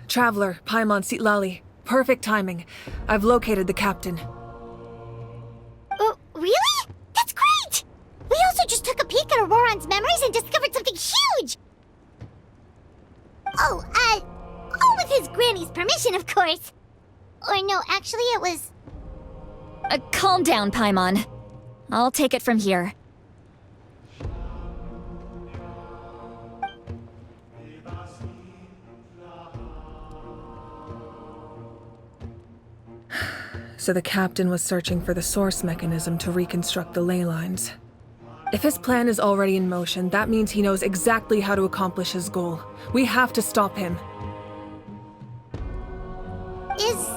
Traveler, Paimon Sitlali. Perfect timing. I've located the captain. Oh, really? That's great! We also just took a peek at Auroran's memories and discovered something huge! Oh, all with his granny's permission, of course. Or no, actually it was... Calm down, Paimon. I'll take it from here. So the captain was searching for the source mechanism to reconstruct the ley lines. If his plan is already in motion, that means he knows exactly how to accomplish his goal. We have to stop him. Is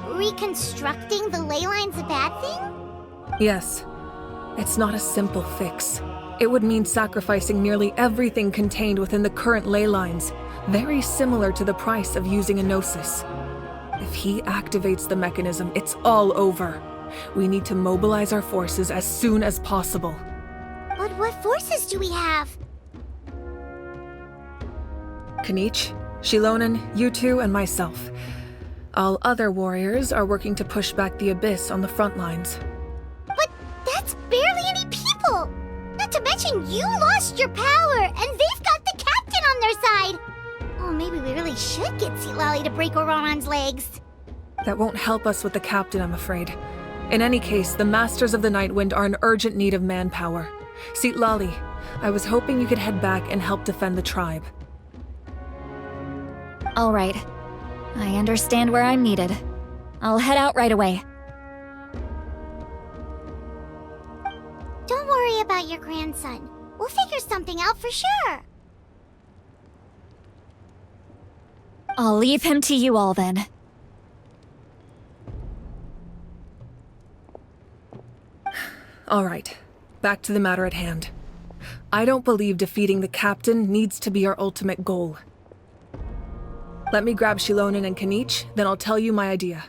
reconstructing the ley lines a bad thing? Yes. It's not a simple fix. It would mean sacrificing nearly everything contained within the current ley lines, very similar to the price of using a gnosis. If he activates the mechanism, it's all over. We need to mobilize our forces as soon as possible. But what forces do we have? Kanich, Shilonen, you two, and myself. All other warriors are working to push back the Abyss on the front lines. But that's barely any people! Not to mention you lost your power, and they've got the captain on their side! Oh, maybe we really should get Sitlali to break Auroran's legs. That won't help us with the captain, I'm afraid. In any case, the Masters of the Nightwind are in urgent need of manpower. Sitlali, I was hoping you could head back and help defend the tribe. All right. I understand where I'm needed. I'll head out right away. Don't worry about your grandson. We'll figure something out for sure. I'll leave him to you all then. All right, back to the matter at hand. I don't believe defeating the captain needs to be our ultimate goal. Let me grab Shilonen and Kanich, then I'll tell you my idea.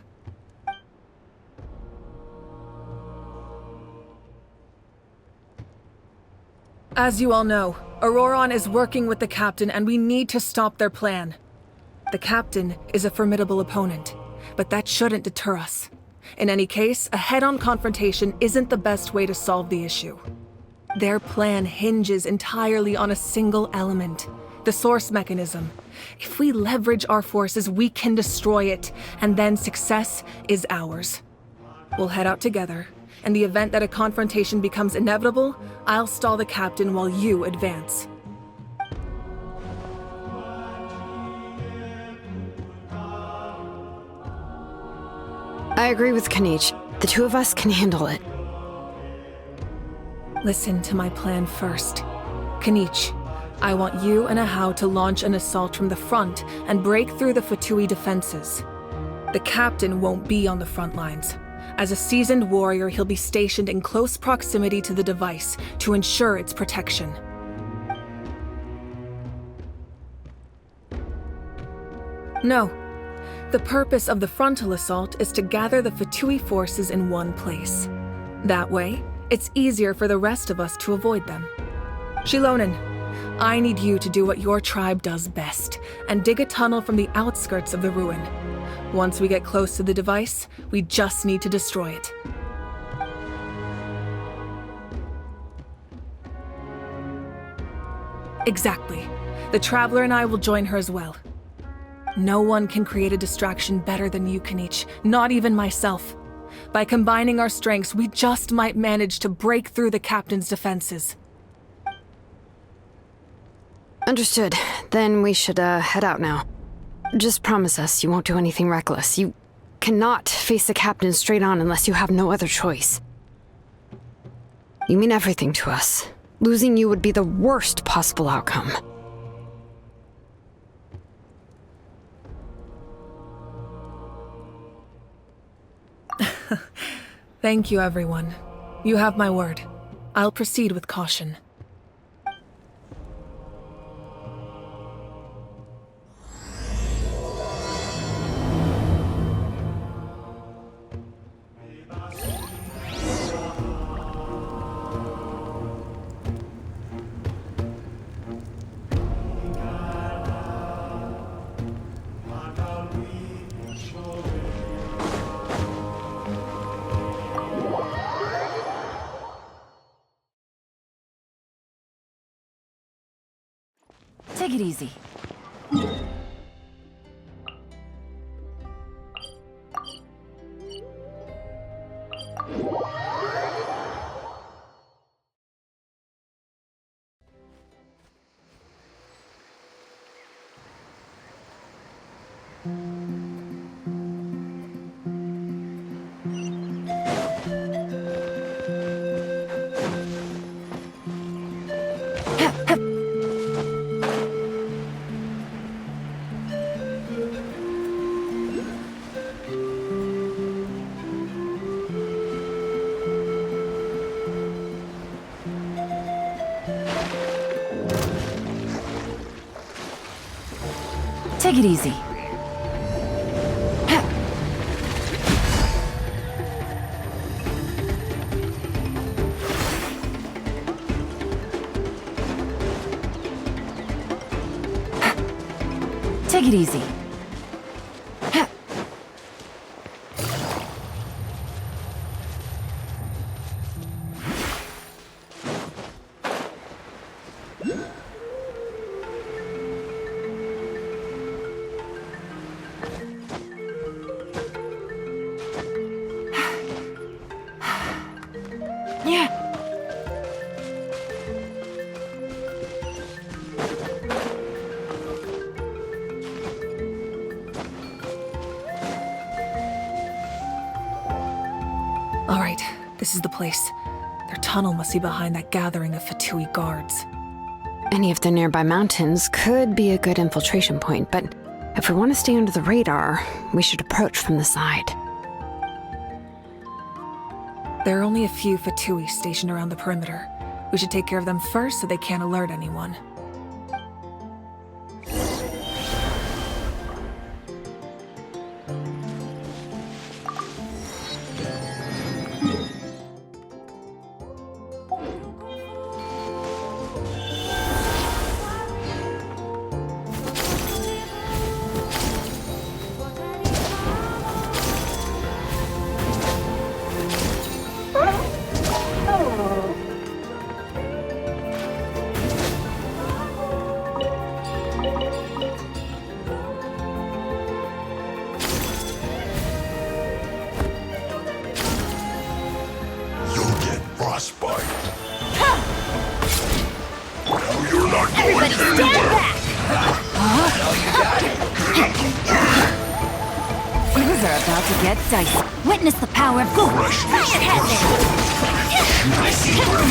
As you all know, Auroran is working with the captain and we need to stop their plan. The captain is a formidable opponent, but that shouldn't deter us. In any case, a head-on confrontation isn't the best way to solve the issue. Their plan hinges entirely on a single element, the source mechanism. If we leverage our forces, we can destroy it, and then success is ours. We'll head out together. In the event that a confrontation becomes inevitable, I'll stall the captain while you advance. I agree with Kanich. The two of us can handle it. Listen to my plan first. Kanich, I want you and Ahau to launch an assault from the front and break through the Fatui defenses. The captain won't be on the front lines. As a seasoned warrior, he'll be stationed in close proximity to the device to ensure its protection. No. The purpose of the frontal assault is to gather the Fatui forces in one place. That way, it's easier for the rest of us to avoid them. Shilonen, I need you to do what your tribe does best, and dig a tunnel from the outskirts of the ruin. Once we get close to the device, we just need to destroy it. Exactly. The Traveler and I will join her as well. No one can create a distraction better than you, Kanich, not even myself. By combining our strengths, we just might manage to break through the captain's defenses. Understood. Then we should, head out now. Just promise us you won't do anything reckless. You cannot face the captain straight on unless you have no other choice. You mean everything to us. Losing you would be the worst possible outcome. Thank you, everyone. You have my word. I'll proceed with caution. Take it easy. Take it easy. Take it easy. Yeah. All right, this is the place. Their tunnel must be behind that gathering of Fatui guards. Any of the nearby mountains could be a good infiltration point, but if we want to stay under the radar, we should approach from the side. There are only a few Fatui stationed around the perimeter. We should take care of them first so they can't alert anyone. frostbite. No, you're not going Everybody stand anywhere. Things are about to get dicey. Witness the power of gold. Freshness Fire has it. I see where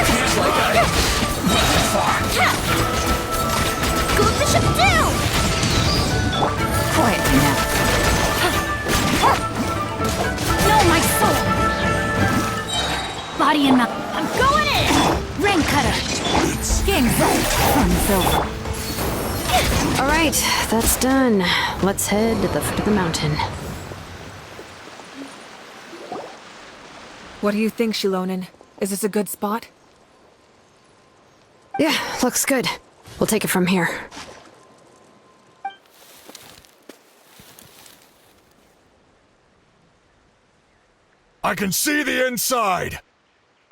feels like I went far. Good bishop down! Quietly now. Know my soul. Body and mouth. I'm going in. Ring cutter. Game's over. Fun's over. All right, that's done. Let's head to the foot of the mountain. What do you think, Shilonin? Is this a good spot? Yeah, looks good. We'll take it from here. I can see the inside.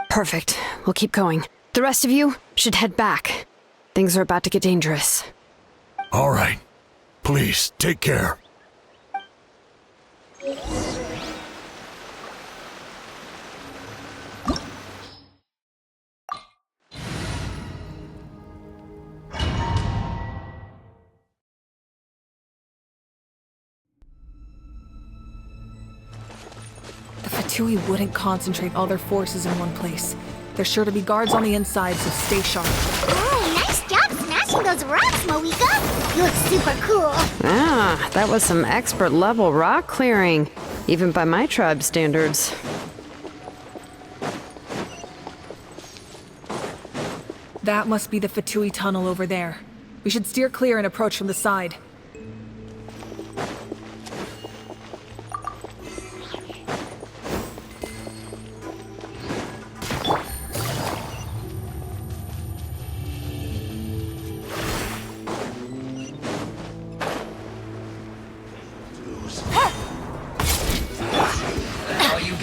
Perfect. We'll keep going. The rest of you should head back. Things are about to get dangerous. All right. Please, take care. The Fatui wouldn't concentrate all their forces in one place. There's sure to be guards on the inside, so stay sharp. Oh, nice job smashing those rocks, Moika! You look super cool! Ah, that was some expert level rock clearing. Even by my tribe's standards. That must be the Fatui tunnel over there. We should steer clear and approach from the side.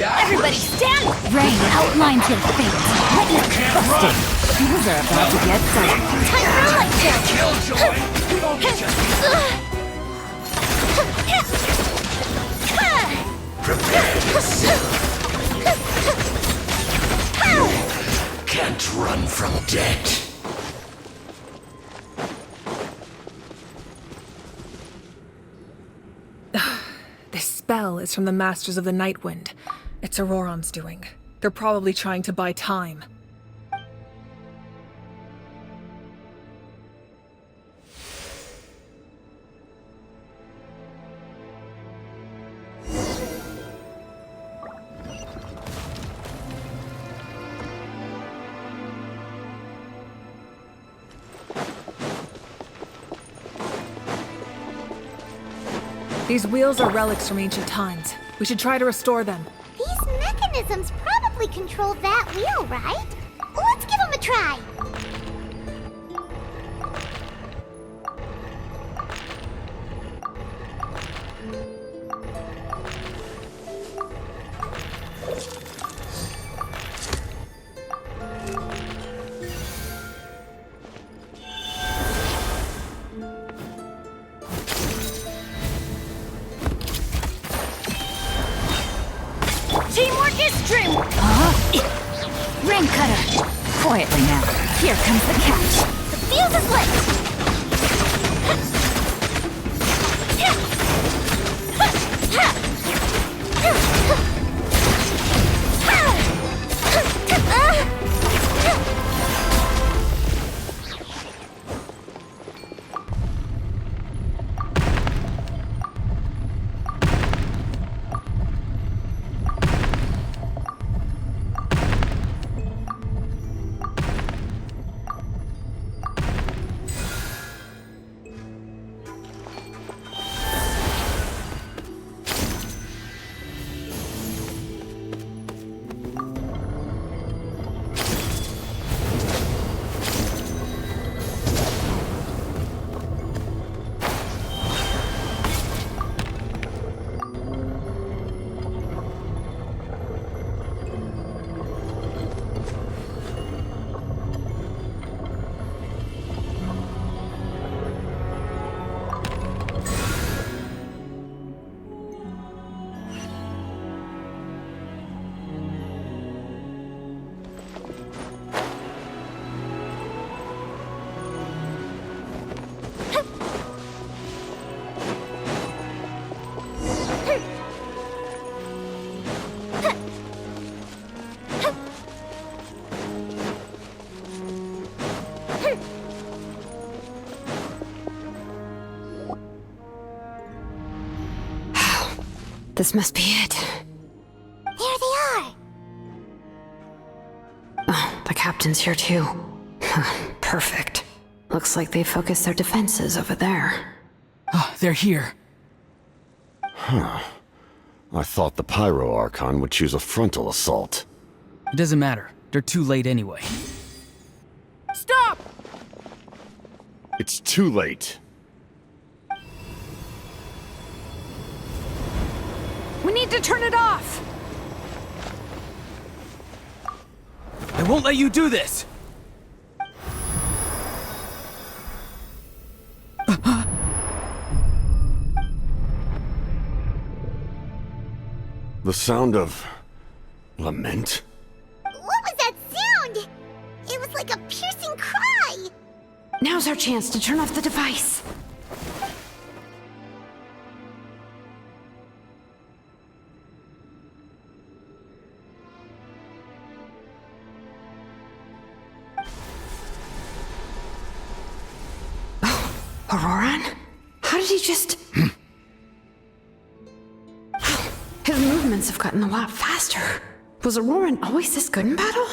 Everybody stand! Rain outlines your fate. Busted. Things are about to get dark. Time for a light check. Killjoy! We don't get just prepare yourself. Can't run from death. This spell is from the Masters of the Nightwind. It's Auroron's doing. They're probably trying to buy time. These wheels are relics from ancient times. We should try to restore them. These mechanisms probably control that wheel, right? Let's give them a try. Teamwork is dream! Rain cutter! Quietly now. Here comes the catch. The fuse is lit. This must be it. There they are. Oh, the captain's here too. Perfect. Looks like they focused their defenses over there. Oh, they're here. I thought the Pyro Archon would choose a frontal assault. It doesn't matter. They're too late anyway. Stop! It's too late. We need to turn it off! I won't let you do this! The sound of lament? What was that sound? It was like a piercing cry. Now's our chance to turn off the device. Auroron? How did he just... His movements have gotten a lot faster. Was Auroran always this good in battle?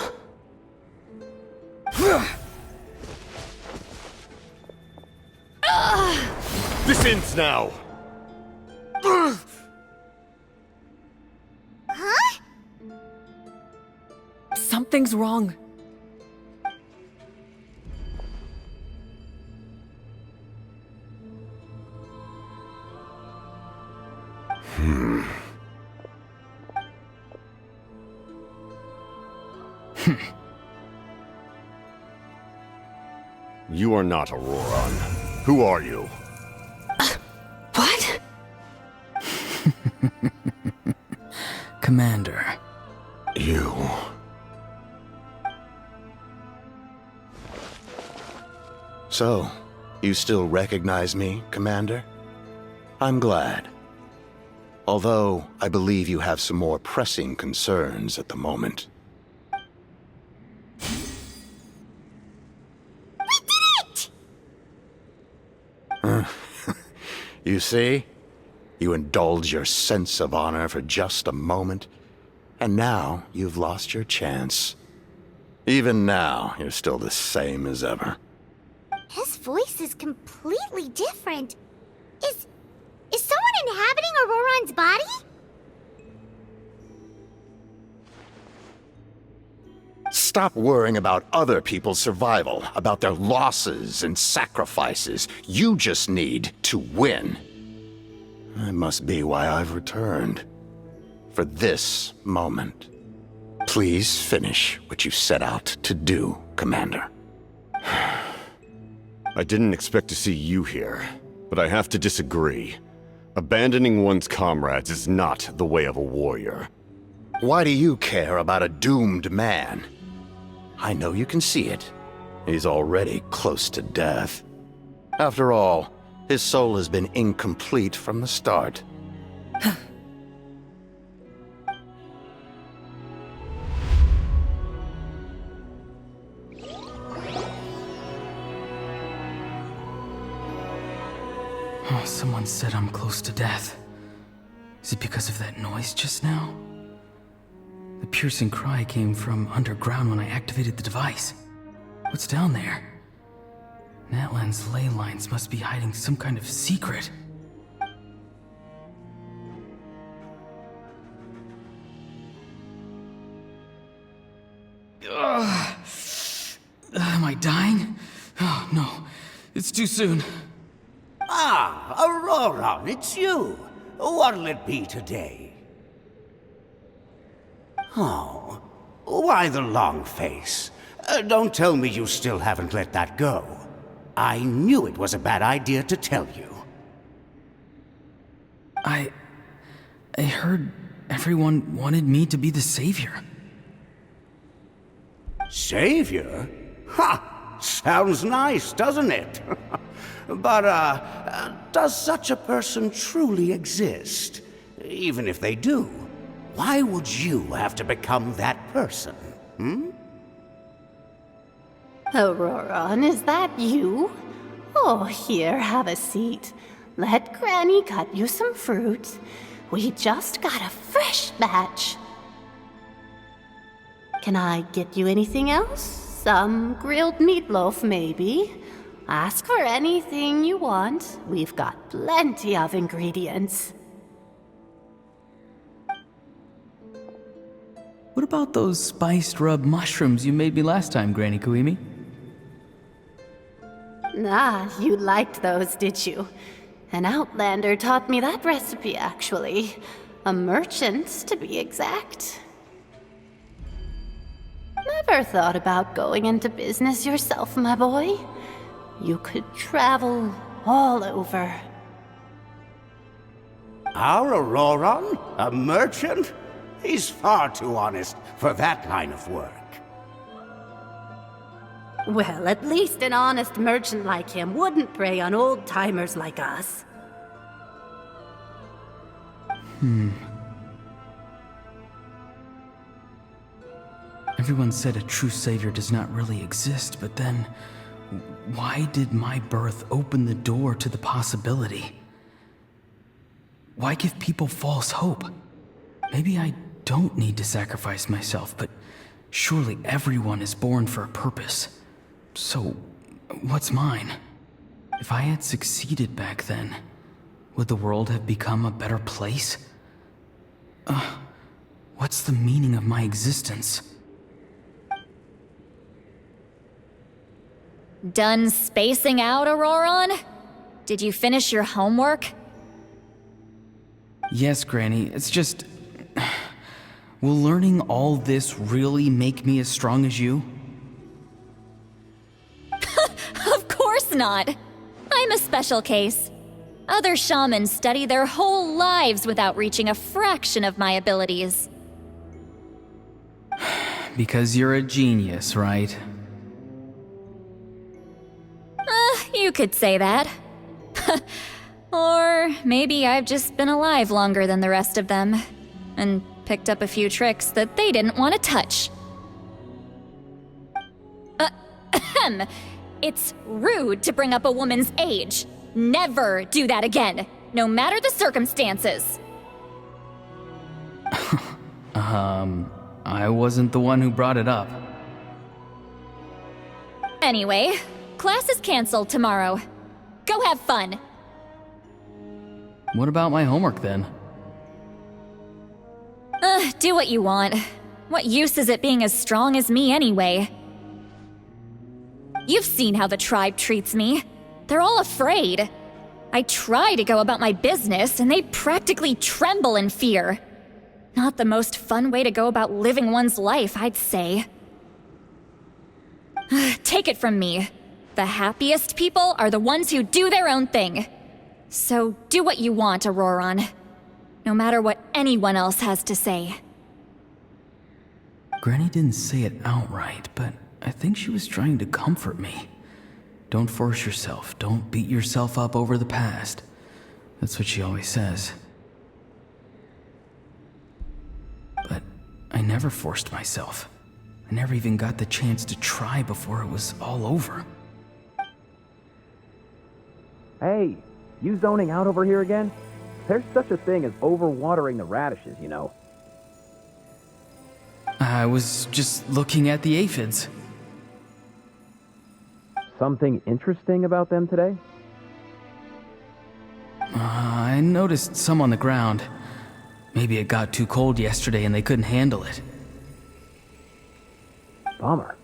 This ends now! Huh? Something's wrong. You are not Auroran. Who are you? What? Commander. You... So, you still recognize me, Commander? I'm glad. Although, I believe you have some more pressing concerns at the moment. We did it! You see? You indulge your sense of honor for just a moment, and now you've lost your chance. Even now, you're still the same as ever. His voice is completely different. Is someone inhabiting Auroran's body? Stop worrying about other people's survival, about their losses and sacrifices. You just need to win. That must be why I've returned. For this moment. Please finish what you set out to do, Commander. I didn't expect to see you here, but I have to disagree. Abandoning one's comrades is not the way of a warrior. Why do you care about a doomed man? I know you can see it. He's already close to death. After all, his soul has been incomplete from the start. Oh, someone said I'm close to death. Is it because of that noise just now? The piercing cry came from underground when I activated the device. What's down there? Natlan's ley lines must be hiding some kind of secret. Am I dying? Oh, no. It's too soon. Ah, Aurora, it's you. What'll it be today? Oh, why the long face? Don't tell me you still haven't let that go. I knew it was a bad idea to tell you. I heard everyone wanted me to be the savior. Savior? Ha! Sounds nice, doesn't it? But, does such a person truly exist? Even if they do, why would you have to become that person, hmm? Auroran, is that you? Oh, here, have a seat. Let Granny cut you some fruit. We just got a fresh batch. Can I get you anything else? Some grilled meatloaf, maybe? Ask for anything you want. We've got plenty of ingredients. What about those spiced rub mushrooms you made me last time, Granny Kuimi? Ah, you liked those, did you? An outlander taught me that recipe, actually. A merchant, to be exact. Never thought about going into business yourself, my boy? You could travel all over. Our Auroran? A merchant? He's far too honest for that line of work. Well, at least an honest merchant like him wouldn't prey on old-timers like us. Everyone said a true savior does not really exist, but then why did my birth open the door to the possibility? Why give people false hope? Maybe I don't need to sacrifice myself, but surely everyone is born for a purpose. So, what's mine? If I had succeeded back then, would the world have become a better place? What's the meaning of my existence? Done spacing out, Auroron? Did you finish your homework? Yes, Granny, it's just... Will learning all this really make me as strong as you? Of course not! I'm a special case. Other shamans study their whole lives without reaching a fraction of my abilities. Because you're a genius, right? You could say that. Or maybe I've just been alive longer than the rest of them, and picked up a few tricks that they didn't want to touch. It's rude to bring up a woman's age. Never do that again, no matter the circumstances. I wasn't the one who brought it up. Anyway, class is canceled tomorrow. Go have fun. What about my homework then? Do what you want. What use is it being as strong as me anyway? You've seen how the tribe treats me. They're all afraid. I try to go about my business, and they practically tremble in fear. Not the most fun way to go about living one's life, I'd say. Take it from me. The happiest people are the ones who do their own thing. So do what you want, Auroron. No matter what anyone else has to say. Granny didn't say it outright, but I think she was trying to comfort me. Don't force yourself. Don't beat yourself up over the past. That's what she always says. But I never forced myself. I never even got the chance to try before it was all over. Hey, you zoning out over here again? There's such a thing as overwatering the radishes, you know. I was just looking at the aphids. Something interesting about them today? I noticed some on the ground. Maybe it got too cold yesterday and they couldn't handle it. Bummer.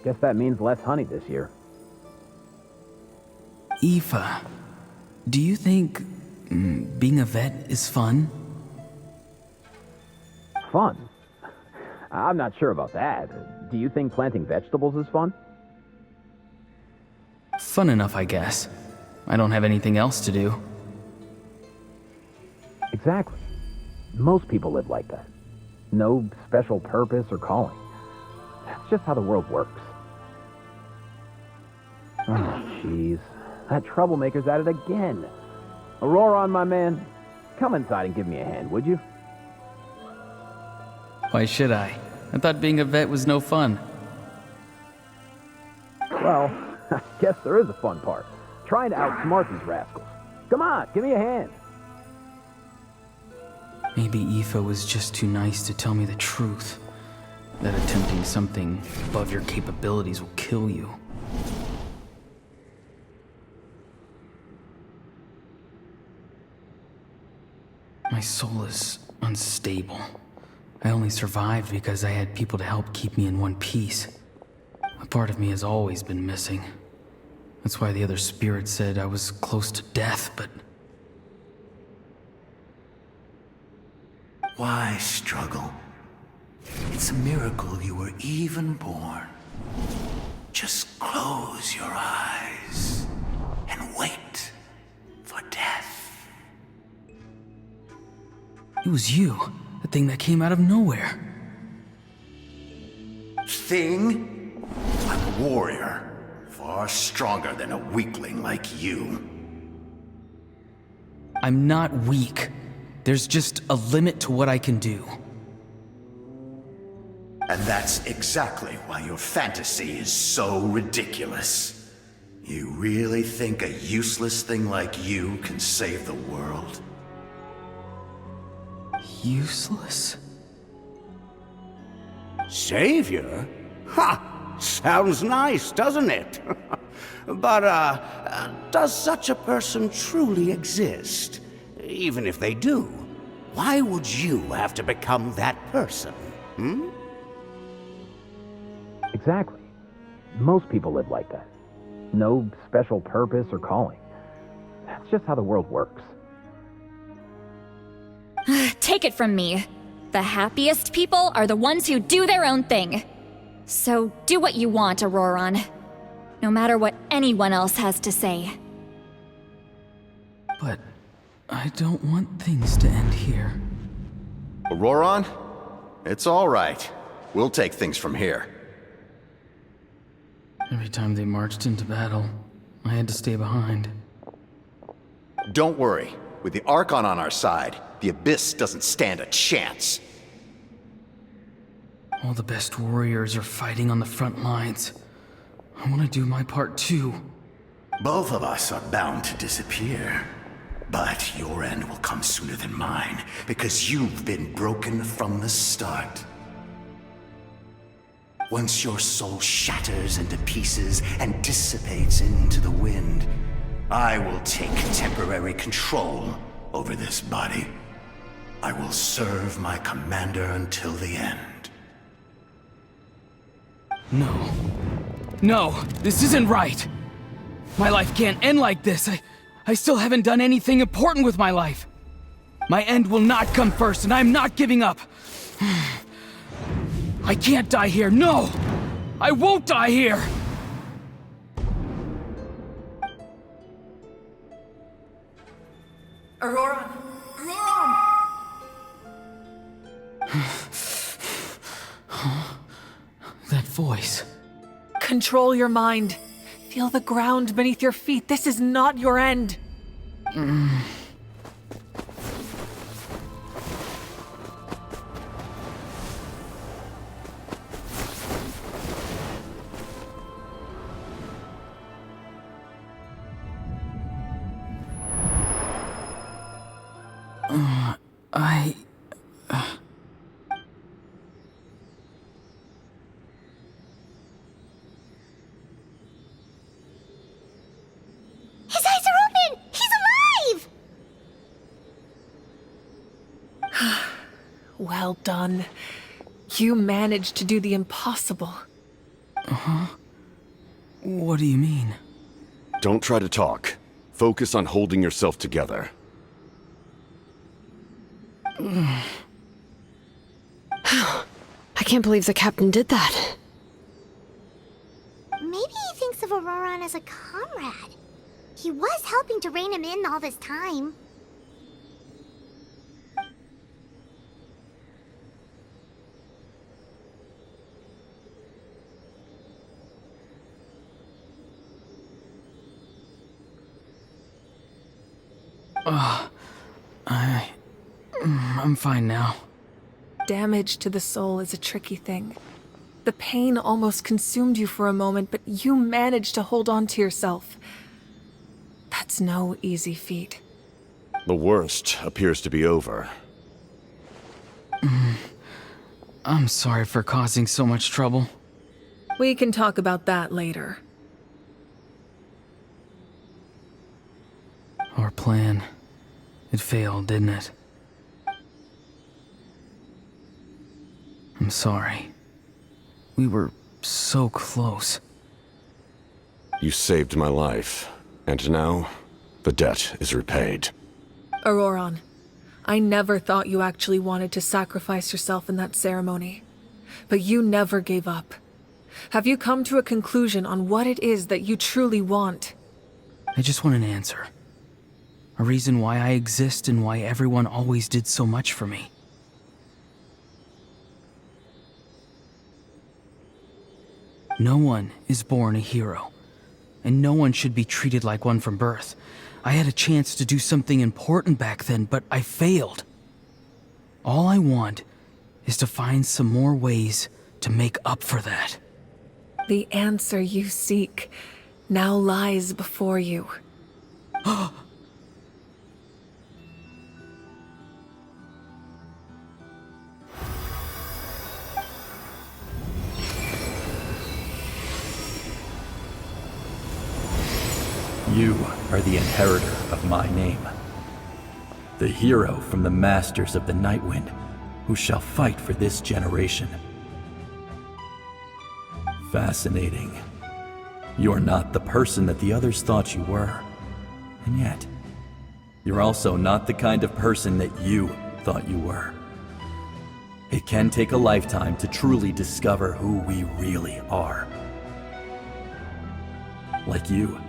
Guess that means less honey this year. Aoife, do you think being a vet is fun? Fun? I'm not sure about that. Do you think planting vegetables is fun? Fun enough, I guess. I don't have anything else to do. Exactly. Most people live like that. No special purpose or calling. That's just how the world works. Oh, jeez. That troublemaker's at it again. Auroron, my man, come inside and give me a hand, would you? Why should I? I thought being a vet was no fun. Well, I guess there is a fun part. Trying to outsmart these rascals. Come on, give me a hand. Maybe Aoife was just too nice to tell me the truth. That attempting something above your capabilities will kill you. My soul is unstable. I only survived because I had people to help keep me in one piece. A part of me has always been missing. That's why the other spirits said I was close to death, but... Why struggle? It's a miracle you were even born. Just close your eyes and wait for death. It was you, the thing that came out of nowhere. Thing? I'm a warrior, far stronger than a weakling like you. I'm not weak. There's just a limit to what I can do. And that's exactly why your fantasy is so ridiculous. You really think a useless thing like you can save the world? useless? Savior? Ha! Sounds nice, doesn't it? But, does such a person truly exist? Even if they do, why would you have to become that person? Hmm? Exactly. Most people live like that. No special purpose or calling. That's just how the world works. Take it from me. The happiest people are the ones who do their own thing. So do what you want, Auroron. No matter what anyone else has to say. But I don't want things to end here. Auroron? It's all right. We'll take things from here. Every time they marched into battle, I had to stay behind. Don't worry. With the Archon on our side, the Abyss doesn't stand a chance. All the best warriors are fighting on the front lines. I want to do my part too. Both of us are bound to disappear. But your end will come sooner than mine, because you've been broken from the start. Once your soul shatters into pieces and dissipates into the wind, I will take temporary control over this body. I will serve my commander until the end. No. No, this isn't right. My life can't end like this. I still haven't done anything important with my life. My end will not come first, and I'm not giving up. I can't die here, no! I won't die here! Auroron! Auroron! That voice. Control your mind. Feel the ground beneath your feet. This is not your end. His eyes are open! He's alive! Well done. You managed to do the impossible. What do you mean? Don't try to talk. Focus on holding yourself together. I can't believe the captain did that. Maybe he thinks of Auroron as a comrade. He was helping to rein him in all this time. I'm fine now. Damage to the soul is a tricky thing. The pain almost consumed you for a moment, but you managed to hold on to yourself. That's no easy feat. The worst appears to be over. I'm sorry for causing so much trouble. We can talk about that later. Our plan. It failed, didn't it? I'm sorry. We were so close. You saved my life, and now the debt is repaid. Auroron, I never thought you actually wanted to sacrifice yourself in that ceremony. But you never gave up. Have you come to a conclusion on what it is that you truly want? I just want an answer. A reason why I exist and why everyone always did so much for me. No one is born a hero, and no one should be treated like one from birth. I had a chance to do something important back then, but I failed. All I want is to find some more ways to make up for that. The answer you seek now lies before you. You are the inheritor of my name. The hero from the masters of the Nightwind, who shall fight for this generation. Fascinating. You're not the person that the others thought you were. And yet, you're also not the kind of person that you thought you were. It can take a lifetime to truly discover who we really are. Like you,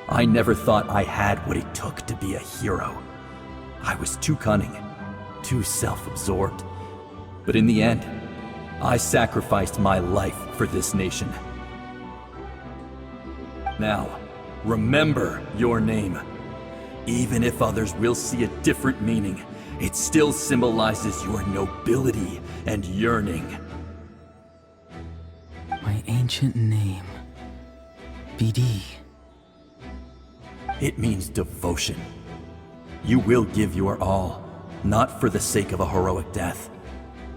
I never thought I had what it took to be a hero. I was too cunning, too self-absorbed. But in the end, I sacrificed my life for this nation. Now, remember your name. Even if others will see a different meaning, it still symbolizes your nobility and yearning. My ancient name. BD. It means devotion. You will give your all, not for the sake of a heroic death,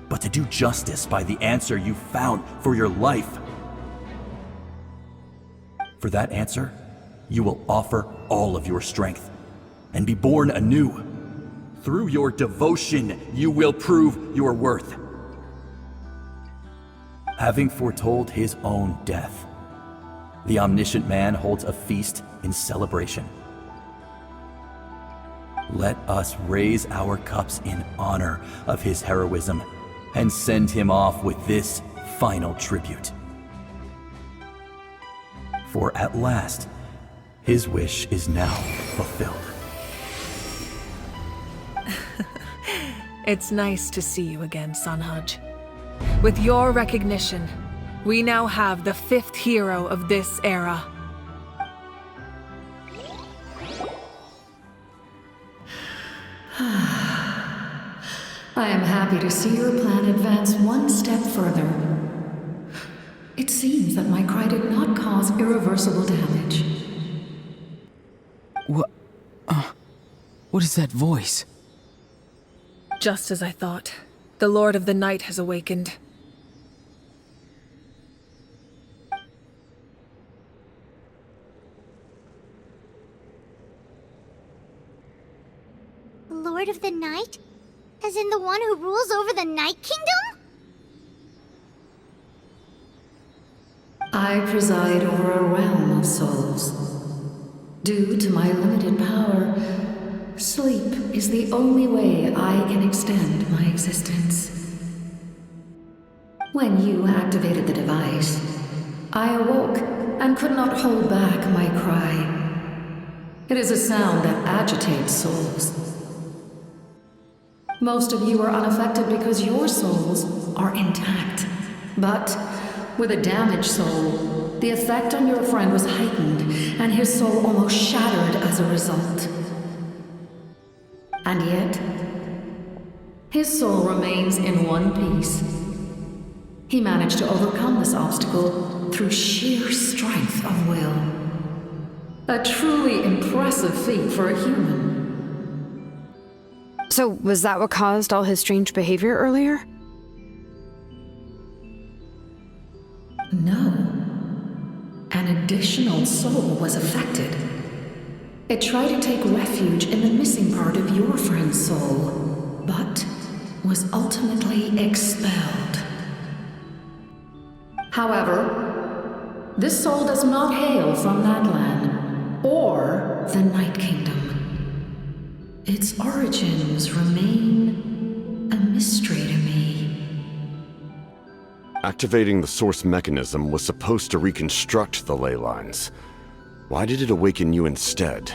but to do justice by the answer you found for your life. For that answer, you will offer all of your strength and be born anew. Through your devotion, you will prove your worth. Having foretold his own death, the omniscient man holds a feast in celebration. Let us raise our cups in honor of his heroism and send him off with this final tribute. For at last, his wish is now fulfilled. It's nice to see you again, Sanhaj. With your recognition, we now have the 5th hero of this era. I am happy to see your plan advance one step further. It seems that my cry did not cause irreversible damage. What is that voice? Just as I thought. The Lord of the Night has awakened. Lord of the Night? As in the one who rules over the Night Kingdom? I preside over a realm of souls. Due to my limited power, sleep is the only way I can extend my existence. When you activated the device, I awoke and could not hold back my cry. It is a sound that agitates souls. Most of you are unaffected because your souls are intact. But with a damaged soul, the effect on your friend was heightened, and his soul almost shattered as a result. And yet, his soul remains in one piece. He managed to overcome this obstacle through sheer strength of will. A truly impressive feat for a human. So, was that what caused all his strange behavior earlier? No. An additional soul was affected. It tried to take refuge in the missing part of your friend's soul, but was ultimately expelled. However, this soul does not hail from Natlan or the Night Kingdom. Its origins remain a mystery to me. Activating the source mechanism was supposed to reconstruct the ley lines. Why did it awaken you instead?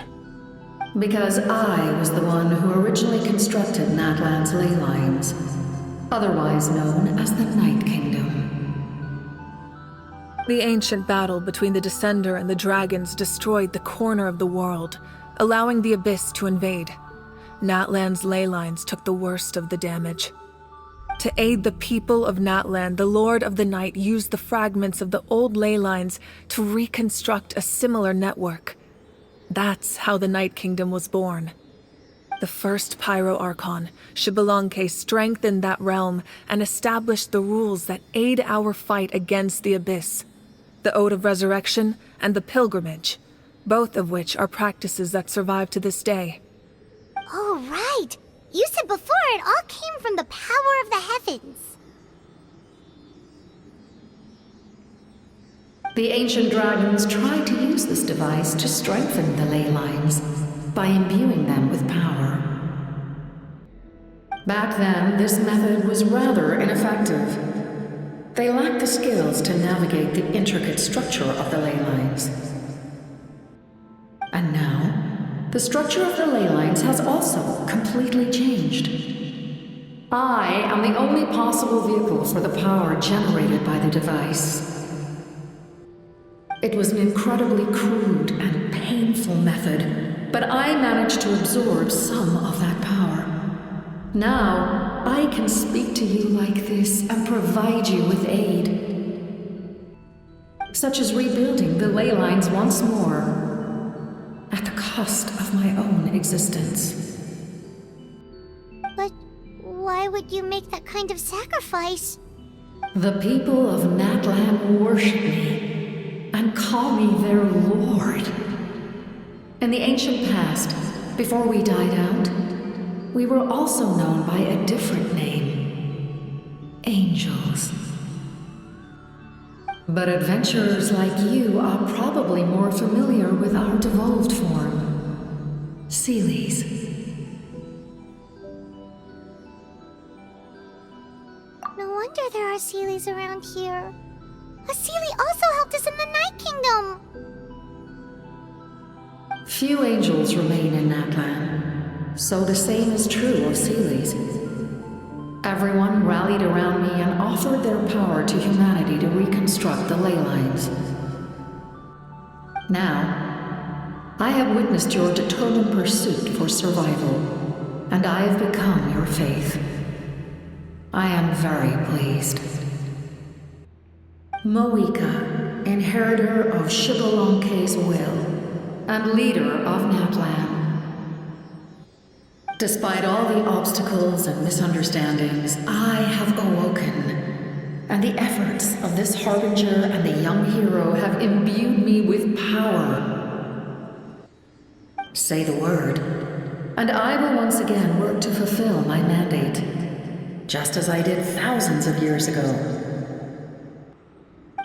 Because I was the one who originally constructed Natlan's ley lines, otherwise known as the Night Kingdom. The ancient battle between the Descender and the dragons destroyed the corner of the world, allowing the Abyss to invade. Natlan's ley lines took the worst of the damage. To aid the people of Natlan, the Lord of the Night used the fragments of the old ley lines to reconstruct a similar network. That's how the Night Kingdom was born. The first Pyro Archon, Xbalanque, strengthened that realm and established the rules that aid our fight against the Abyss. The Ode of Resurrection and the Pilgrimage. both of which are practices that survive to this day. Oh, right. You said before it all came from the power of the heavens. The ancient dragons tried to use this device to strengthen the ley lines by imbuing them with power. Back then, this method was rather ineffective. They lacked the skills to navigate the intricate structure of the ley lines. And now, the structure of the ley lines has also completely changed. I am the only possible vehicle for the power generated by the device. It was an incredibly crude and painful method, but I managed to absorb some of that power. Now, I can speak to you like this and provide you with aid, such as rebuilding the ley lines once more, at the cost of my own existence. But why would you make that kind of sacrifice? The people of Natlan worship me and call me their lord. In the ancient past, before we died out, we were also known by a different name: angels. But adventurers like you are probably more familiar with our devolved form, Seelies. No wonder there are Seelies around here. A Seelie also helped us in the Night Kingdom! Few angels remain in Natlan, so the same is true of Seelies. Everyone rallied around me and offered their power to humanity to reconstruct the ley lines. Now, I have witnessed your determined pursuit for survival, and I have become your faith. I am very pleased. Moika, inheritor of Shibalonke's will, and leader of Natlan. Despite all the obstacles and misunderstandings, I have awoken, and the efforts of this harbinger and the young hero have imbued me with power. Say the word, and I will once again work to fulfill my mandate, just as I did thousands of years ago.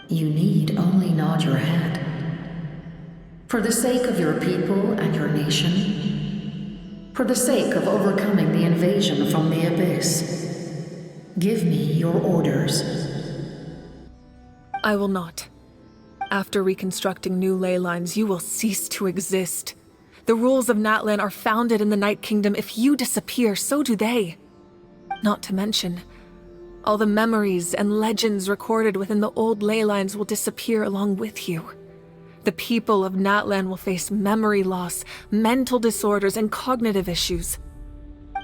You need only nod your head. For the sake of your people and your nation, for the sake of overcoming the invasion from the Abyss, give me your orders. I will not. After reconstructing new ley lines, you will cease to exist. The rules of Natlan are founded in the Night Kingdom. If you disappear, so do they. Not to mention, all the memories and legends recorded within the old ley lines will disappear along with you. The people of Natlan will face memory loss, mental disorders, and cognitive issues.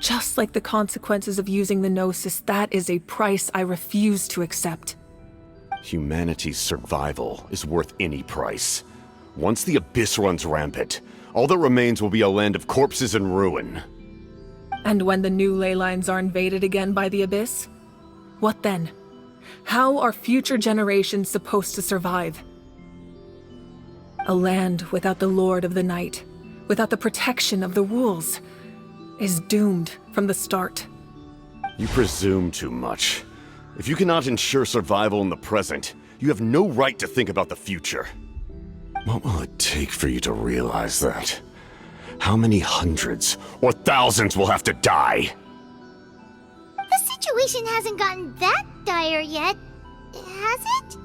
Just like the consequences of using the Gnosis, that is a price I refuse to accept. Humanity's survival is worth any price. Once the Abyss runs rampant, all that remains will be a land of corpses and ruin. And when the new ley lines are invaded again by the Abyss? What then? How are future generations supposed to survive? A land without the Lord of the Night, without the protection of the rules, is doomed from the start. You presume too much. If you cannot ensure survival in the present, you have no right to think about the future. What will it take for you to realize that? How many hundreds or thousands will have to die? The situation hasn't gotten that dire yet, has it?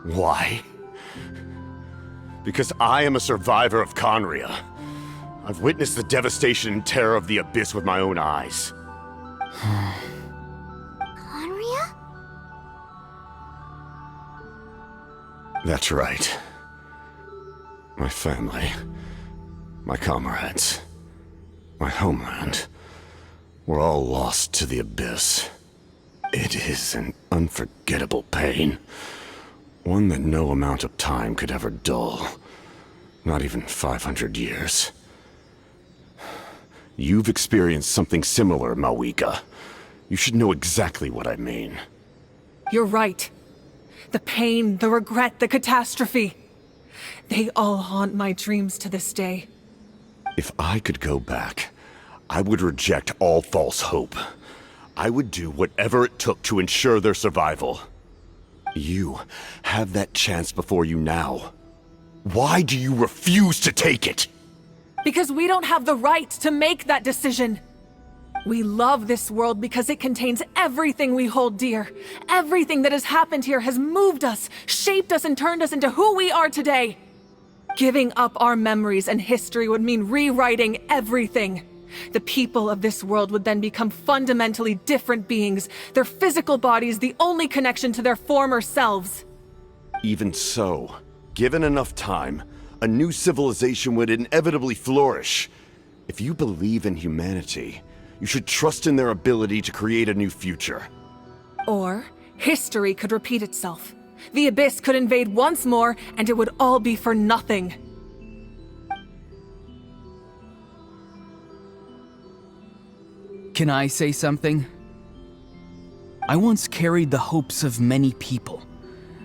Why? Because I am a survivor of Conria. I've witnessed the devastation and terror of the Abyss with my own eyes. Conria? That's right. My family, my comrades, my homeland, were all lost to the Abyss. It is an unforgettable pain. One that no amount of time could ever dull. Not even 500 years. You've experienced something similar, Mawika. You should know exactly what I mean. You're right. The pain, the regret, the catastrophe. They all haunt my dreams to this day. If I could go back, I would reject all false hope. I would do whatever it took to ensure their survival. You have that chance before you now. Why do you refuse to take it? Because we don't have the right to make that decision. We love this world because it contains everything we hold dear. Everything that has happened here has moved us, shaped us, and turned us into who we are today. Giving up our memories and history would mean rewriting everything. The people of this world would then become fundamentally different beings, their physical bodies the only connection to their former selves. Even so, given enough time, a new civilization would inevitably flourish. If you believe in humanity, you should trust in their ability to create a new future. Or, history could repeat itself. The Abyss could invade once more, and it would all be for nothing. Can I say something? I once carried the hopes of many people,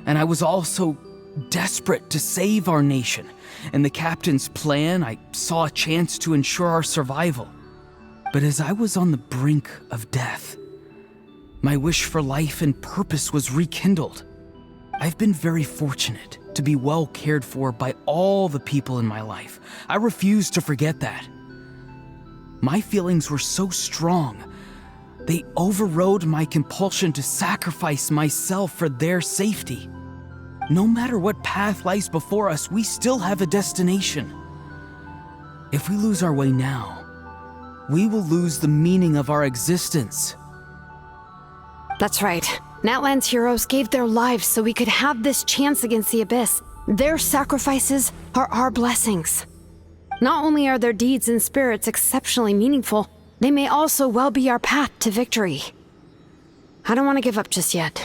and I was also desperate to save our nation. In the captain's plan, I saw a chance to ensure our survival. But as I was on the brink of death, my wish for life and purpose was rekindled. I've been very fortunate to be well cared for by all the people in my life. I refuse to forget that. My feelings were so strong, they overrode my compulsion to sacrifice myself for their safety. No matter what path lies before us, we still have a destination. If we lose our way now, we will lose the meaning of our existence. That's right. Natlan's heroes gave their lives so we could have this chance against the Abyss. Their sacrifices are our blessings. Not only are their deeds and spirits exceptionally meaningful, they may also well be our path to victory. I don't want to give up just yet.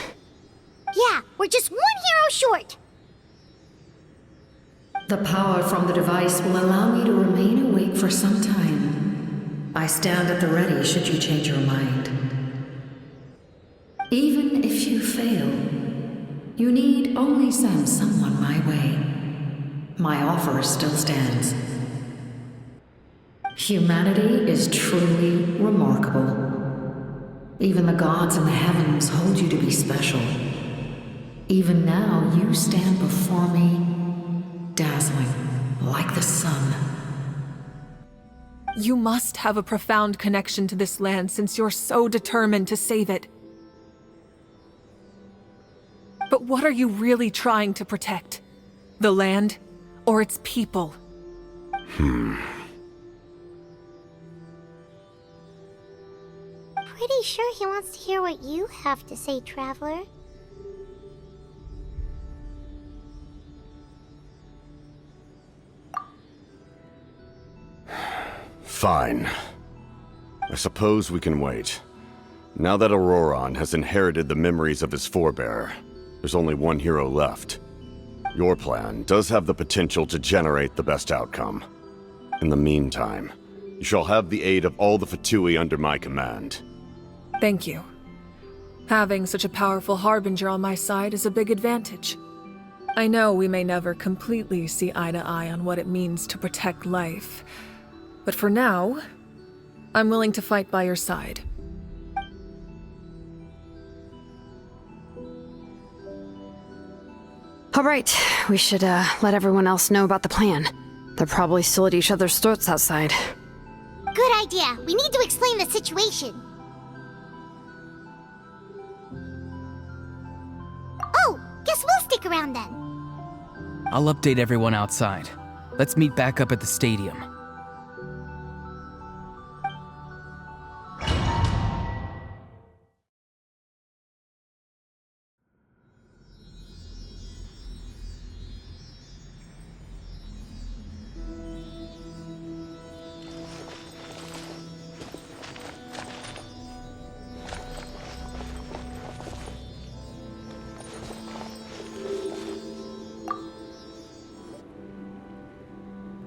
Yeah, we're just one hero short. The power from the device will allow me to remain awake for some time. I stand at the ready should you change your mind. Even if you fail, you need only send someone my way. My offer still stands. Humanity is truly remarkable. Even the gods in the heavens hold you to be special. Even now, you stand before me, dazzling like the sun. You must have a profound connection to this land since you're so determined to save it. But what are you really trying to protect? The land or its people? Pretty sure he wants to hear what you have to say, Traveler. Fine. I suppose we can wait. Now that Auroron has inherited the memories of his forebear, there's only one hero left. Your plan does have the potential to generate the best outcome. In the meantime, you shall have the aid of all the Fatui under my command. Thank you. Having such a powerful harbinger on my side is a big advantage. I know we may never completely see eye to eye on what it means to protect life, but for now, I'm willing to fight by your side. All right, we should let everyone else know about the plan. They're probably still at each other's throats outside. Good idea. We need to explain the situation. Oh, guess we'll stick around then. I'll update everyone outside. Let's meet back up at the stadium.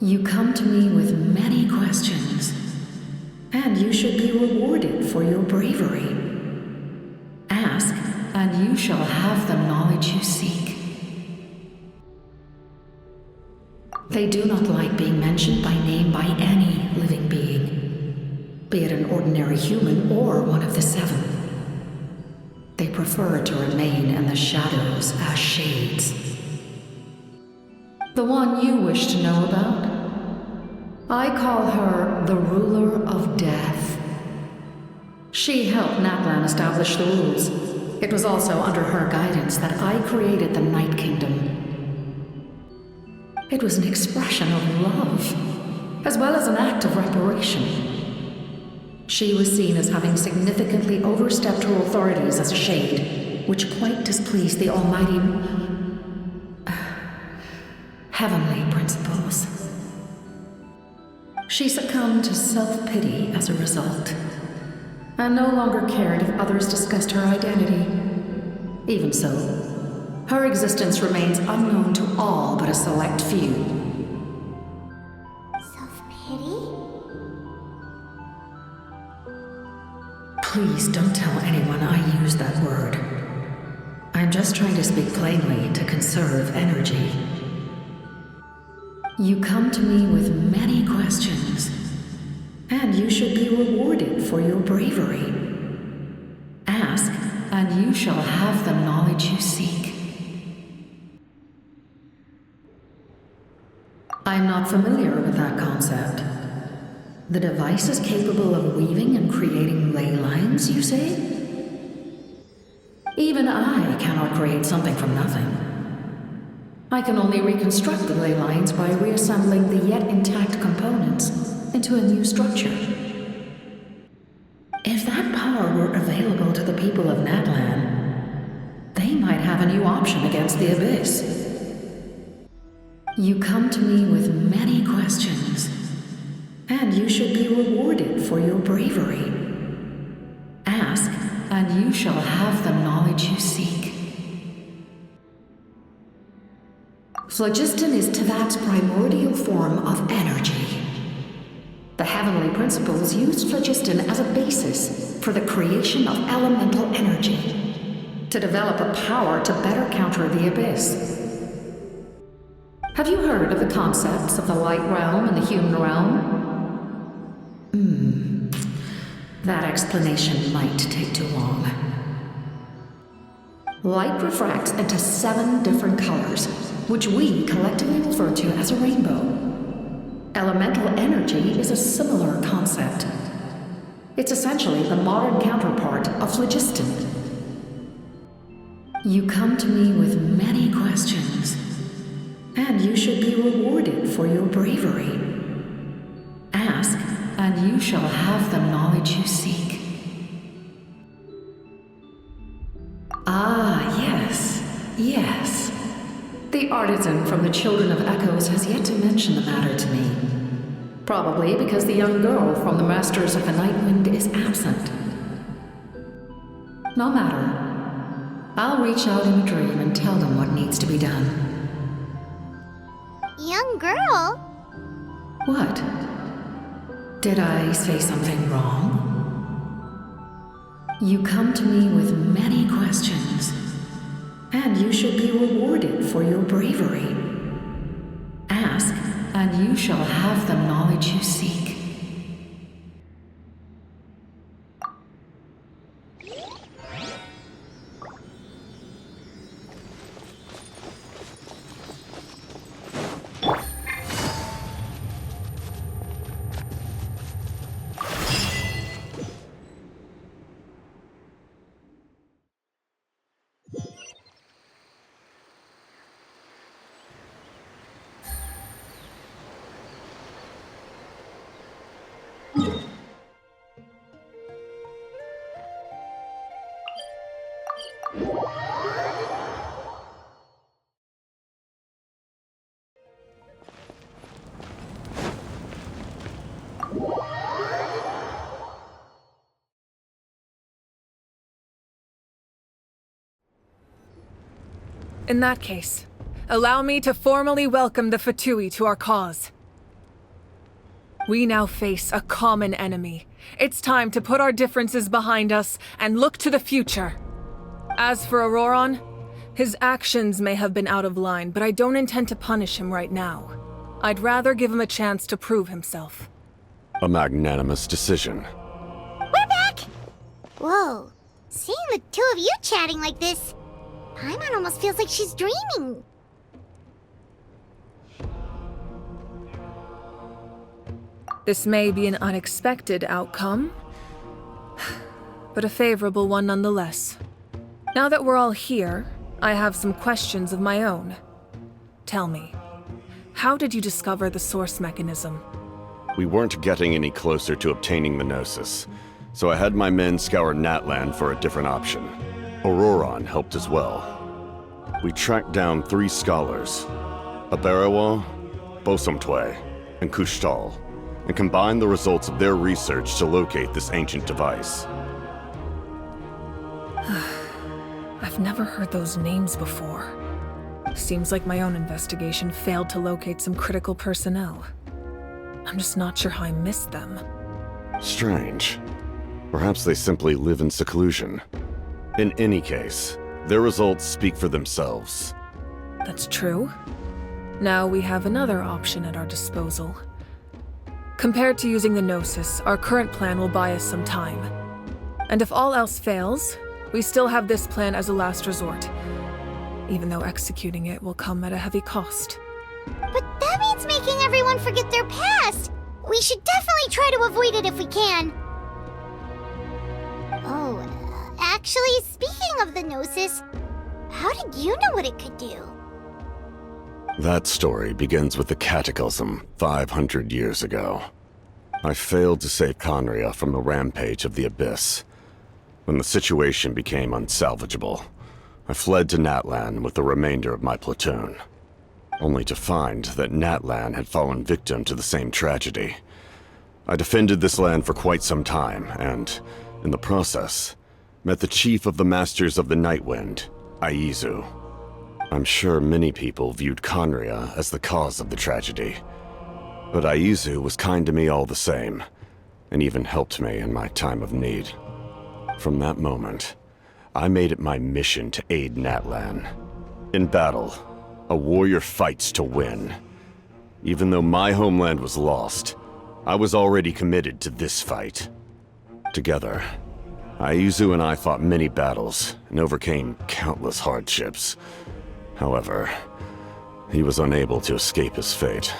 You come to me with many questions, and you should be rewarded for your bravery. Ask, and you shall have the knowledge you seek. They do not like being mentioned by name by any living being, be it an ordinary human or one of the seven. They prefer to remain in the shadows as shades. The one you wish to know about? I call her the Ruler of Death. She helped Natlan establish the rules. It was also under her guidance that I created the Night Kingdom. It was an expression of love, as well as an act of reparation. She was seen as having significantly overstepped her authorities as a shade, which quite displeased the almighty heavenly principles. She succumbed to self-pity as a result, and no longer cared if others discussed her identity. Even so, her existence remains unknown to all but a select few. Self-pity? Please don't tell anyone I use that word. I'm just trying to speak plainly to conserve energy. You come to me with many questions, and you should be rewarded for your bravery. Ask, and you shall have the knowledge you seek. I'm not familiar with that concept. The device is capable of weaving and creating ley lines, you say? Even I cannot create something from nothing. I can only reconstruct the ley lines by reassembling the yet intact components into a new structure. If that power were available to the people of Natlan, they might have a new option against the Abyss. You come to me with many questions, and you should be rewarded for your bravery. Ask, and you shall have the knowledge you seek. Phlogiston is Teyvat's primordial form of energy. The heavenly principles used phlogiston as a basis for the creation of elemental energy, to develop a power to better counter the Abyss. Have you heard of the concepts of the light realm and the human realm? That explanation might take too long. Light refracts into 7 different colors, which we collectively refer to as a rainbow. Elemental energy is a similar concept. It's essentially the modern counterpart of phlogiston. You come to me with many questions, and you should be rewarded for your bravery. Ask, and you shall have the knowledge you seek. Ah, yes. The artisan from the Children of Echoes has yet to mention the matter to me. Probably because the young girl from the Masters of the Nightwind is absent. No matter. I'll reach out in a dream and tell them what needs to be done. Young girl? What? Did I say something wrong? You come to me with many questions, and you should be rewarded for your bravery. Ask, and you shall have the knowledge you seek. In that case, allow me to formally welcome the Fatui to our cause. We now face a common enemy. It's time to put our differences behind us and look to the future. As for Auroron, his actions may have been out of line, but I don't intend to punish him right now. I'd rather give him a chance to prove himself. A magnanimous decision. We're back! Whoa. Seeing the two of you chatting like this, Paimon almost feels like she's dreaming. This may be an unexpected outcome, but a favorable one nonetheless. Now that we're all here, I have some questions of my own. Tell me, how did you discover the source mechanism? We weren't getting any closer to obtaining the Gnosis, so I had my men scour Natlan for a different option. Auroron helped as well. We tracked down 3 scholars, Aberawa, Bosomtwe, and Kushtal, and combined the results of their research to locate this ancient device. I've never heard those names before. Seems like my own investigation failed to locate some critical personnel. I'm just not sure how I missed them. Strange. Perhaps they simply live in seclusion. In any case, their results speak for themselves. That's true. Now we have another option at our disposal. Compared to using the Gnosis, our current plan will buy us some time. And if all else fails, we still have this plan as a last resort, even though executing it will come at a heavy cost. But that means making everyone forget their past! We should definitely try to avoid it if we can. Oh, actually, speaking of the Gnosis, how did you know what it could do? That story begins with the Cataclysm 500 years ago. I failed to save Conria from the rampage of the Abyss. When the situation became unsalvageable, I fled to Natlan with the remainder of my platoon, only to find that Natlan had fallen victim to the same tragedy. I defended this land for quite some time, and, in the process, met the chief of the Masters of the Nightwind, Aizu. I'm sure many people viewed Conria as the cause of the tragedy, but Aizu was kind to me all the same, and even helped me in my time of need. From that moment, I made it my mission to aid Natlan. In battle, a warrior fights to win. Even though my homeland was lost, I was already committed to this fight. Together, Aizu and I fought many battles and overcame countless hardships. However, he was unable to escape his fate,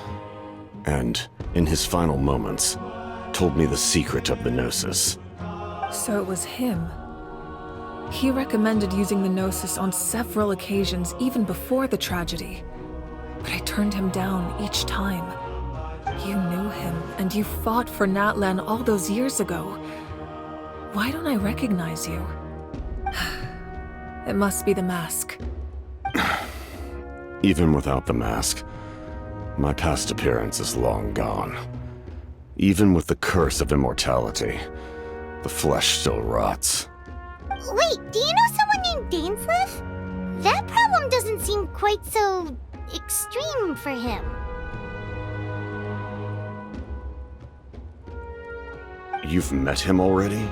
and, in his final moments, told me the secret of the Gnosis. So it was him. He recommended using the Gnosis on several occasions, even before the tragedy. But I turned him down each time. You knew him, and you fought for Natlan all those years ago. Why don't I recognize you? It must be the mask. Even without the mask, my past appearance is long gone. Even with the curse of immortality, the flesh still rots. Wait, do you know someone named Dainsleif? That problem doesn't seem quite so extreme for him. You've met him already?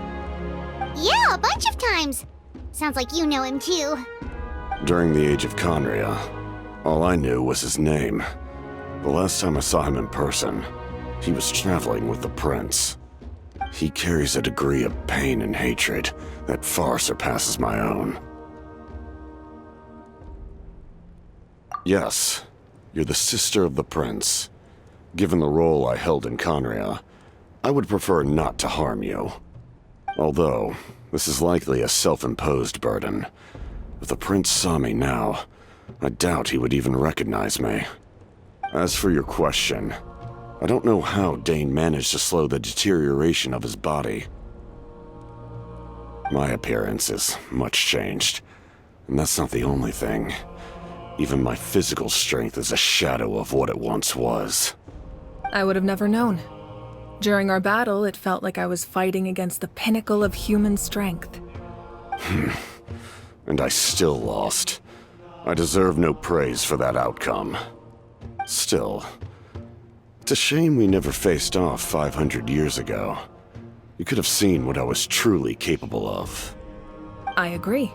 Yeah, a bunch of times. Sounds like you know him too. During the age of Conria, all I knew was his name. The last time I saw him in person, he was traveling with the prince. He carries a degree of pain and hatred that far surpasses my own. Yes, you're the sister of the prince. Given the role I held in Conria, I would prefer not to harm you. Although, this is likely a self-imposed burden. If the prince saw me now, I doubt he would even recognize me. As for your question, I don't know how Dane managed to slow the deterioration of his body. My appearance is much changed, and that's not the only thing. Even my physical strength is a shadow of what it once was. I would have never known. During our battle, it felt like I was fighting against the pinnacle of human strength. And I still lost. I deserve no praise for that outcome. Still, it's a shame we never faced off 500 years ago. You could have seen what I was truly capable of. I agree.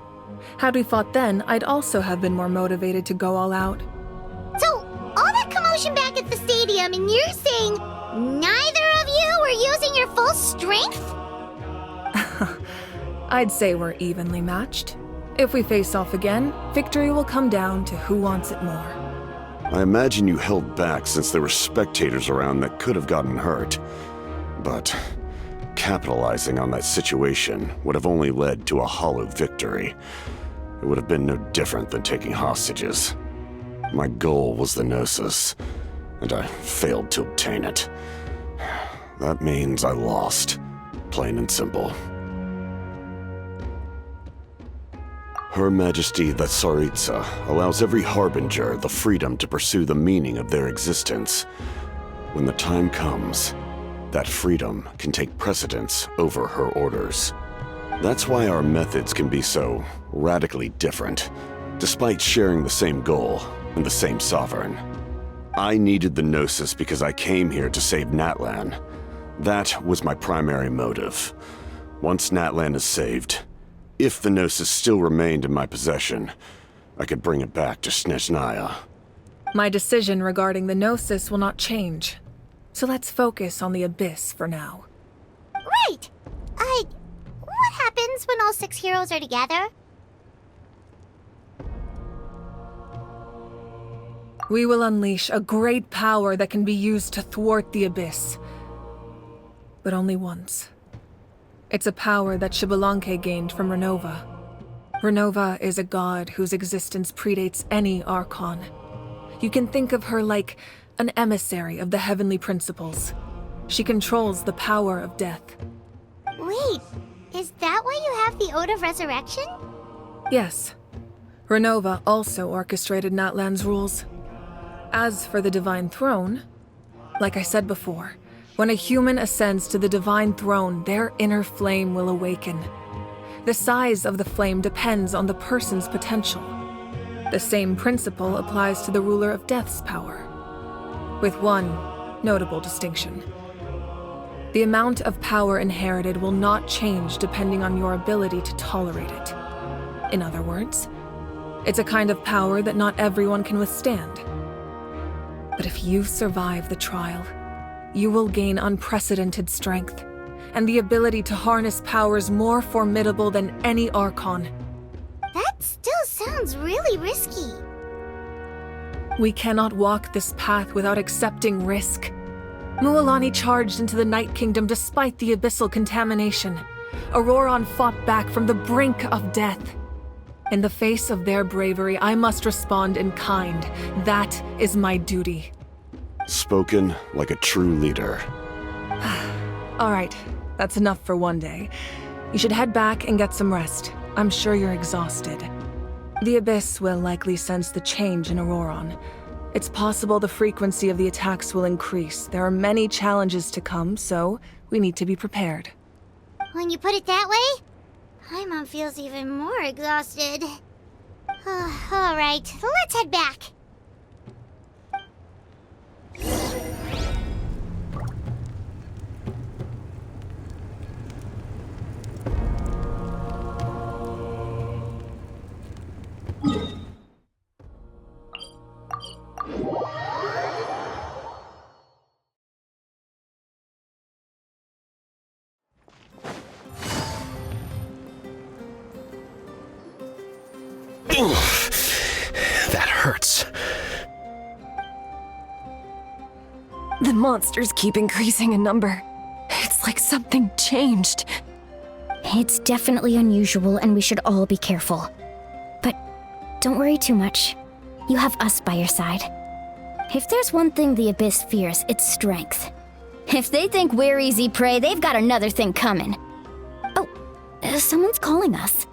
Had we fought then, I'd also have been more motivated to go all out. So, all that commotion back at the stadium, and you're saying neither of you were using your full strength? I'd say we're evenly matched. If we face off again, victory will come down to who wants it more. I imagine you held back since there were spectators around that could have gotten hurt. But capitalizing on that situation would have only led to a hollow victory. It would have been no different than taking hostages. My goal was the Gnosis, and I failed to obtain it. That means I lost, plain and simple. Her Majesty the Tsaritsa allows every Harbinger the freedom to pursue the meaning of their existence. When the time comes, that freedom can take precedence over her orders. That's why our methods can be so radically different, despite sharing the same goal and the same sovereign. I needed the Gnosis because I came here to save Natlan. That was my primary motive. Once Natlan is saved, if the Gnosis still remained in my possession, I could bring it back to Snezhnaya. My decision regarding the Gnosis will not change. So let's focus on the Abyss for now. Right! What happens when all 6 heroes are together? We will unleash a great power that can be used to thwart the Abyss. But only once. It's a power that Xbalanque gained from Renova. Renova is a god whose existence predates any Archon. You can think of her like an emissary of the heavenly principles. She controls the power of death. Wait, is that why you have the Ode of Resurrection? Yes. Renova also orchestrated Natlan's rules. As for the Divine Throne, like I said before, when a human ascends to the Divine Throne, their inner flame will awaken. The size of the flame depends on the person's potential. The same principle applies to the ruler of Death's power, with one notable distinction. The amount of power inherited will not change depending on your ability to tolerate it. In other words, it's a kind of power that not everyone can withstand. But if you survive the trial, you will gain unprecedented strength, and the ability to harness powers more formidable than any Archon. That still sounds really risky. We cannot walk this path without accepting risk. Mualani charged into the Night Kingdom despite the abyssal contamination. Auroron fought back from the brink of death. In the face of their bravery, I must respond in kind. That is my duty. Spoken like a true leader. All right, that's enough for one day. You should head back and get some rest. I'm sure you're exhausted. The Abyss will likely sense the change in Auroron. It's possible the frequency of the attacks will increase. There are many challenges to come, so we need to be prepared. When you put it that way, Paimon feels even more exhausted. All right, let's head back. That hurts. The monsters keep increasing in number. It's like something changed. It's definitely unusual, and we should all be careful. But don't worry too much. You have us by your side. If there's one thing the Abyss fears, it's strength. If they think we're easy prey, they've got another thing coming. Oh, someone's calling us.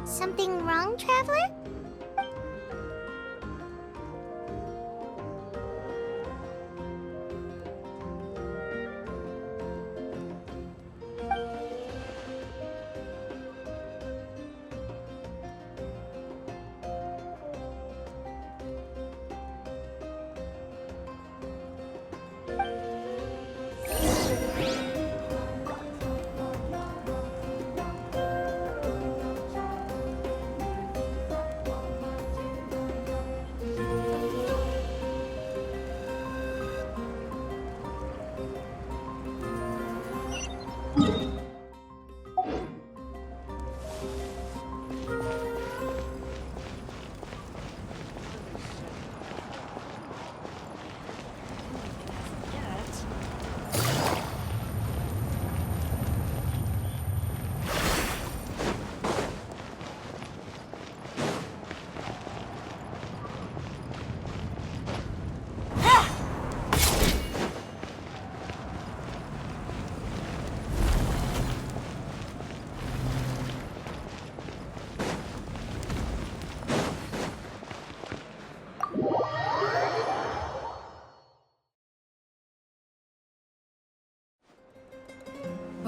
Something wrong, Traveler?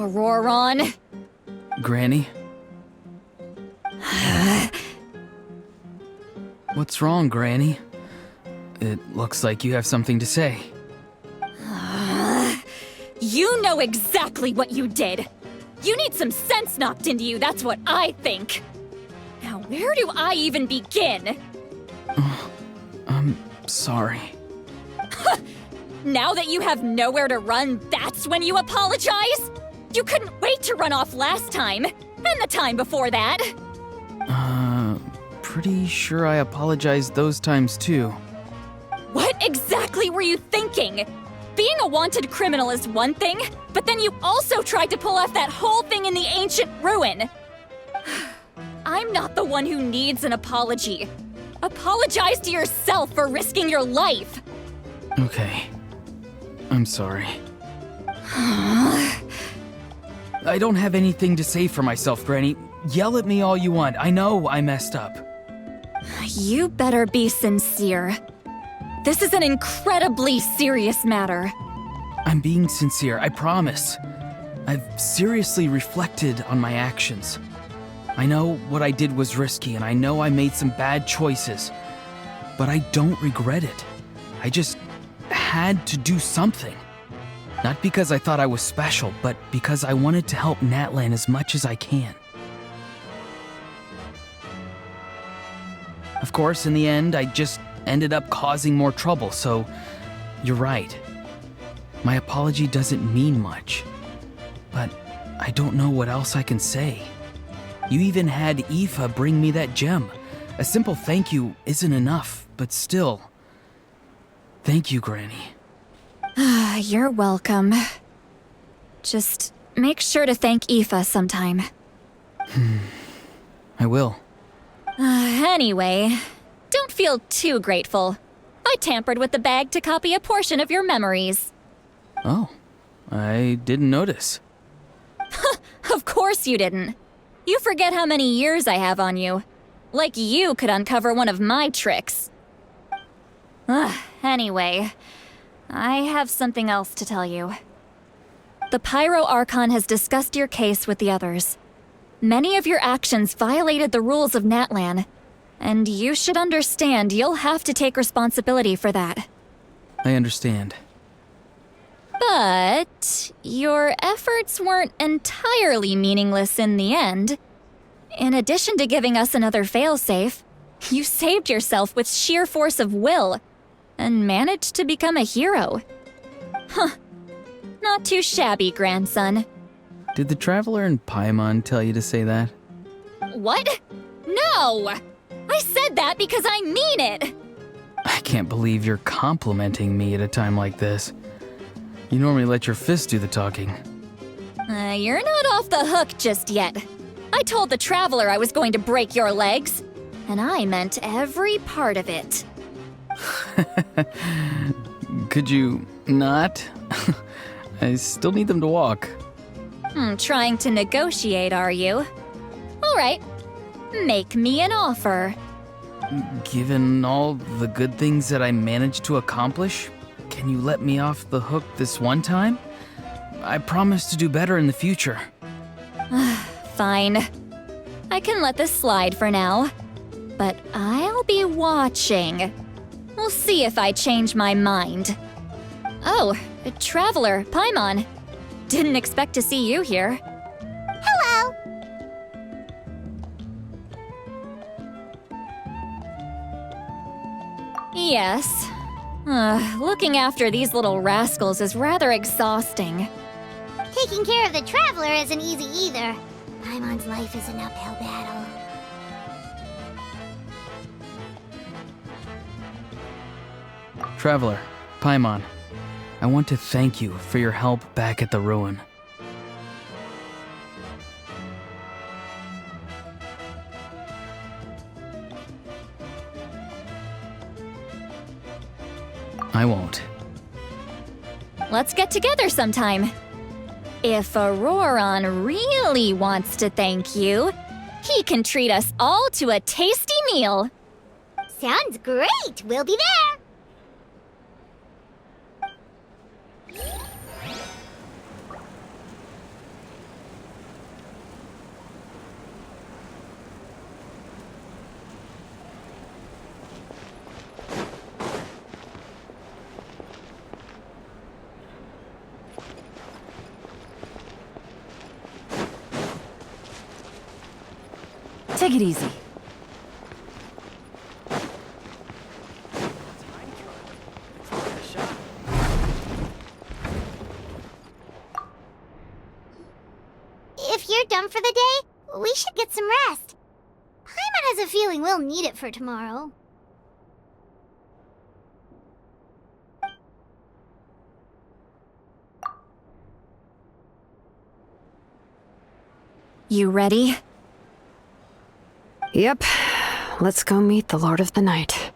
Auroron. Granny? What's wrong, Granny? It looks like you have something to say. You know exactly what you did. You need some sense knocked into you, that's what I think. Now, where do I even begin? I'm sorry. Now that you have nowhere to run, that's when you apologize? You couldn't wait to run off last time, and the time before that. Pretty sure I apologized those times too. What exactly were you thinking? Being a wanted criminal is one thing, but then you also tried to pull off that whole thing in the ancient ruin. I'm not the one who needs an apology. Apologize to yourself for risking your life. Okay. I'm sorry. I don't have anything to say for myself, Granny. Yell at me all you want. I know I messed up. You better be sincere. This is an incredibly serious matter. I'm being sincere, I promise. I've seriously reflected on my actions. I know what I did was risky, and I know I made some bad choices. But I don't regret it. I just had to do something. Not because I thought I was special, but because I wanted to help Natlan as much as I can. Of course, in the end, I just ended up causing more trouble, so you're right. My apology doesn't mean much, but I don't know what else I can say. You even had Aoife bring me that gem. A simple thank you isn't enough, but still. Thank you, Granny. You're welcome. Just make sure to thank Aoife sometime. I will. Anyway, don't feel too grateful. I tampered with the bag to copy a portion of your memories. Oh, I didn't notice. Of course you didn't. You forget how many years I have on you. Like you could uncover one of my tricks. Anyway, I have something else to tell you. The Pyro Archon has discussed your case with the others. Many of your actions violated the rules of Natlan, and you should understand you'll have to take responsibility for that. I understand. But your efforts weren't entirely meaningless in the end. In addition to giving us another failsafe, you saved yourself with sheer force of will and managed to become a hero. Not too shabby, grandson. Did the Traveler and Paimon tell you to say that? What? No! I said that because I mean it! I can't believe you're complimenting me at a time like this. You normally let your fist do the talking. You're not off the hook just yet. I told the Traveler I was going to break your legs, and I meant every part of it. Could you not? I still need them to walk. Trying to negotiate, are you? All right, make me an offer. Given all the good things that I managed to accomplish, can you let me off the hook this one time? I promise to do better in the future. Fine. I can let this slide for now. But I'll be watching. We'll see if I change my mind. Oh, Traveler, Paimon. Didn't expect to see you here. Hello! Yes. Looking after these little rascals is rather exhausting. Taking care of the Traveler isn't easy either. Paimon's life is an uphill battle. Traveler, Paimon, I want to thank you for your help back at the ruin. I won't. Let's get together sometime. If Auroron really wants to thank you, he can treat us all to a tasty meal. Sounds great! We'll be there! Take it easy. If you're done for the day, we should get some rest. Paimon has a feeling we'll need it for tomorrow. You ready? Yep. Let's go meet the Lord of the Night.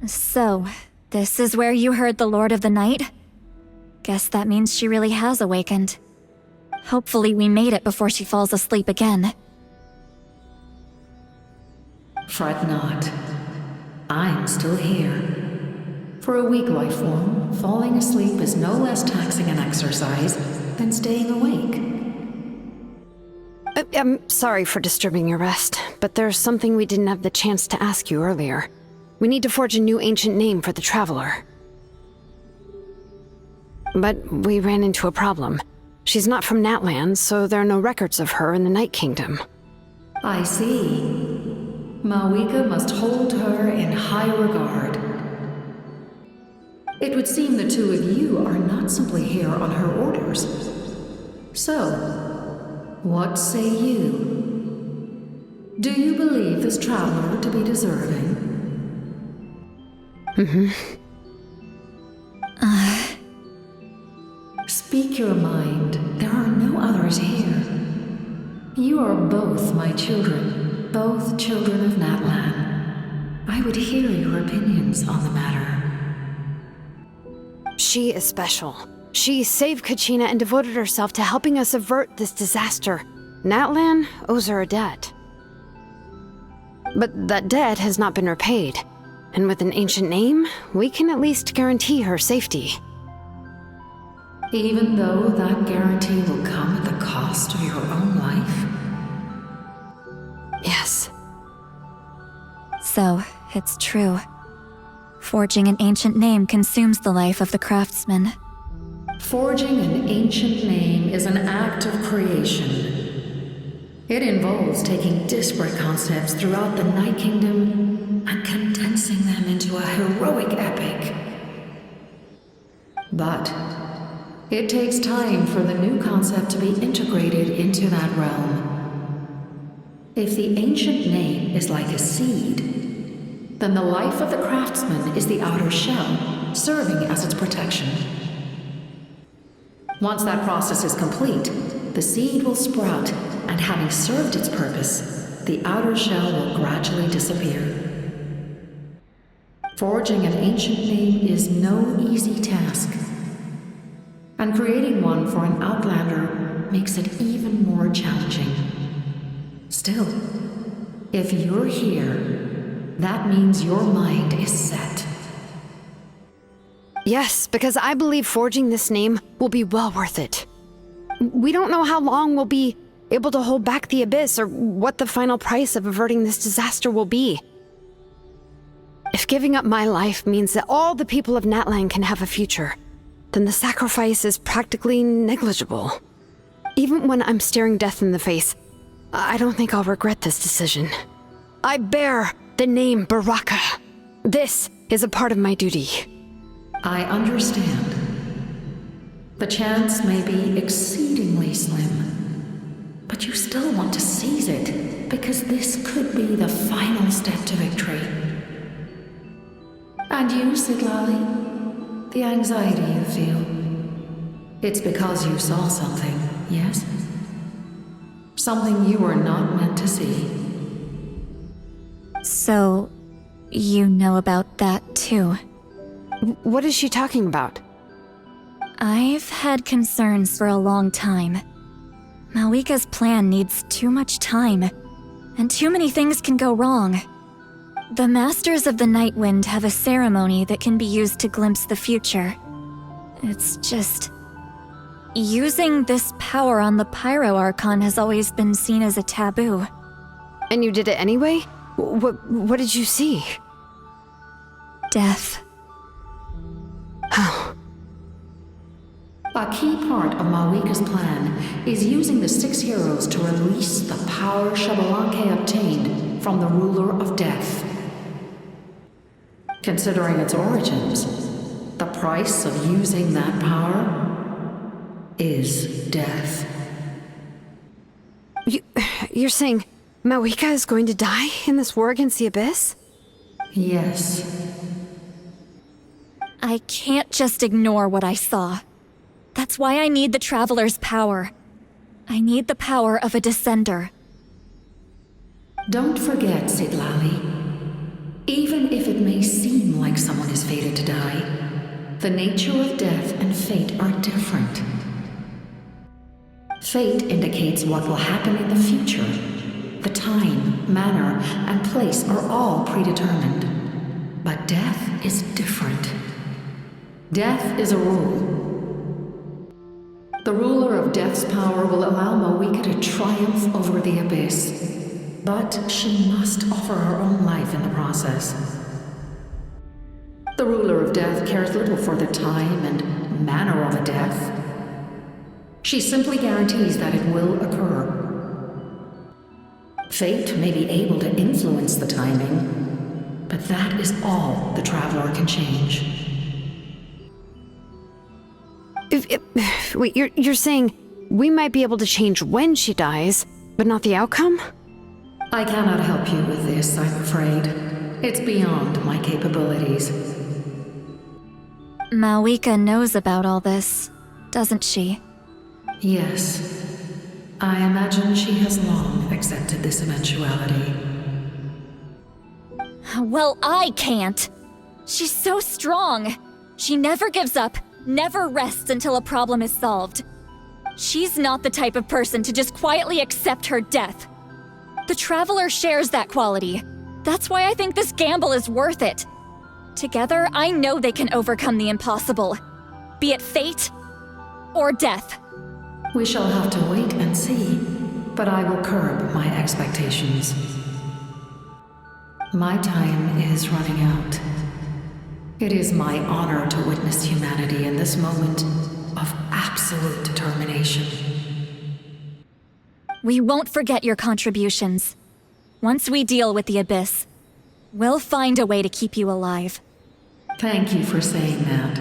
So, this is where you heard the Lord of the Night? Guess that means she really has awakened. Hopefully we made it before she falls asleep again. Fret not. I'm still here. For a weak life form, falling asleep is no less taxing an exercise than staying awake. I'm sorry for disturbing your rest, but there's something we didn't have the chance to ask you earlier. We need to forge a new ancient name for the Traveler. But we ran into a problem. She's not from Natlan, so there are no records of her in the Night Kingdom. I see. Malwika must hold her in high regard. It would seem the two of you are not simply here on her orders. So, what say you? Do you believe this traveler to be deserving? Speak your mind. There are no others here. You are both my children, both children of Natlan. I would hear your opinions on the matter. She is special. She saved Kachina and devoted herself to helping us avert this disaster. Natlan owes her a debt. But that debt has not been repaid. And with an ancient name, we can at least guarantee her safety. Even though that guarantee will come at the cost of your own life? Yes. So, it's true. Forging an ancient name consumes the life of the craftsman. Forging an ancient name is an act of creation. It involves taking disparate concepts throughout the Night Kingdom and condensing them into a heroic epic. But it takes time for the new concept to be integrated into that realm. If the ancient name is like a seed, then the life of the craftsman is the outer shell, serving as its protection. Once that process is complete, the seed will sprout, and having served its purpose, the outer shell will gradually disappear. Forging an ancient name is no easy task, and creating one for an outlander makes it even more challenging. Still, if you're here, that means your mind is set. Yes, because I believe forging this name will be well worth it. We don't know how long we'll be able to hold back the abyss or what the final price of averting this disaster will be. If giving up my life means that all the people of Natlan can have a future, then the sacrifice is practically negligible. Even when I'm staring death in the face, I don't think I'll regret this decision. I bear the name Baraka. This is a part of my duty. I understand. The chance may be exceedingly slim, but you still want to seize it, because this could be the final step to victory. And you, Siglali, the anxiety you feel, it's because you saw something, yes? Something you were not meant to see. So, you know about that too? What is she talking about? I've had concerns for a long time. Malwika's plan needs too much time, and too many things can go wrong. The Masters of the Night Wind have a ceremony that can be used to glimpse the future. It's just... using this power on the Pyro Archon has always been seen as a taboo. And you did it anyway? What did you see? Death. Oh. A key part of Mawika's plan is using the 6 heroes to release the power Xbalanque obtained from the ruler of death. Considering its origins, the price of using that power is death. You're saying Mawika is going to die in this war against the Abyss? Yes. I can't just ignore what I saw. That's why I need the Traveler's power. I need the power of a Descender. Don't forget, Citlali. Even if it may seem like someone is fated to die, the nature of death and fate are different. Fate indicates what will happen in the future. The time, manner, and place are all predetermined. But death is different. Death is a rule. The ruler of death's power will allow Mawika to triumph over the Abyss. But she must offer her own life in the process. The ruler of death cares little for the time and manner of a death. She simply guarantees that it will occur. Fate may be able to influence the timing, but that is all the Traveler can change. Wait, you're saying we might be able to change when she dies, but not the outcome? I cannot help you with this, I'm afraid. It's beyond my capabilities. Mawika knows about all this, doesn't she? Yes. I imagine she has long accepted this eventuality. Well, I can't. She's so strong. She never gives up, never rests until a problem is solved. She's not the type of person to just quietly accept her death. The Traveler shares that quality. That's why I think this gamble is worth it. Together, I know they can overcome the impossible. Be it fate or death. We shall have to wait and see, but I will curb my expectations. My time is running out. It is my honor to witness humanity in this moment of absolute determination. We won't forget your contributions. Once we deal with the Abyss, we'll find a way to keep you alive. Thank you for saying that,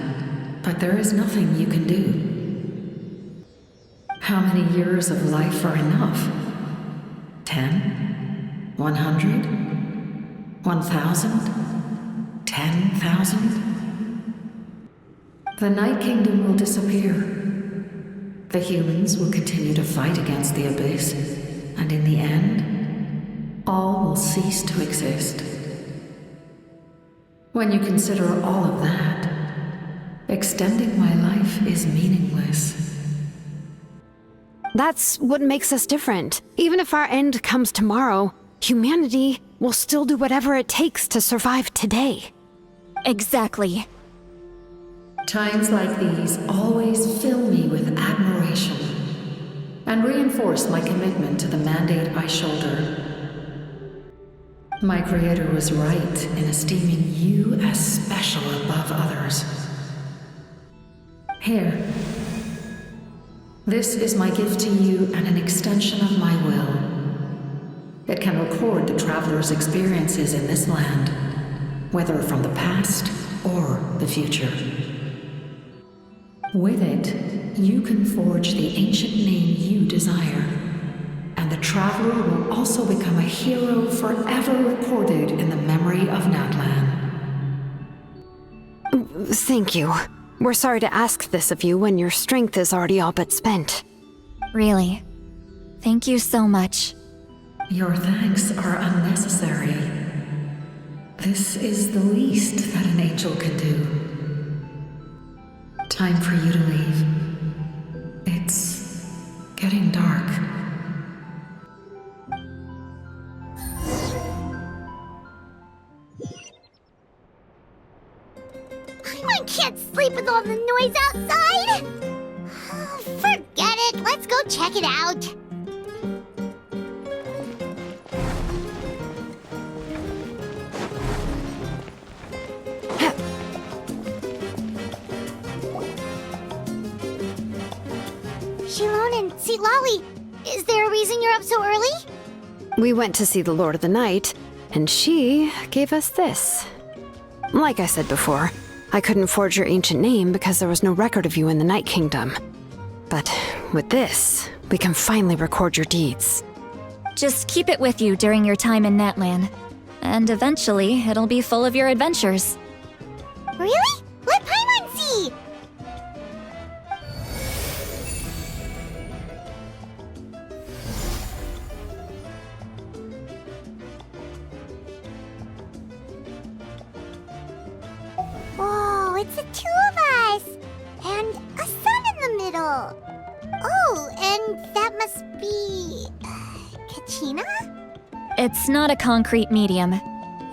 but there is nothing you can do. How many years of life are enough? 10? 100? 1,000? 10,000? The Night Kingdom will disappear. The humans will continue to fight against the Abyss, and in the end, all will cease to exist. When you consider all of that, extending my life is meaningless. That's what makes us different. Even if our end comes tomorrow, humanity will still do whatever it takes to survive today. Exactly. Times like these always fill me with admiration and reinforce my commitment to the mandate I shoulder. My Creator was right in esteeming you as special above others. Here. This is my gift to you and an extension of my will. It can record the Traveler's experiences in this land, whether from the past or the future. With it, you can forge the ancient name you desire, and the Traveler will also become a hero forever recorded in the memory of Natlan. Thank you. We're sorry to ask this of you when your strength is already all but spent. Really. Thank you so much. Your thanks are unnecessary. This is the least that an angel can do. Time for you to leave. It's getting dark. I can't sleep with all the noise outside! Forget it, let's go check it out. Seat Lolly, is there a reason you're up so early? We went to see the Lord of the Night, and she gave us this. Like I said before, I couldn't forge your ancient name because there was no record of you in the Night Kingdom. But with this, we can finally record your deeds. Just keep it with you during your time in Natlan. And eventually, it'll be full of your adventures. Really? Let Paimon see! Whoa, it's the two of us! And a sun in the middle! Oh, and that must be... Kachina? It's not a concrete medium.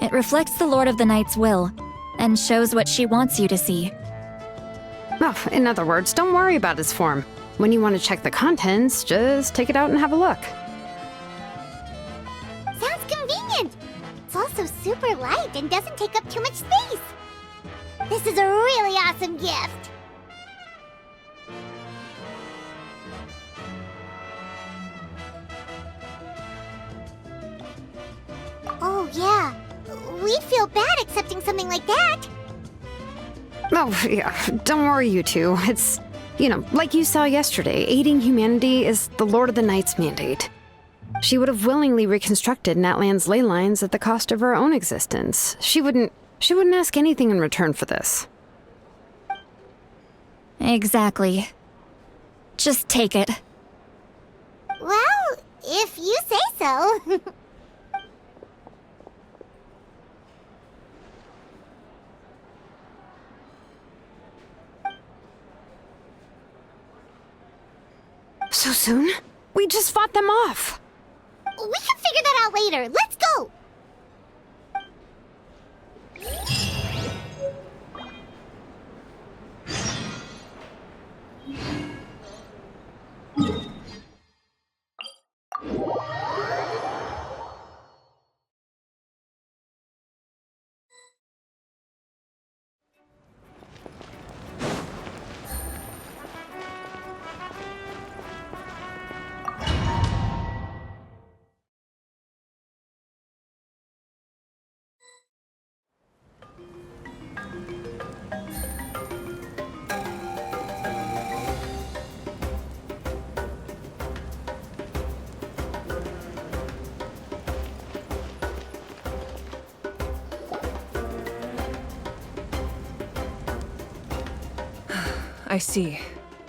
It reflects the Lord of the Night's will, and shows what she wants you to see. Oh, in other words, don't worry about its form. When you want to check the contents, just take it out and have a look. Sounds convenient! It's also super light and doesn't take up too much space. This is a really awesome gift! Oh, yeah. We'd feel bad accepting something like that. Oh, yeah, don't worry, you two. It's, like you saw yesterday, aiding humanity is the Lord of the Night's mandate. She would have willingly reconstructed Natlan's ley lines at the cost of her own existence. She wouldn't ask anything in return for this. Exactly. Just take it. Well, if you say so. So soon? We just fought them off. We can figure that out later. Let's go! I see.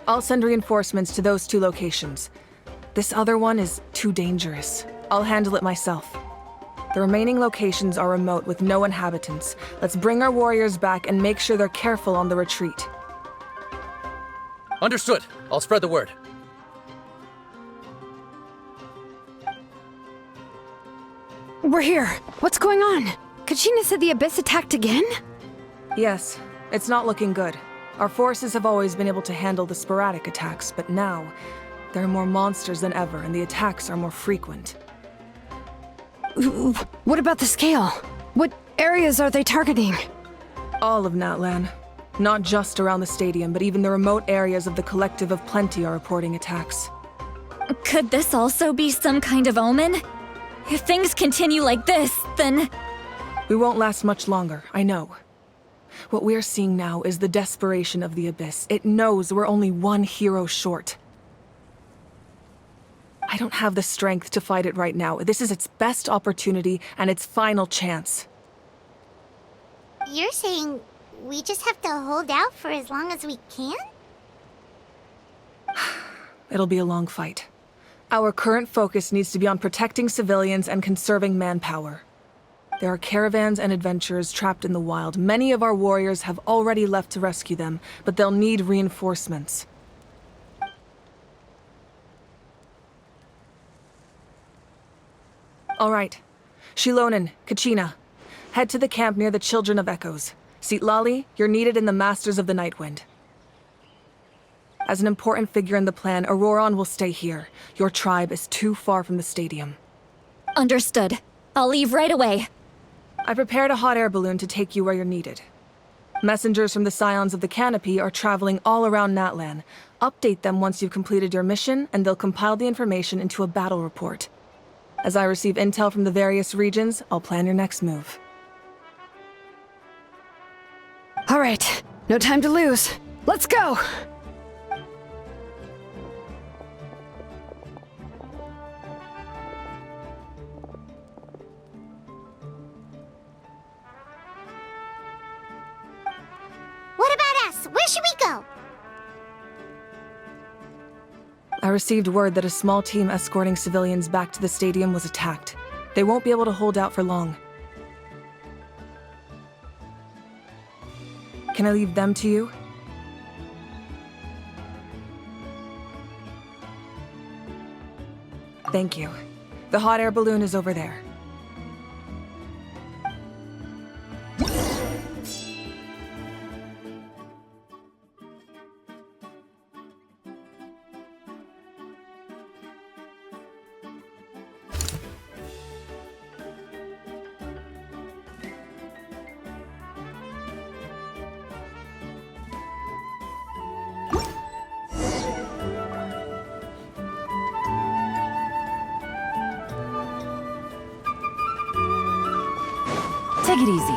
I'll send reinforcements to those two locations. This other one is too dangerous. I'll handle it myself. The remaining locations are remote with no inhabitants. Let's bring our warriors back and make sure they're careful on the retreat. Understood. I'll spread the word. We're here. What's going on? Kachina said the Abyss attacked again? Yes, it's not looking good. Our forces have always been able to handle the sporadic attacks, but now, there are more monsters than ever, and the attacks are more frequent. What about the scale? What areas are they targeting? All of Natlan. Not just around the stadium, but even the remote areas of the Collective of Plenty are reporting attacks. Could this also be some kind of omen? If things continue like this, then... We won't last much longer, I know. What we're seeing now is the desperation of the Abyss. It knows we're only one hero short. I don't have the strength to fight it right now. This is its best opportunity and its final chance. You're saying we just have to hold out for as long as we can? It'll be a long fight. Our current focus needs to be on protecting civilians and conserving manpower. There are caravans and adventurers trapped in the wild. Many of our warriors have already left to rescue them, but they'll need reinforcements. All right. Shilonen, Kachina. Head to the camp near the Children of Echoes. Seatlali, you're needed in the Masters of the Nightwind. As an important figure in the plan, Auroron will stay here. Your tribe is too far from the stadium. Understood. I'll leave right away. I prepared a hot air balloon to take you where you're needed. Messengers from the Scions of the Canopy are traveling all around Natlan. Update them once you've completed your mission, and they'll compile the information into a battle report. As I receive intel from the various regions, I'll plan your next move. All right, no time to lose. Let's go! What about us? Where should we go? I received word that a small team escorting civilians back to the stadium was attacked. They won't be able to hold out for long. Can I leave them to you? Thank you. The hot air balloon is over there. Take it easy.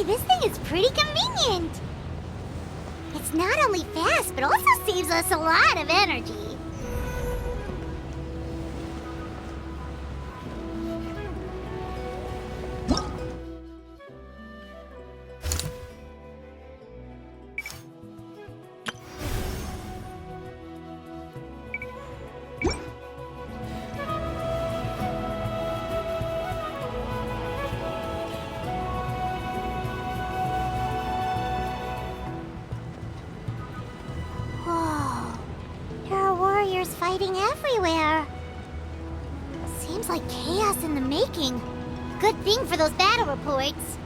This thing is pretty convenient. It's not only fast, but also saves us a lot of energy. Fighting everywhere. Seems like chaos in the making. Good thing for those battle reports.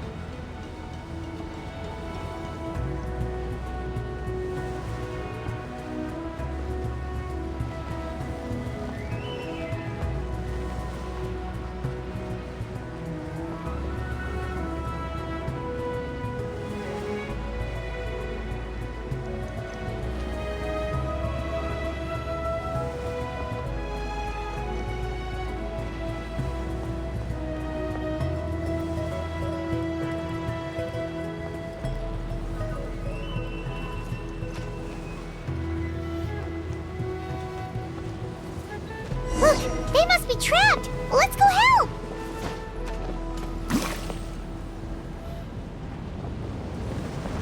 Look, they must be trapped. Let's go help.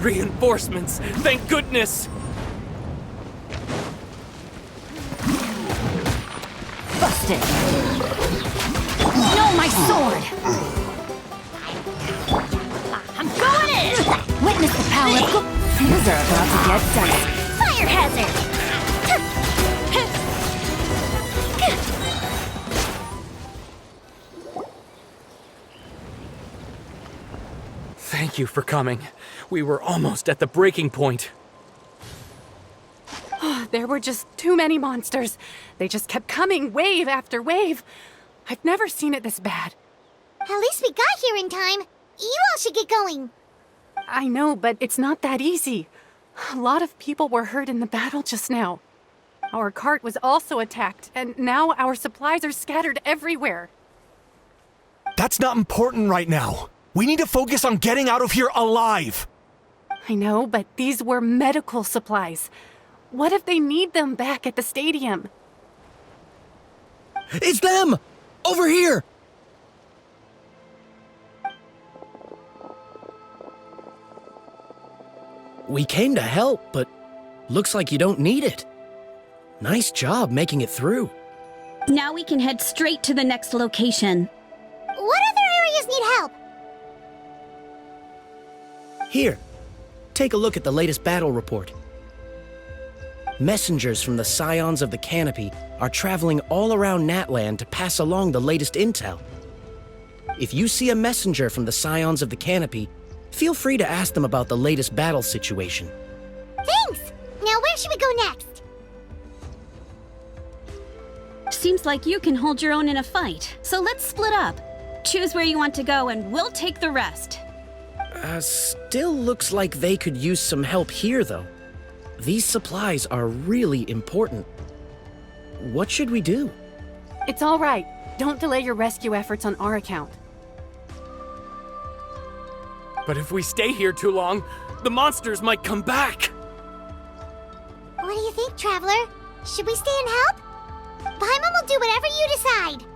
Reinforcements! Thank goodness! Busted! No, my sword! I'm going in! Witness the power of... Things are about to get dicey. Fire hazard! Thank you for coming. We were almost at the breaking point. There were just too many monsters. They just kept coming, wave after wave. I've never seen it this bad. At least we got here in time. You all should get going. I know, but it's not that easy. A lot of people were hurt in the battle just now. Our cart was also attacked, and now our supplies are scattered everywhere. That's not important right now. We need to focus on getting out of here alive. I know, but these were medical supplies. What if they need them back at the stadium? It's them! Over here! We came to help, but looks like you don't need it. Nice job making it through. Now we can head straight to the next location. What other areas need help? Here, take a look at the latest battle report. Messengers from the Scions of the Canopy are traveling all around Natlan to pass along the latest intel. If you see a messenger from the Scions of the Canopy, feel free to ask them about the latest battle situation. Thanks! Now where should we go next? Seems like you can hold your own in a fight, so let's split up. Choose where you want to go and we'll take the rest. Still looks like they could use some help here, though. These supplies are really important. What should we do? It's all right. Don't delay your rescue efforts on our account. But if we stay here too long, the monsters might come back! What do you think, Traveler? Should we stay and help? Paimon will do whatever you decide.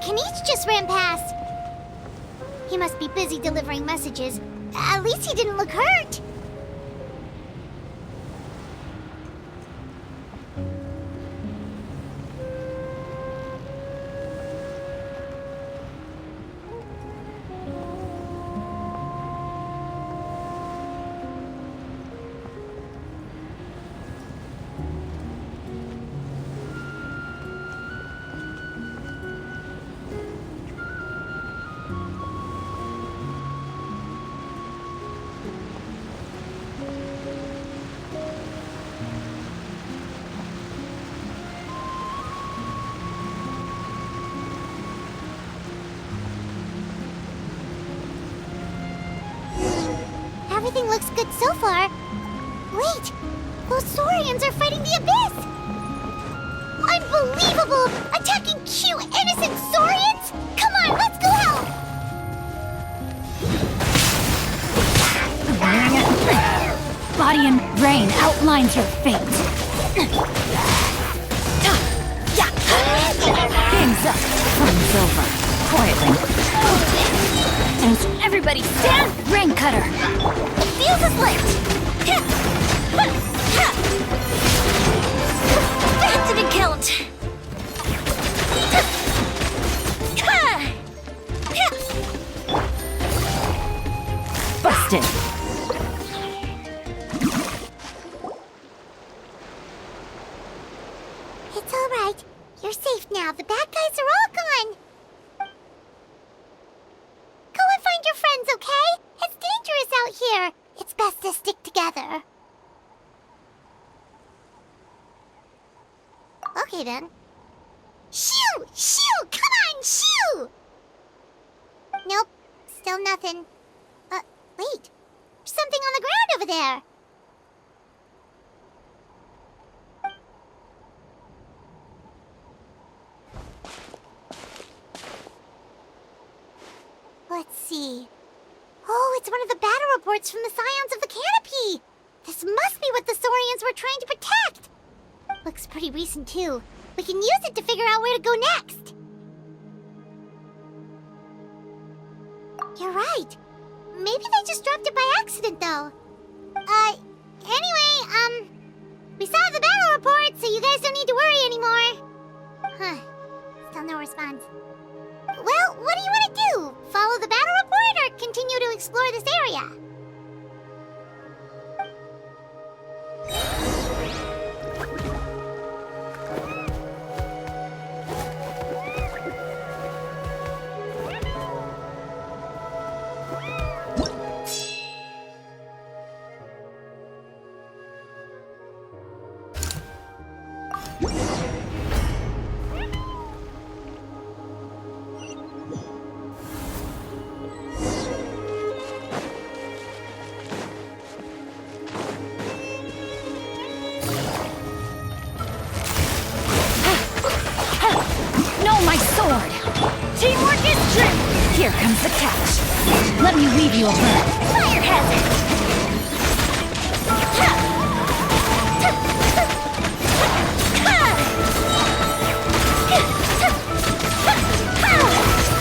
Kaniche just ran past. He must be busy delivering messages. At least he didn't look hurt. Everything looks good so far. Wait, those Saurians are fighting the Abyss! Unbelievable! Attacking cute, innocent Saurians? Come on, let's go help! Body and brain outlines your fate. Game's up, fun's over. Quietly. And everybody stand! Brain cutter! The fuse is lit! That didn't count! Busted! It's all right. You're safe now. The bad guys are all gone. Go and find your friends, okay? It's dangerous out here. It's best to stick together. Okay, then. Shoo! Shoo! Come on, shoo! Nope. Still nothing. Wait. There's something on the ground over there. Let's see. Oh, it's one of the battle reports from the Scions of the Canopy! This must be what the Saurians were trying to protect! Looks pretty medicine too. We can use it to figure out where to go next. You're right. Maybe they just dropped it by accident, though. Anyway, we saw the battle report, so you guys don't need to worry anymore. Huh. Still no response. Well, what do you want to do? Follow the battle report or continue to explore this area? Teamwork is true! Here comes the catch. Let me weave you a web. Fire hazard!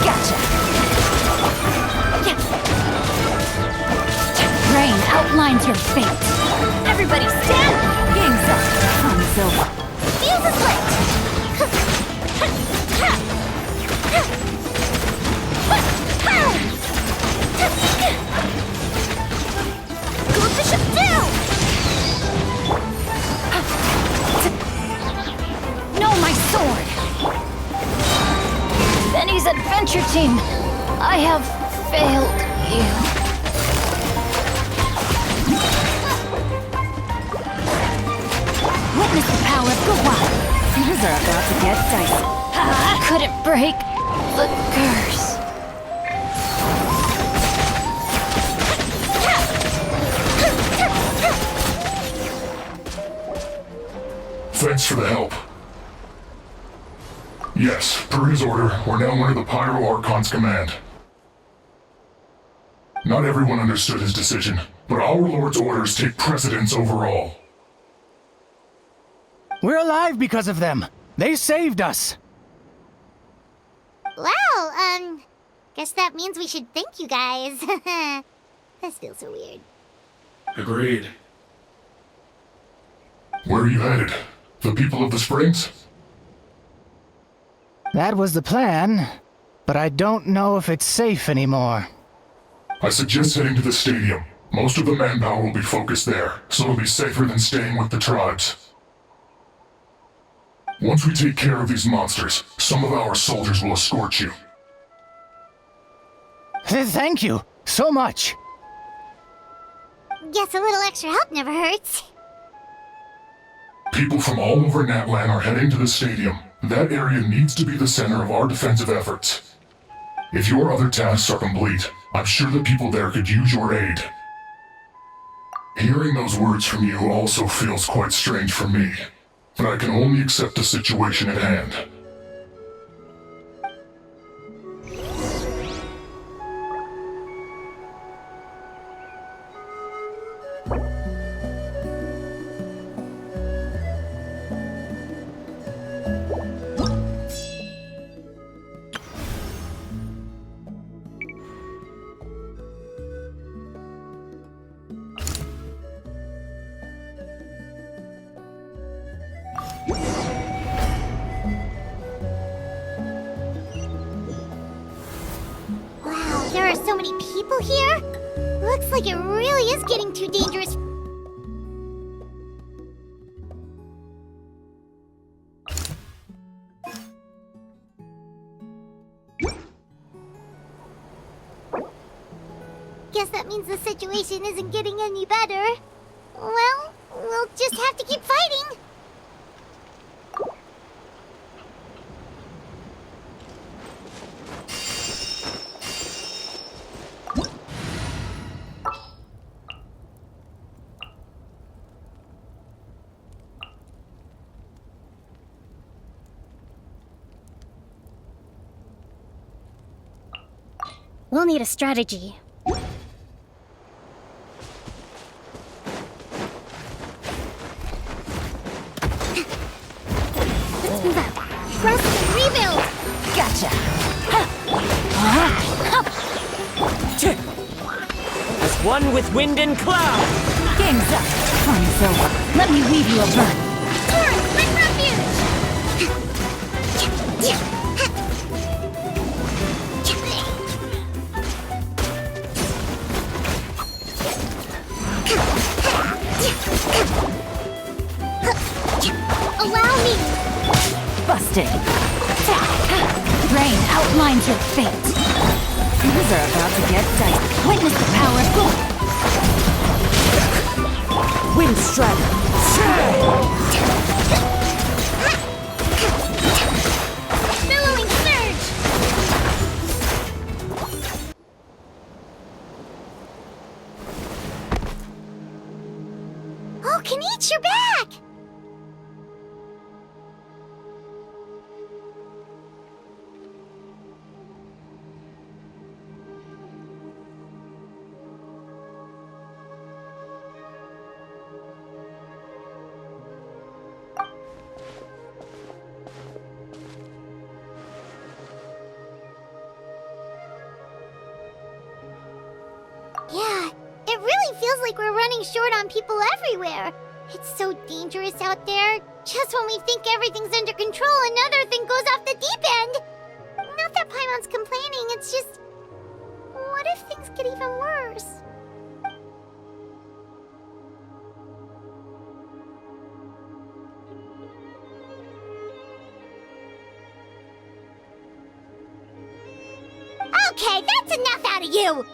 Gotcha! Rain outlines your fate. Everybody stand! Game's up. Fun's over. Fuse is lit! Good bishop down! No, my sword! Benny's adventure team, I have failed you. Witness the power of Gawa. Things are about to get dicey. I couldn't break the curse. Thanks for the help. Yes, per his order, we're now under the Pyro Archon's command. Not everyone understood his decision, but our Lord's orders take precedence over all. We're alive because of them. They saved us. Well, guess that means we should thank you guys. This feels so weird. Agreed. Where are you headed? The people of the Springs? That was the plan, but I don't know if it's safe anymore. I suggest heading to the stadium. Most of the manpower will be focused there, so it'll be safer than staying with the tribes. Once we take care of these monsters, some of our soldiers will escort you. Thank you so much. Guess a little extra help never hurts. People from all over Natlan are heading to the stadium. That area needs to be the center of our defensive efforts. If your other tasks are complete, I'm sure the people there could use your aid. Hearing those words from you also feels quite strange for me, but I can only accept the situation at hand. Wow, there are so many people here. Looks like it really is getting too dangerous. Guess that means the situation isn't getting any better. Well, we'll just have to keep fighting. We'll need a strategy. rest and rebuild! Gotcha! As one with wind and cloud! Game's up. Fun's over. Let me weave you a burn. Torrent, quick refuge! Allow me! Busted. Rain outlines your fate. Things are about to get dicey. Witness the power of gold. Wind strike. Billowing surge! Oh, Kenichi, you're back! Yeah, it really feels like we're running short on people everywhere. It's so dangerous out there. Just when we think everything's under control, another thing goes off the deep end. Not that Paimon's complaining, it's just... what if things get even worse? Okay, that's enough out of you!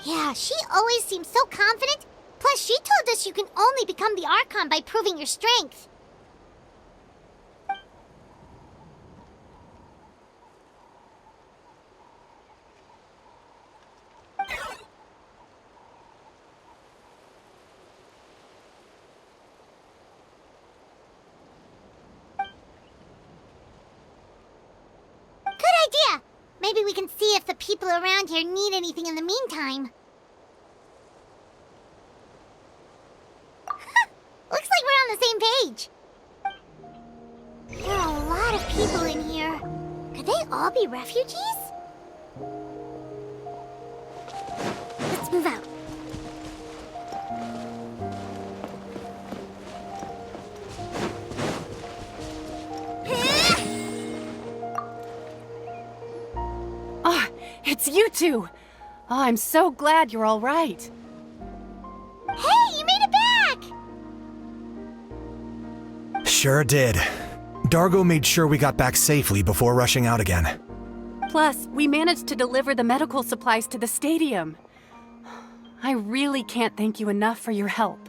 Yeah, she always seems so confident. Plus, she told us you can only become the Archon by proving your strength. Good idea! Maybe we can see if the people around here need anything in the meantime. Looks like we're on the same page. There are a lot of people in here. Could they all be refugees? Let's move out. Ah, it's you two! Oh, I'm so glad you're all right. Hey, you made it back! Sure did. Dargo made sure we got back safely before rushing out again. Plus, we managed to deliver the medical supplies to the stadium. I really can't thank you enough for your help.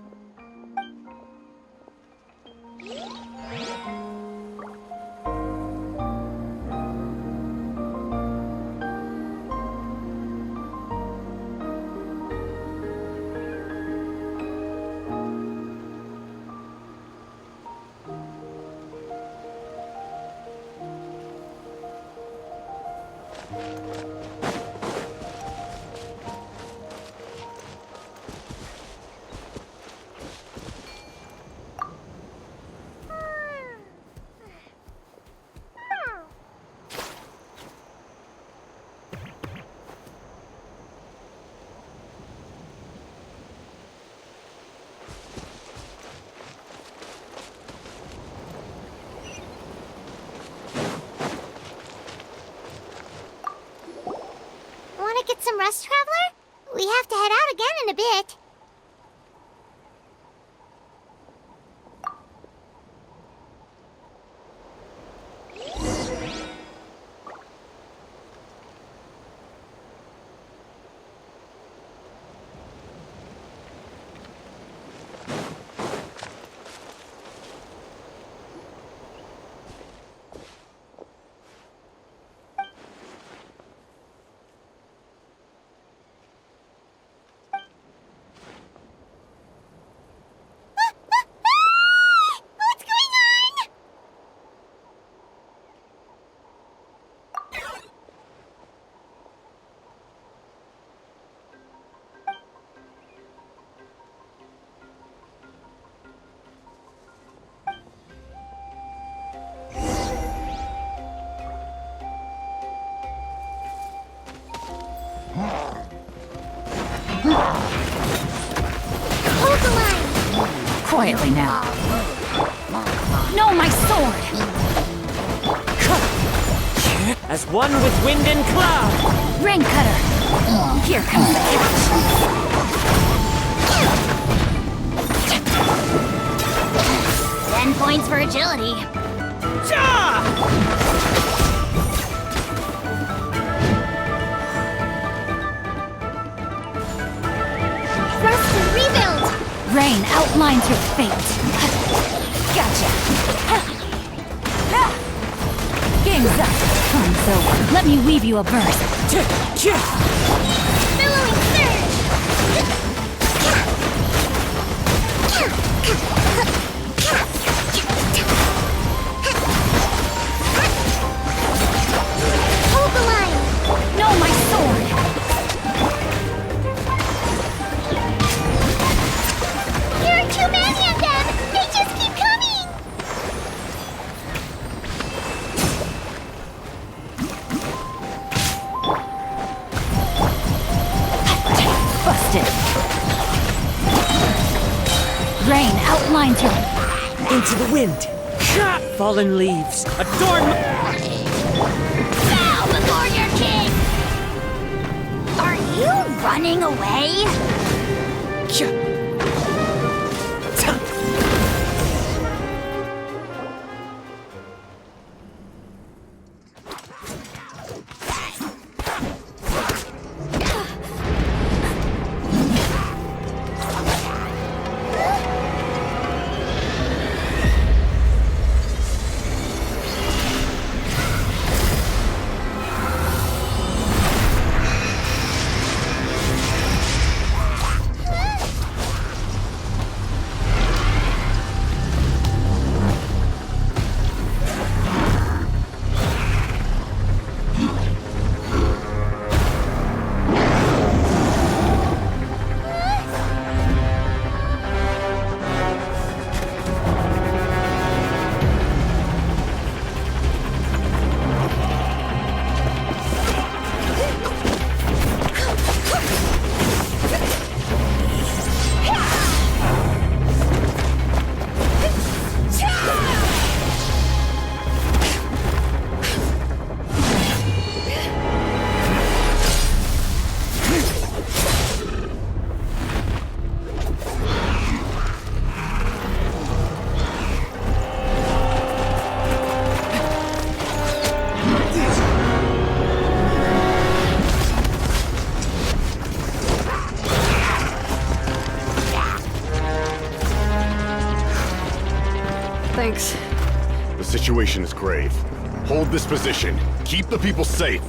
Get some rest, Traveler? We have to head out again in a bit. Hold the line! Quietly now. No, my sword! As one with wind and cloud! Rain cutter! Here comes the catch! 10 points for agility. Rest and rebuild! Rain outlines your fate. Gotcha. Game's up. Time's over. Let me weave you a verse. Billowing surge! Hold the line! No, my sword! There are too many of them! They just keep coming! Busted. Rain outlines your... Into the wind! Fallen leaves! Adorn Bow before your king! Are you running away? Thanks. The situation is grave. Hold this position. Keep the people safe.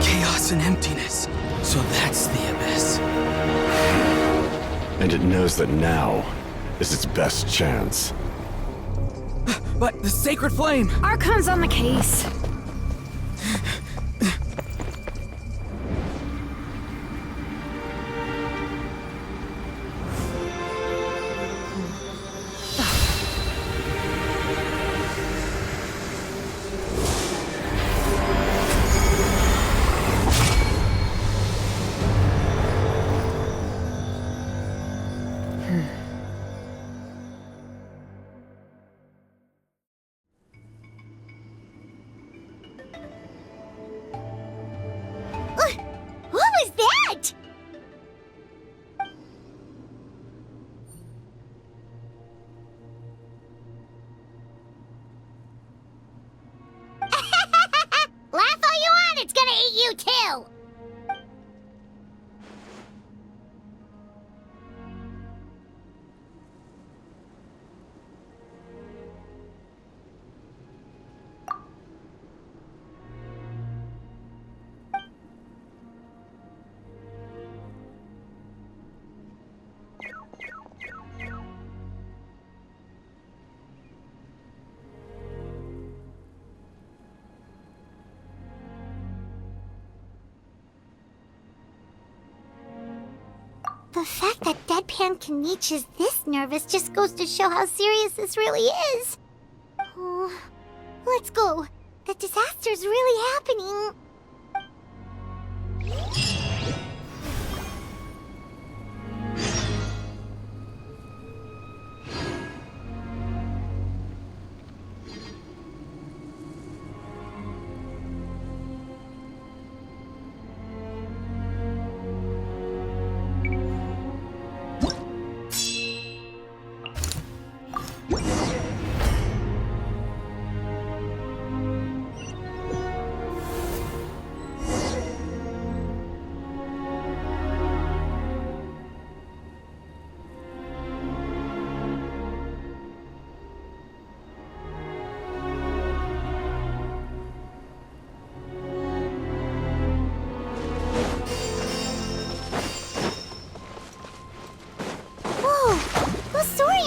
Chaos and emptiness. So that's the abyss. And it knows that now is its best chance. But the sacred flame! Archon's on the case. The fact that Deadpan Kanich is this nervous just goes to show how serious this really is. Oh, let's go. The disaster's really happening.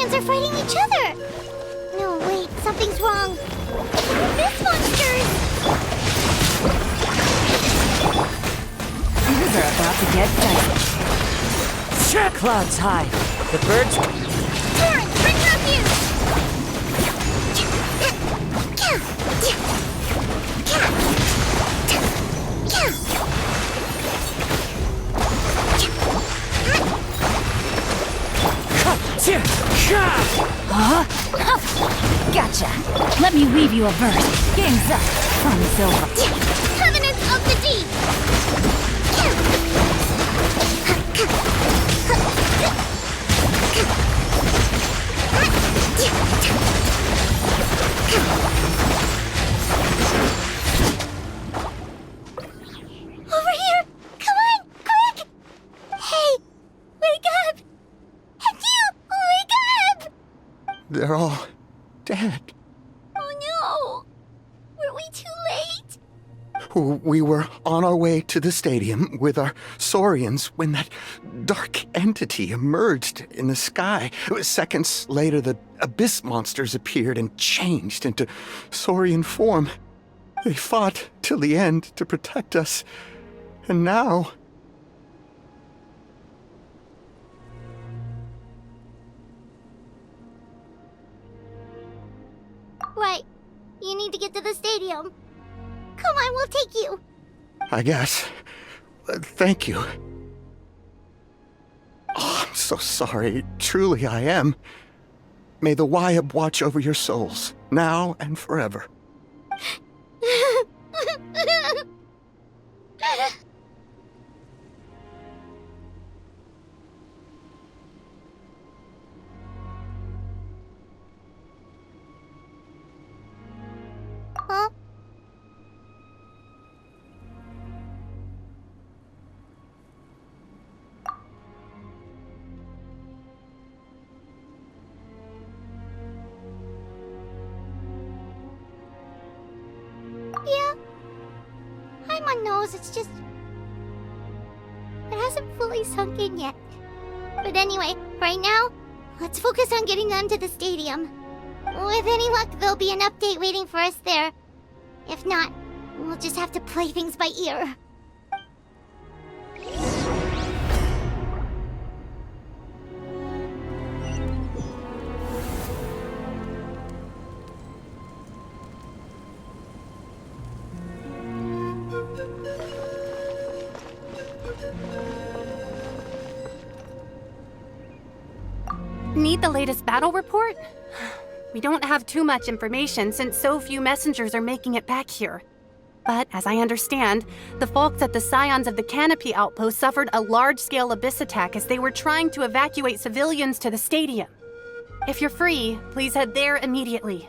Are fighting each other! No, wait, something's wrong. This monsters! Things are about to get dicey. Clouds high. The birds... Turn! Bring refuge! Huh? Gotcha. Let me weave you a verse. Game's up. Fun's over. Covenants of the Deep! Over here! Come on, quick! Hey, wake up! And you, wake up! They're all dead. Oh no! Were we too late? We were on our way to the stadium with our Saurians when that dark entity emerged in the sky. Seconds later, the abyss monsters appeared and changed into Saurian form. They fought till the end to protect us. And now... Right. You need to get to the stadium. Come on, we'll take you. I guess. Thank you. Oh, I'm so sorry. Truly, I am. May the Wyab watch over your souls, now and forever. Huh? Yeah. Paimon knows, it's just... it hasn't fully sunk in yet. But anyway, right now, let's focus on getting them to the stadium. With any luck, there'll be an update waiting for us there. If not, we'll just have to play things by ear. Need the latest battle report? We don't have too much information since so few messengers are making it back here. But as I understand, the folks at the Scions of the Canopy outpost suffered a large-scale abyss attack as they were trying to evacuate civilians to the stadium. If you're free, please head there immediately.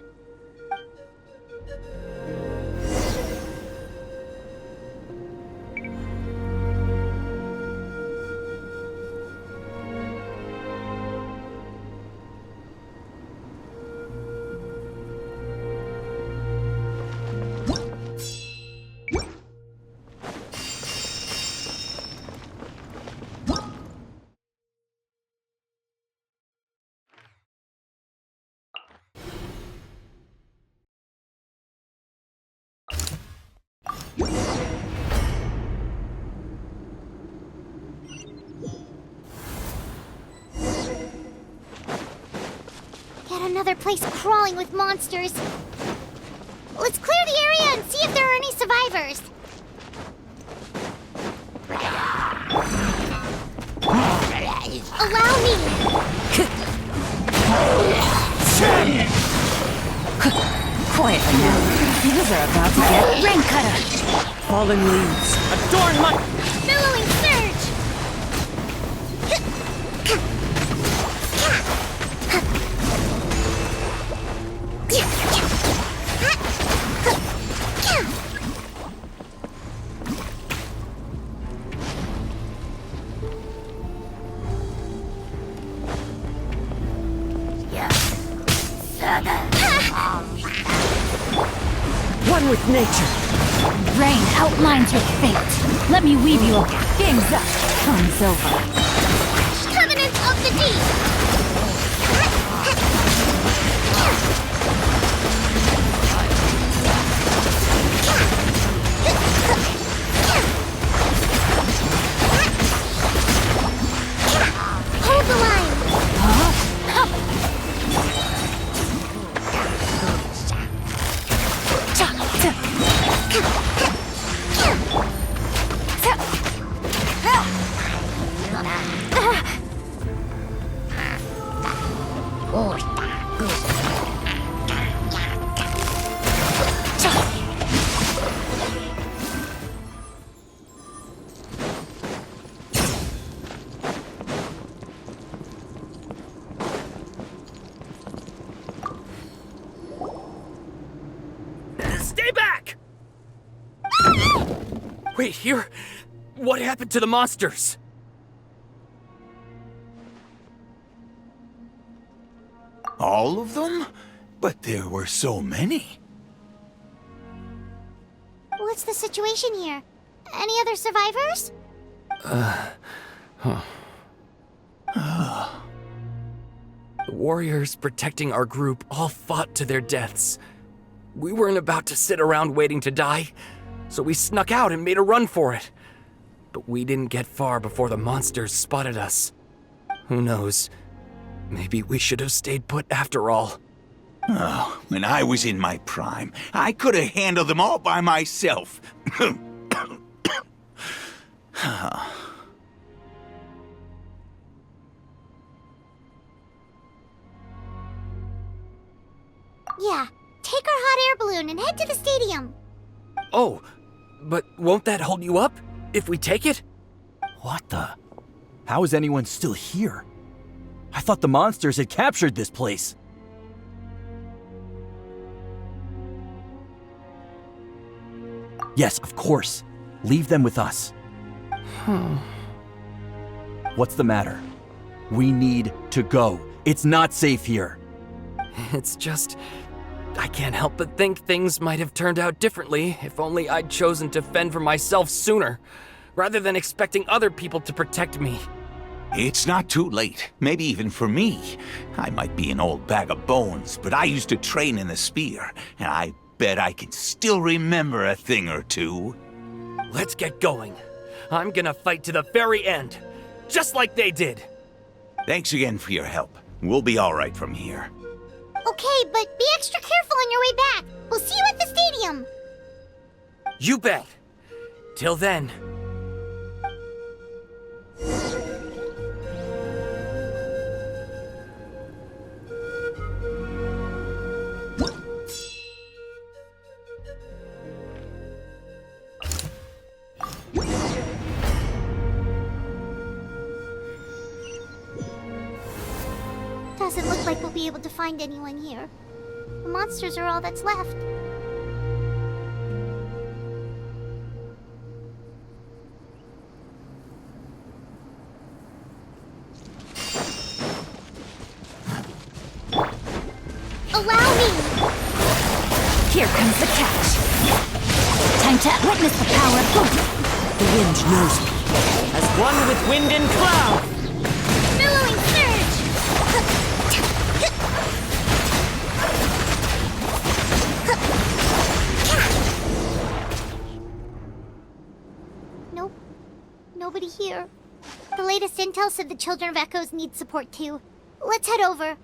another place crawling with monsters. Let's clear the area and see if there are any survivors. Allow me! Quietly now. Things are about to get rain cutter. Fallen leaves. Adorn my... Billowing surge! One with nature. Rain outlines your fate. Let me weave you up. Game's up. Time's over. Covenant of the Deep! Hold the line! Stay back! Wait, here? What happened to the monsters? All of them? But there were so many. What's the situation here? Any other survivors? The warriors protecting our group all fought to their deaths. We weren't about to sit around waiting to die, so we snuck out and made a run for it. But we didn't get far before the monsters spotted us. Who knows? Maybe we should have stayed put after all. Oh, when I was in my prime, I could have handled them all by myself. Yeah, take our hot air balloon and head to the stadium. Oh, but won't that hold you up if we take it? What the? How is anyone still here? I thought the monsters had captured this place. Yes, of course. Leave them with us. What's the matter? We need to go. It's not safe here. It's just... I can't help but think things might have turned out differently if only I'd chosen to fend for myself sooner, rather than expecting other people to protect me. It's not too late, maybe even for me. I might be an old bag of bones, but I used to train in the spear, and I bet I can still remember a thing or two. Let's get going. I'm gonna fight to the very end, just like they did. Thanks again for your help. We'll be all right from here. Okay, but be extra careful on your way back. We'll see you at the stadium. You bet. Till then. Doesn't look like we'll be able to find anyone here. The monsters are all that's left. Allow me! Here comes the catch. Time to witness the power of both. The wind knows me. As one with wind and cloud. Billowing surge! Nope. Nobody here. The latest intel said the Children of Echoes need support too. Let's head over.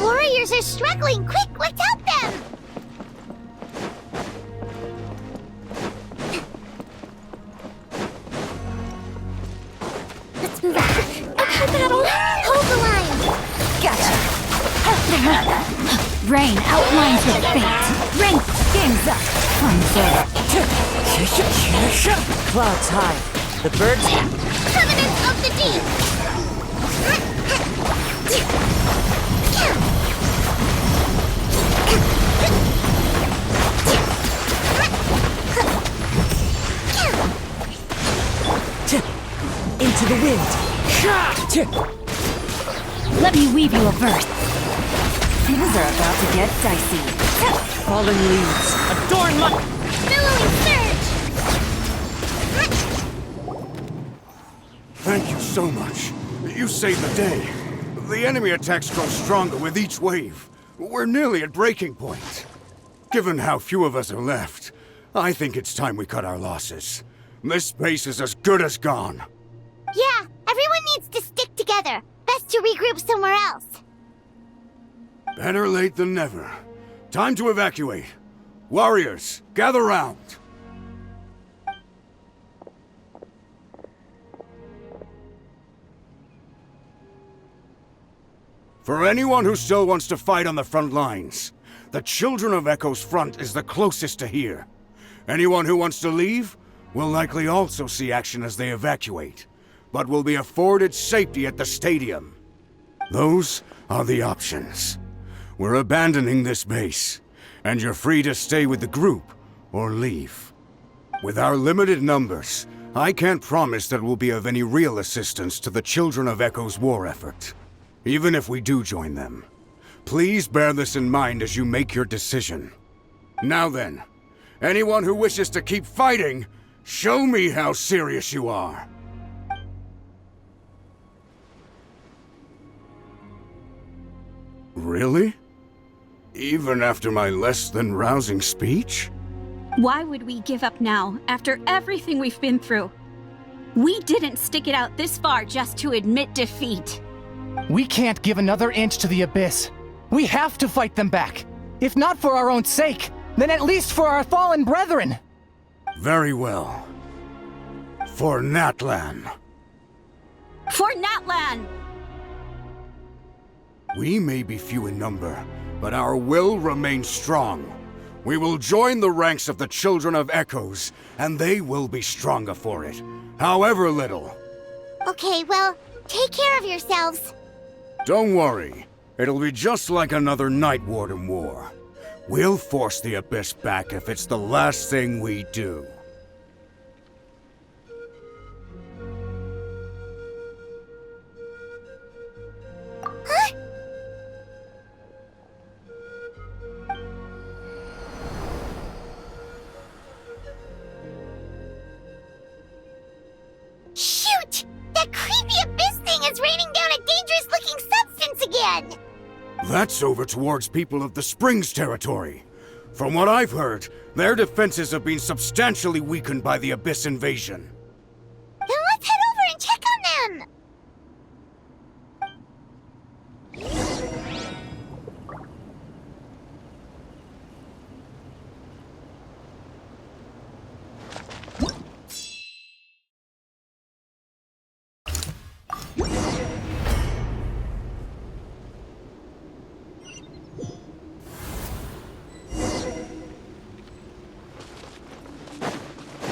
warriors are struggling! Quick, let's help them! Let's move out. Okay, battle! Hold the line! Gotcha! Rain outlines your fate! Rain, game's up! Fun's over! Clouds high. The birds... Covenant of the Deep! Into the wind. Let me weave you a verse. Things are about to get dicey. Fallen leaves. Adorn my... Billowing surge! Thank you so much. You saved the day. The enemy attacks grow stronger with each wave. We're nearly at breaking point. Given how few of us are left, I think it's time we cut our losses. This base is as good as gone. Yeah, everyone needs to stick together. Best to regroup somewhere else. Better late than never. Time to evacuate. Warriors, gather round. For anyone who still wants to fight on the front lines, the Children of Echo's front is the closest to here. Anyone who wants to leave will likely also see action as they evacuate, but will be afforded safety at the stadium. Those are the options. We're abandoning this base, and you're free to stay with the group or leave. With our limited numbers, I can't promise that we'll be of any real assistance to the Children of Echo's war effort. Even if we do join them, please bear this in mind as you make your decision. Now then, anyone who wishes to keep fighting, show me how serious you are. Really? Even after my less than rousing speech? Why would we give up now, after everything we've been through? We didn't stick it out this far just to admit defeat. We can't give another inch to the Abyss. We have to fight them back. If not for our own sake, then at least for our fallen brethren. Very well. For Natlan. For Natlan! We may be few in number, but our will remains strong. We will join the ranks of the Children of Echoes, and they will be stronger for it, however little. Okay, well, take care of yourselves. Don't worry. It'll be just like another Night Warden war. We'll force the Abyss back if it's the last thing we do. Huh? Shoot! That creepy Abyss thing is raining down a dangerous-looking substance again! That's over towards people of the Springs territory. From what I've heard, their defenses have been substantially weakened by the Abyss invasion. Then let's head over and check on them!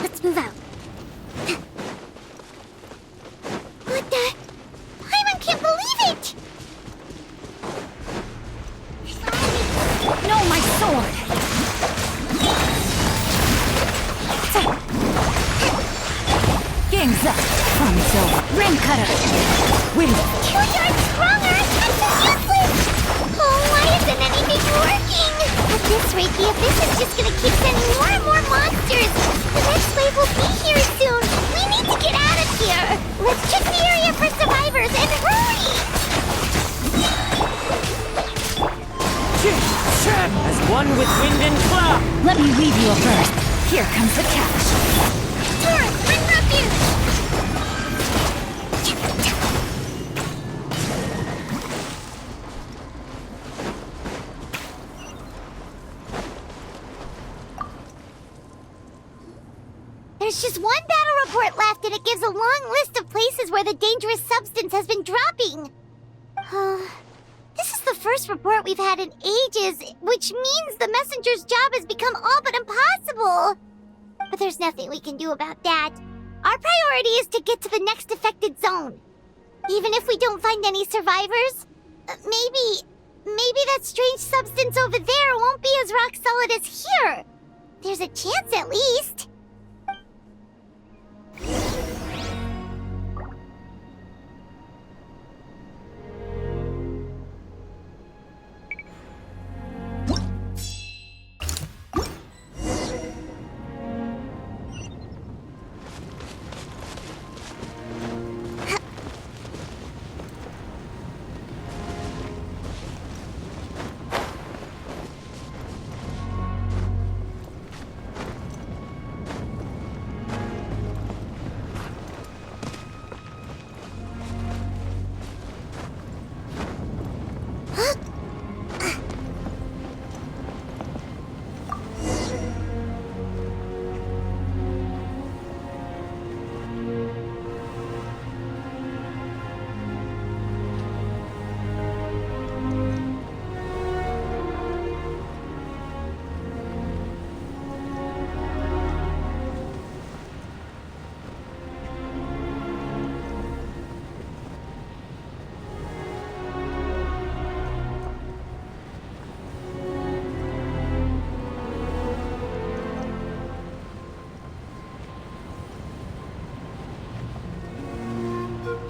Let's move out. What the? Paimon can't believe it! No, my sword! Game's up! Fun's over! Rim cutter! Wind! 2 yards stronger! That's useless! Oh, why isn't anything working? At this rate, the Abyss is just gonna keep sending more and more monsters! The next wave will be here soon! We need to get out of here! Let's check the area for survivors and hurry! As one with wind and cloud. Let me weave you a verse. Here comes the catch. Taurus, bring refuge! There's just one battle report left, and it gives a long list of places where the dangerous substance has been dropping. This is the first report we've had in ages, which means the messenger's job has become all but impossible. But there's nothing we can do about that. Our priority is to get to the next affected zone. Even if we don't find any survivors, maybe that strange substance over there won't be as rock solid as here. There's a chance at least.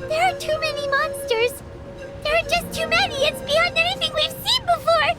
There are too many monsters. There are just too many. It's beyond anything we've seen before.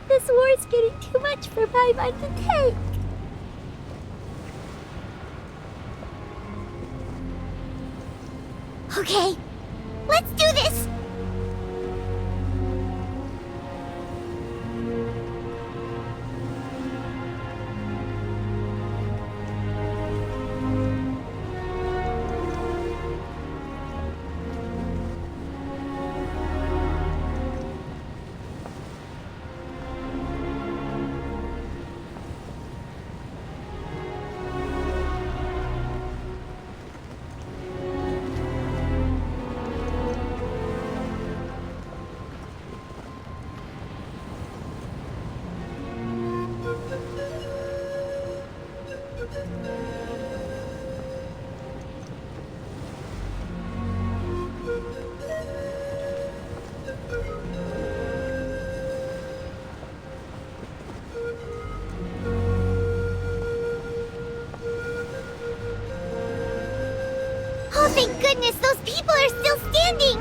This war's getting too much for my mind to take. Okay, let's do this! Thank goodness those people are still standing!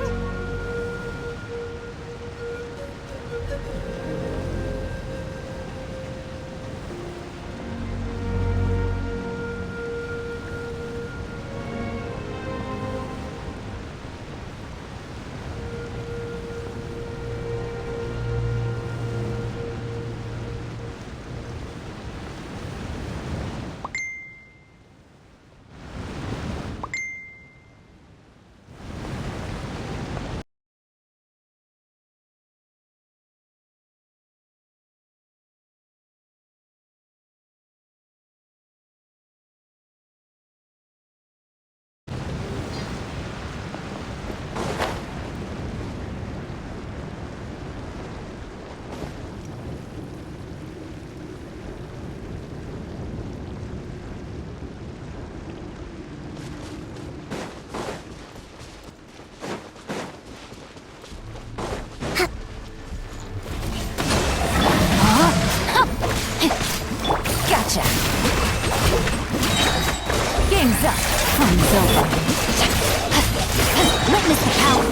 Gotcha. Game's up. Fun's over. Witness the power.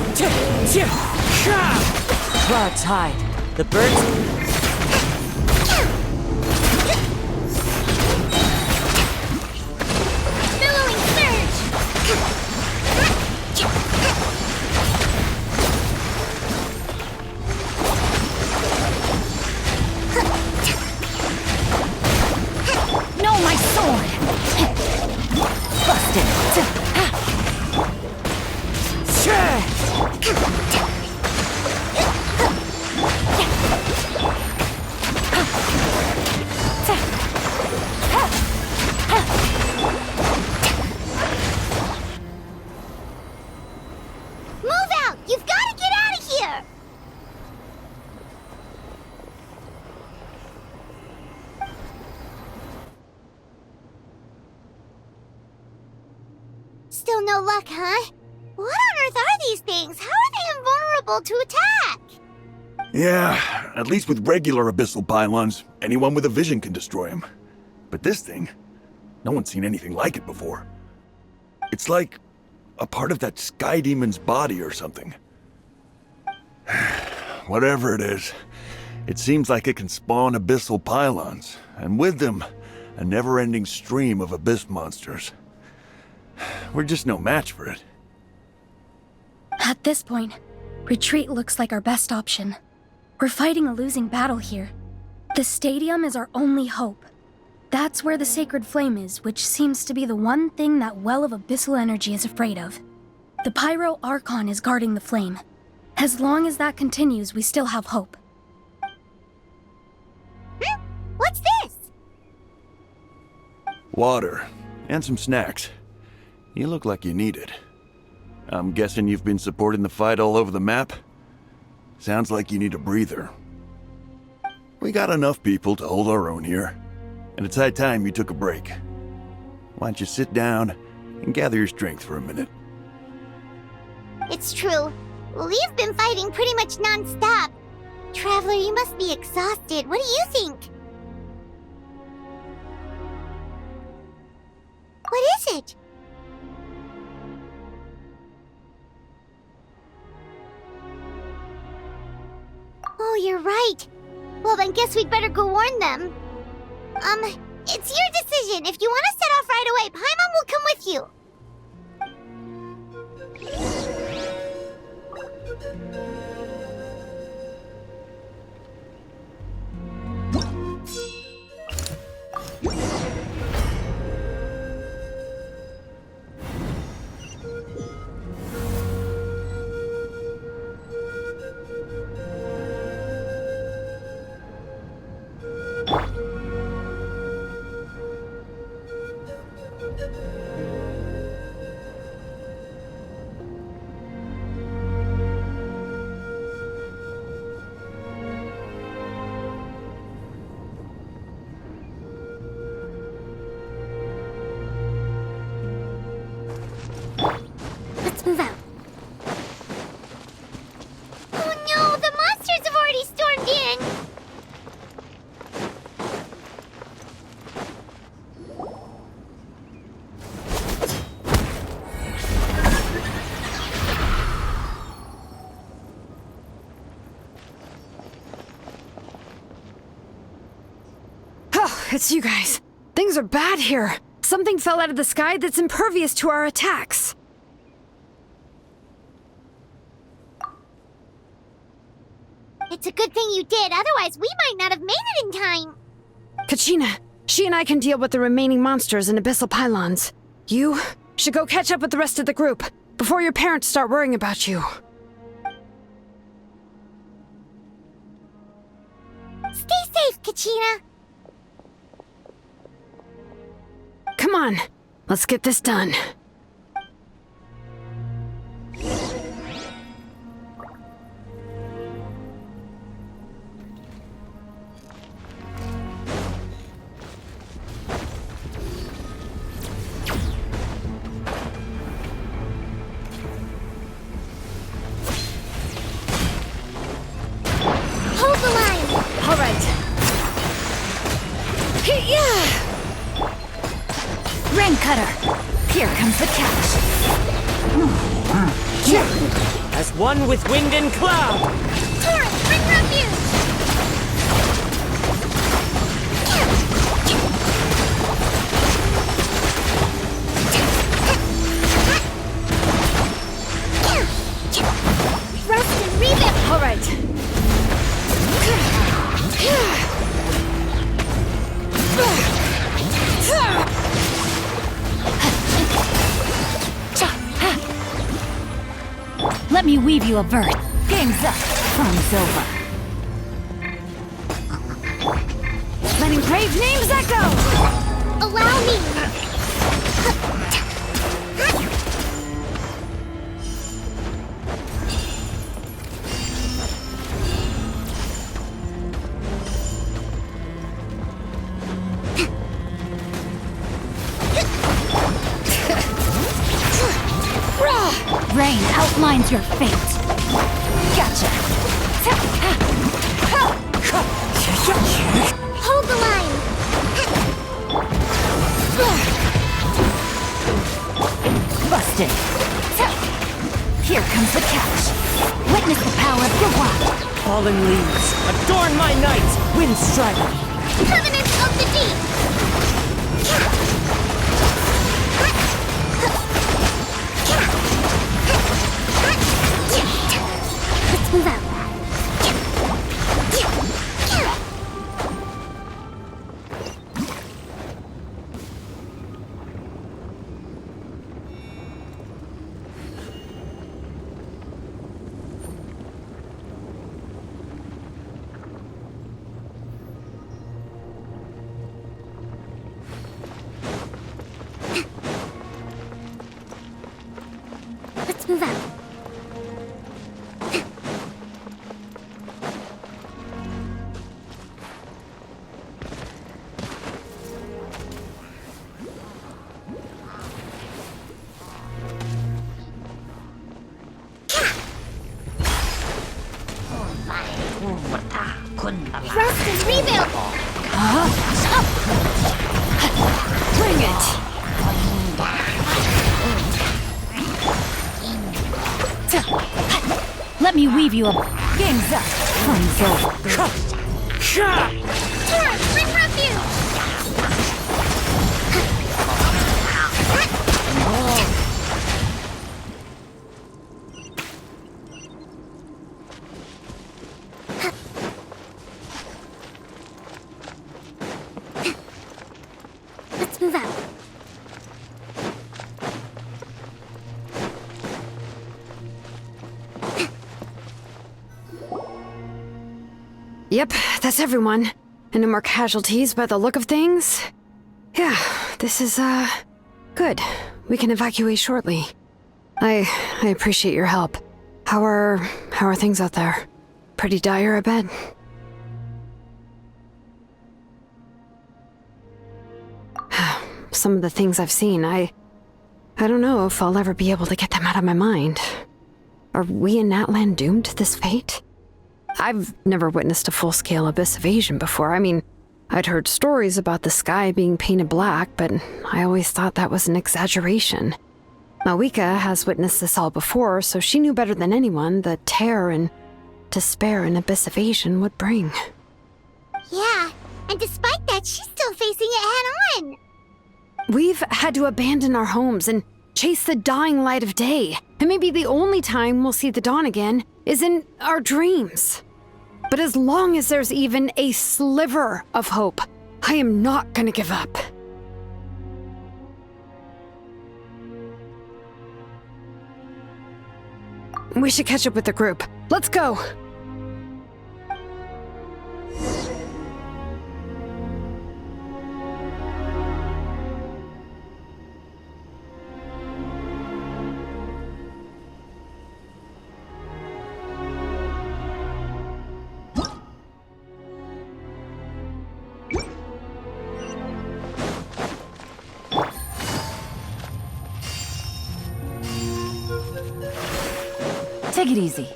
Clouds high. The birds. Billowing surge! No, my sword! Busted! Move out! You've got to get out of here! Still no luck, huh? What on earth are these things? How are they invulnerable to attack? Yeah, at least with regular abyssal pylons, anyone with a vision can destroy them. But this thing, no one's seen anything like it before. It's like a part of that sky demon's body or something. Whatever it is, it seems like it can spawn abyssal pylons, and with them, a never-ending stream of abyss monsters. We're just no match for it. At this point, retreat looks like our best option. We're fighting a losing battle here. The stadium is our only hope. That's where the sacred flame is, which seems to be the one thing that well of abyssal energy is afraid of. The Pyro Archon is guarding the flame. As long as that continues, we still have hope. What's this? Water, and some snacks. You look like you need it. I'm guessing you've been supporting the fight all over the map? Sounds like you need a breather. We got enough people to hold our own here, and it's high time you took a break. Why don't you sit down and gather your strength for a minute? It's true. We've been fighting pretty much non-stop. Traveler, you must be exhausted. What do you think? What is it? Oh, you're right. Well, then guess we'd better go warn them. It's your decision. If you want to set off right away, Paimon will come with you. It's you guys. Things are bad here. Something fell out of the sky that's impervious to our attacks. It's a good thing you did, otherwise we might not have made it in time. Kachina, she and I can deal with the remaining monsters and abyssal pylons. You should go catch up with the rest of the group before your parents start worrying about you. Stay safe, Kachina. Come on, let's get this done. Hold the line. All right. Yeah. Rain Cutter! Here comes the catch. As one with wind and cloud! Torrent, bring refuge! Rust and revamp! All right. Let me weave you a verse. Game's up. Fun's over. Letting brave names echo! Allow me! Rain outlines your fate. Gotcha. Hold the line! Busted. Here comes the catch. Witness the power of your wild. Fallen leaves, adorn my night, wind strider. Covenant of the Deep! Let's move out. Let's move out. Rust and rebuild! Bring it! Let me weave you a... Game's up. Fun's over. Torrent, bring refuge! Let's move out. Yep, that's everyone. And no more casualties by the look of things. Yeah, this is, good. We can evacuate shortly. I appreciate your help. How are things out there? Pretty dire, I bet. Some of the things I've seen, I don't know if I'll ever be able to get them out of my mind. Are we in Natlan doomed to this fate? I've never witnessed a full-scale abyss invasion before. I mean, I'd heard stories about the sky being painted black, but I always thought that was an exaggeration. Mawika has witnessed this all before, so she knew better than anyone the terror and despair an abyss invasion would bring. Yeah, And despite that, she's still facing it head-on. We've had to abandon our homes and chase the dying light of day. And maybe the only time we'll see the dawn again is in our dreams. But as long as there's even a sliver of hope, I am not gonna give up. We should catch up with the group. Let's go! Take it easy.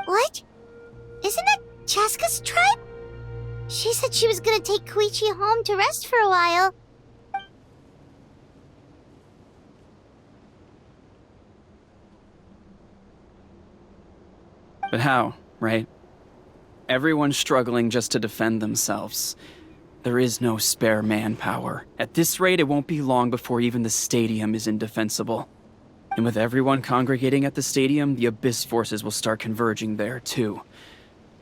What? Isn't that Chaska's tribe? She said she was gonna take Koichi home to rest for a while. But how, right? Everyone's struggling just to defend themselves. There is no spare manpower. At this rate, it won't be long before even the stadium is indefensible. And with everyone congregating at the stadium, the Abyss forces will start converging there, too.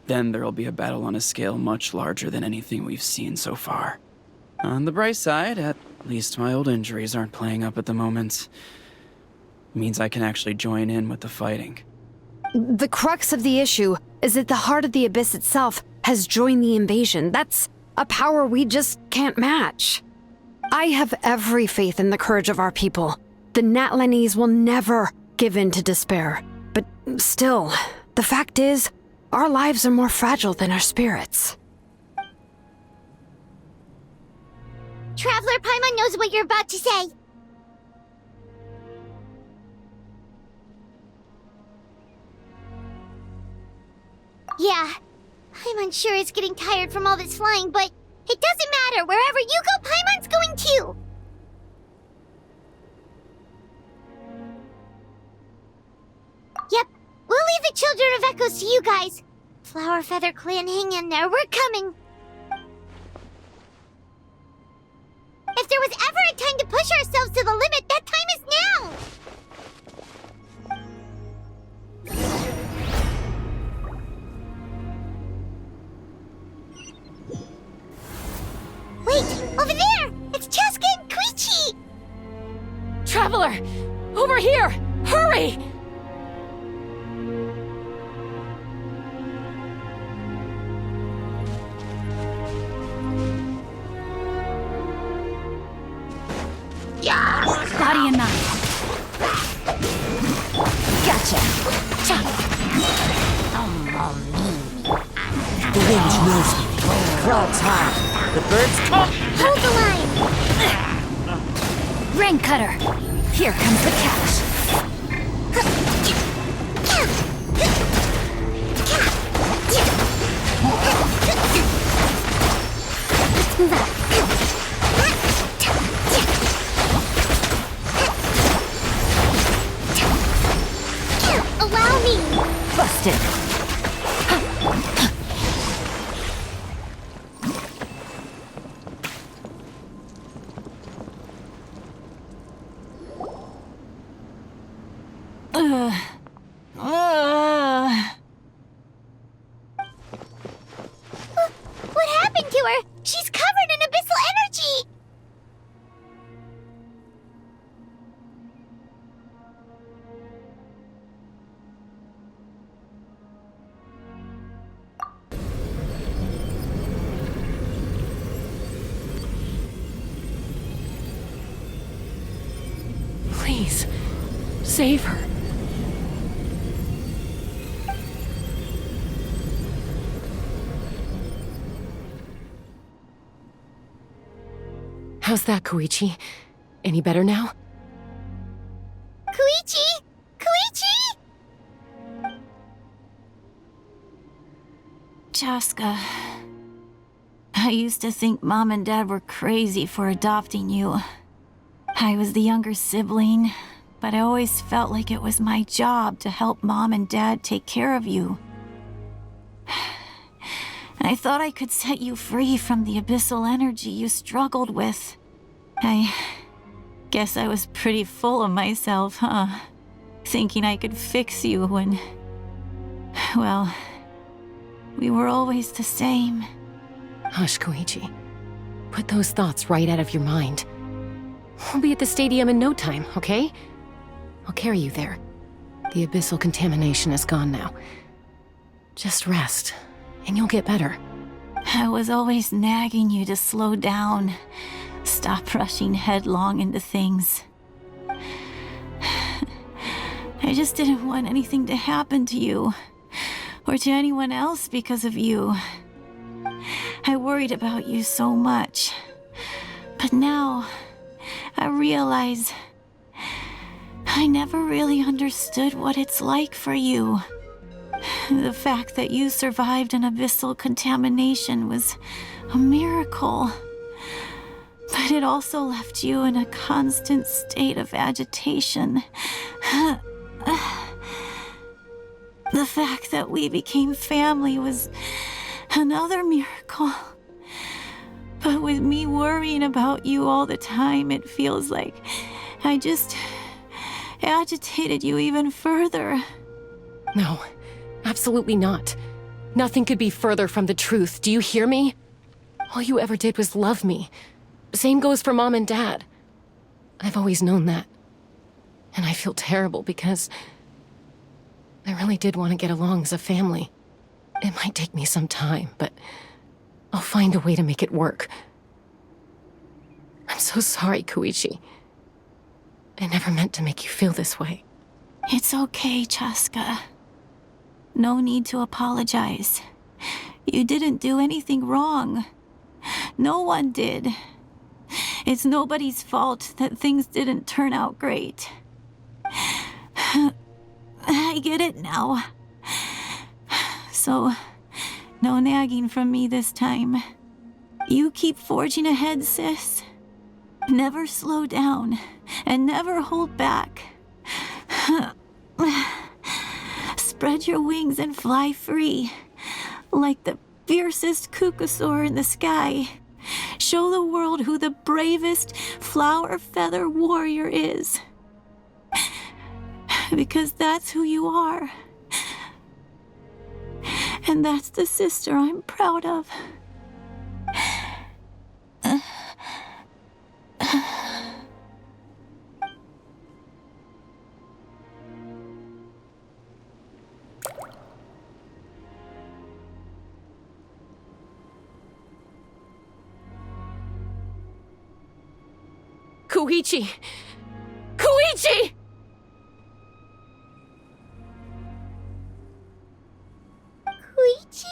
Then there'll be a battle on a scale much larger than anything we've seen so far. On the bright side, at least my old injuries aren't playing up at the moment. It means I can actually join in with the fighting. The crux of the issue is that the heart of the Abyss itself has joined the invasion. That's a power we just can't match. I have every faith in the courage of our people. The Natlanese will never give in to despair. But still, the fact is, our lives are more fragile than our spirits. Traveler Paimon knows what you're about to say. Yeah, Paimon sure is getting tired from all this flying, but it doesn't matter. Wherever you go, Paimon's going too. Yep, we'll leave the Children of Echoes to you guys. Flower Feather Clan, hang in there. We're coming. If there was ever a time to push ourselves to the limit, that time is now! Wait! Over there! It's Chaska and Koichi! Traveler! Over here! Hurry! Body and mind. Gotcha. The wind knows me. Clouds high. The birds come. Hold the line! Rain cutter. Here comes the catch. Let's move out. Allow me! Busted. What happened to her? She's covered in abyssal energy! Please, save her. How's that, Koichi? Any better now? Koichi! Koichi! Chaska, I used to think Mom and Dad were crazy for adopting you. I was the younger sibling, but I always felt like it was my job to help Mom and Dad take care of you. I thought I could set you free from the abyssal energy you struggled with. I guess I was pretty full of myself, huh? Thinking I could fix you when... well, we were always the same. Hush, Koichi. Put those thoughts right out of your mind. We'll be at the stadium in no time, okay? I'll carry you there. The abyssal contamination is gone now. Just rest, and you'll get better. I was always nagging you to slow down. Stop rushing headlong into things. I just didn't want anything to happen to you, or to anyone else because of you. I worried about you so much. But now, I realize I never really understood what it's like for you. The fact that you survived an abyssal contamination was a miracle. But it also left you in a constant state of agitation. The fact that we became family was another miracle. But with me worrying about you all the time, it feels like I just agitated you even further. No, absolutely not. Nothing could be further from the truth. Do you hear me? All you ever did was love me. Same goes for Mom and Dad. I've always known that. And I feel terrible because I really did want to get along as a family. It might take me some time, but I'll find a way to make it work. I'm so sorry, Koichi. I never meant to make you feel this way. It's okay, Chaska. No need to apologize. You didn't do anything wrong. No one did. It's nobody's fault that things didn't turn out great. I get it now. So, no nagging from me this time. You keep forging ahead, sis. Never slow down, and never hold back. Spread your wings and fly free, like the fiercest kukasaur in the sky. Show the world who the bravest flower feather warrior is. Because that's who you are. And that's the sister I'm proud of. Koichi! Koichi! Koichi?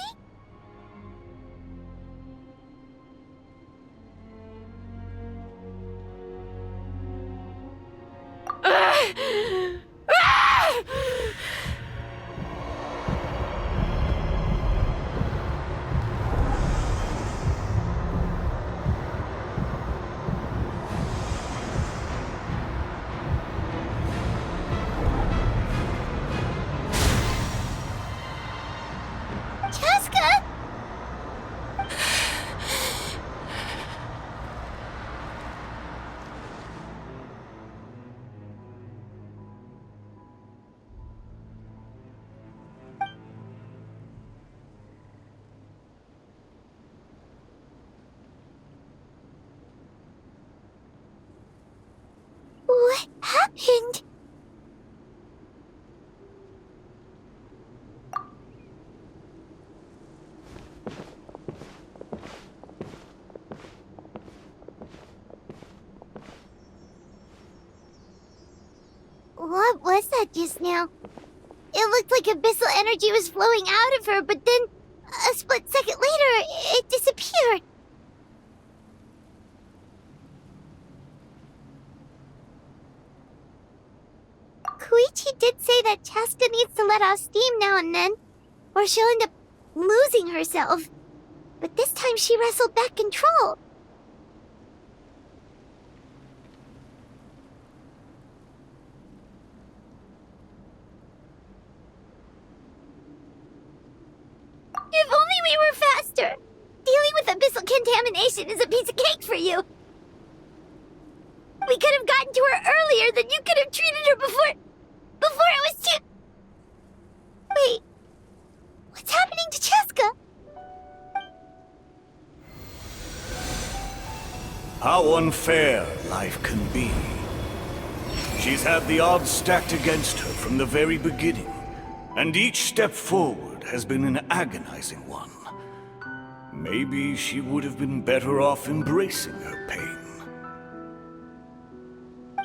What happened? What was that just now? It looked like abyssal energy was flowing out of her, but then a split second later, it disappeared. did say that Chaska needs to let off steam now and then, or she'll end up losing herself. But this time she wrestled back control. If only we were faster! Dealing with abyssal contamination is a piece of cake for you! We could have gotten to her earlier, then you could have treated her before it was too... Wait... What's happening to Chaska? How unfair life can be. She's had the odds stacked against her from the very beginning, and each step forward has been an agonizing one. Maybe she would have been better off embracing her pain.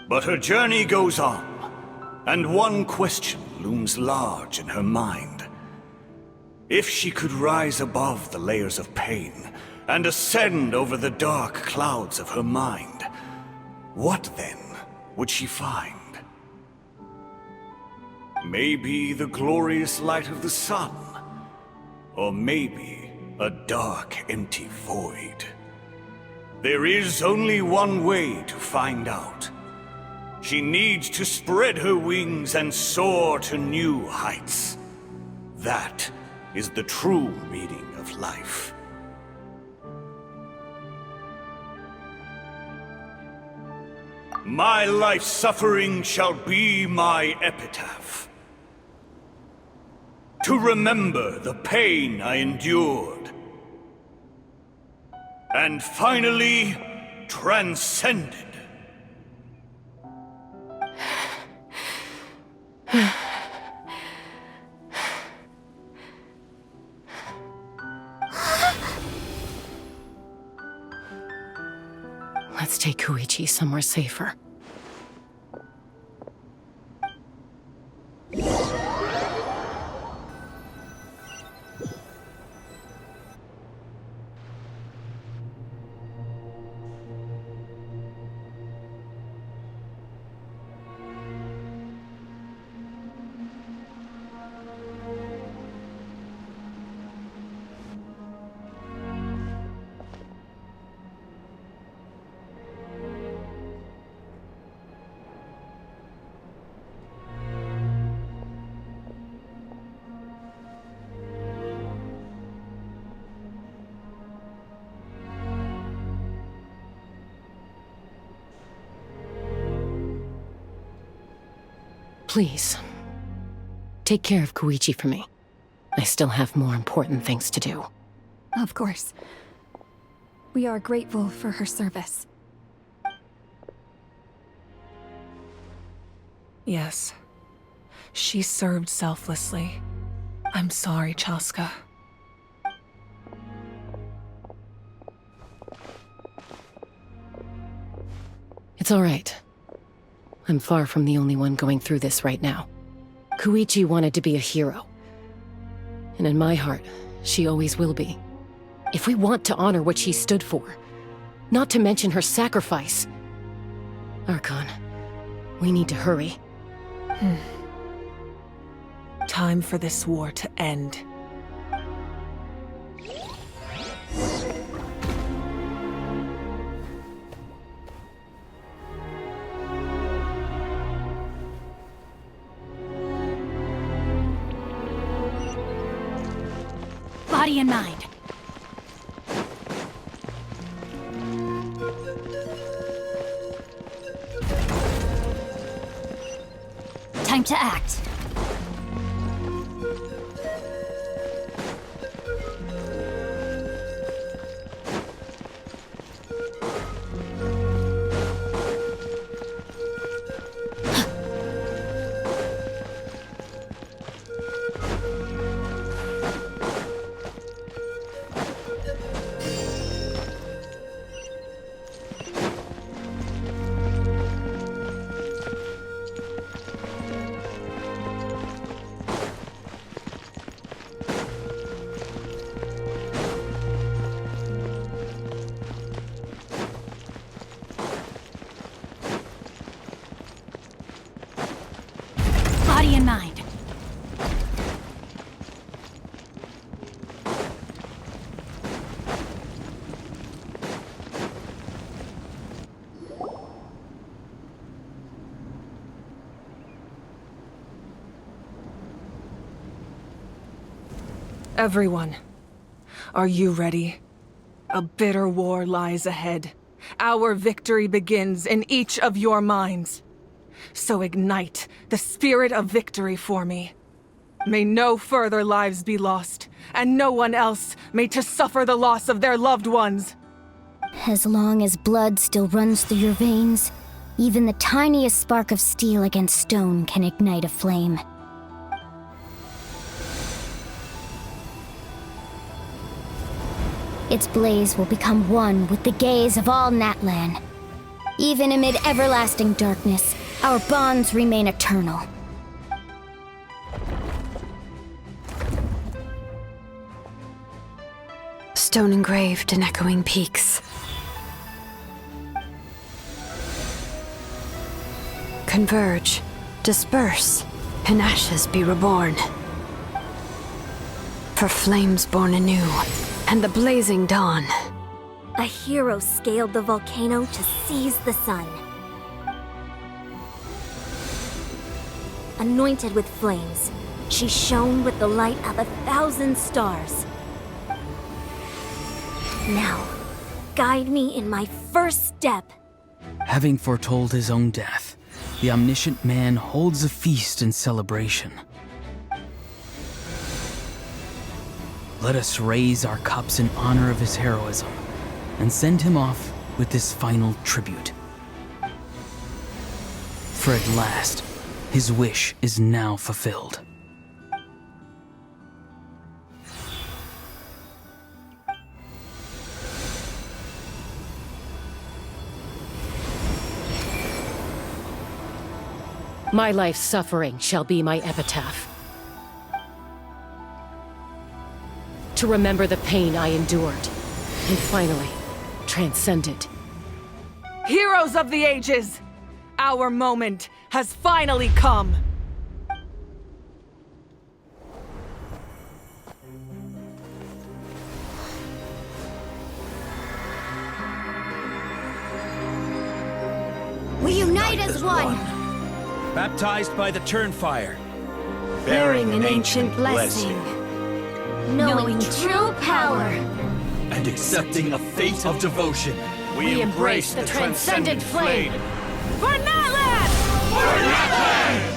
But her journey goes on, and one question looms large in her mind. If she could rise above the layers of pain and ascend over the dark clouds of her mind, what then would she find? Maybe the glorious light of the sun, or maybe a dark, empty void. There is only one way to find out. She needs to spread her wings and soar to new heights. That is the true meaning of life. My life's suffering shall be my epitaph. To remember the pain I endured. And finally, transcended. Let's take Koichi somewhere safer. Please, take care of Koichi for me. I still have more important things to do. Of course. We are grateful for her service. Yes. She served selflessly. I'm sorry, Chaska. It's all right. I'm far from the only one going through this right now. Koichi wanted to be a hero. And in my heart, she always will be. If we want to honor what she stood for, not to mention her sacrifice. Archon, we need to hurry. Time for this war to end. Body and mind. Time to act. Everyone, are you ready? A bitter war lies ahead. Our victory begins in each of your minds. So ignite the spirit of victory for me. May no further lives be lost, and no one else may to suffer the loss of their loved ones. As long as blood still runs through your veins, even the tiniest spark of steel against stone can ignite a flame. Its blaze will become one with the gaze of all Natlan. Even amid everlasting darkness, our bonds remain eternal. Stone engraved in echoing peaks. Converge, disperse, in ashes be reborn. For flames born anew, and the blazing dawn. A hero scaled the volcano to seize the sun. Anointed with flames, she shone with the light of 1,000 stars. Now, guide me in my first step. Having foretold his own death, the omniscient man holds a feast in celebration. Let us raise our cups in honor of his heroism and send him off with this final tribute. For at last, his wish is now fulfilled. My life's suffering shall be my epitaph. To remember the pain I endured, and finally, transcend it. Heroes of the ages! Our moment has finally come! We unite as one! Baptized by the Turnfire. Bearing an ancient blessing. Knowing true power. And accepting a fate of devotion. We embrace the transcendent flame. For Natlan! For Natlan!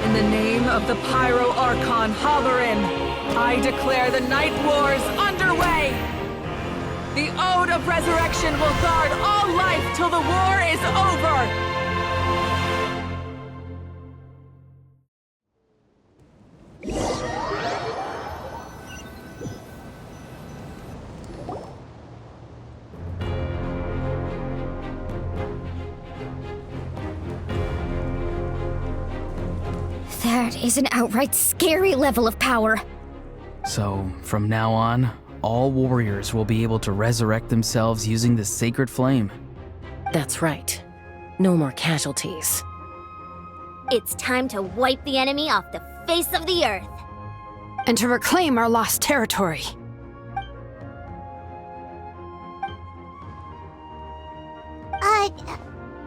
In the name of the Pyro Archon Halloran, I declare the Night Wars underway! The Ode of Resurrection will guard all life till the war is over! That is an outright scary level of power. So, from now on, all warriors will be able to resurrect themselves using the sacred flame. That's right. No more casualties. It's time to wipe the enemy off the face of the earth. And to reclaim our lost territory.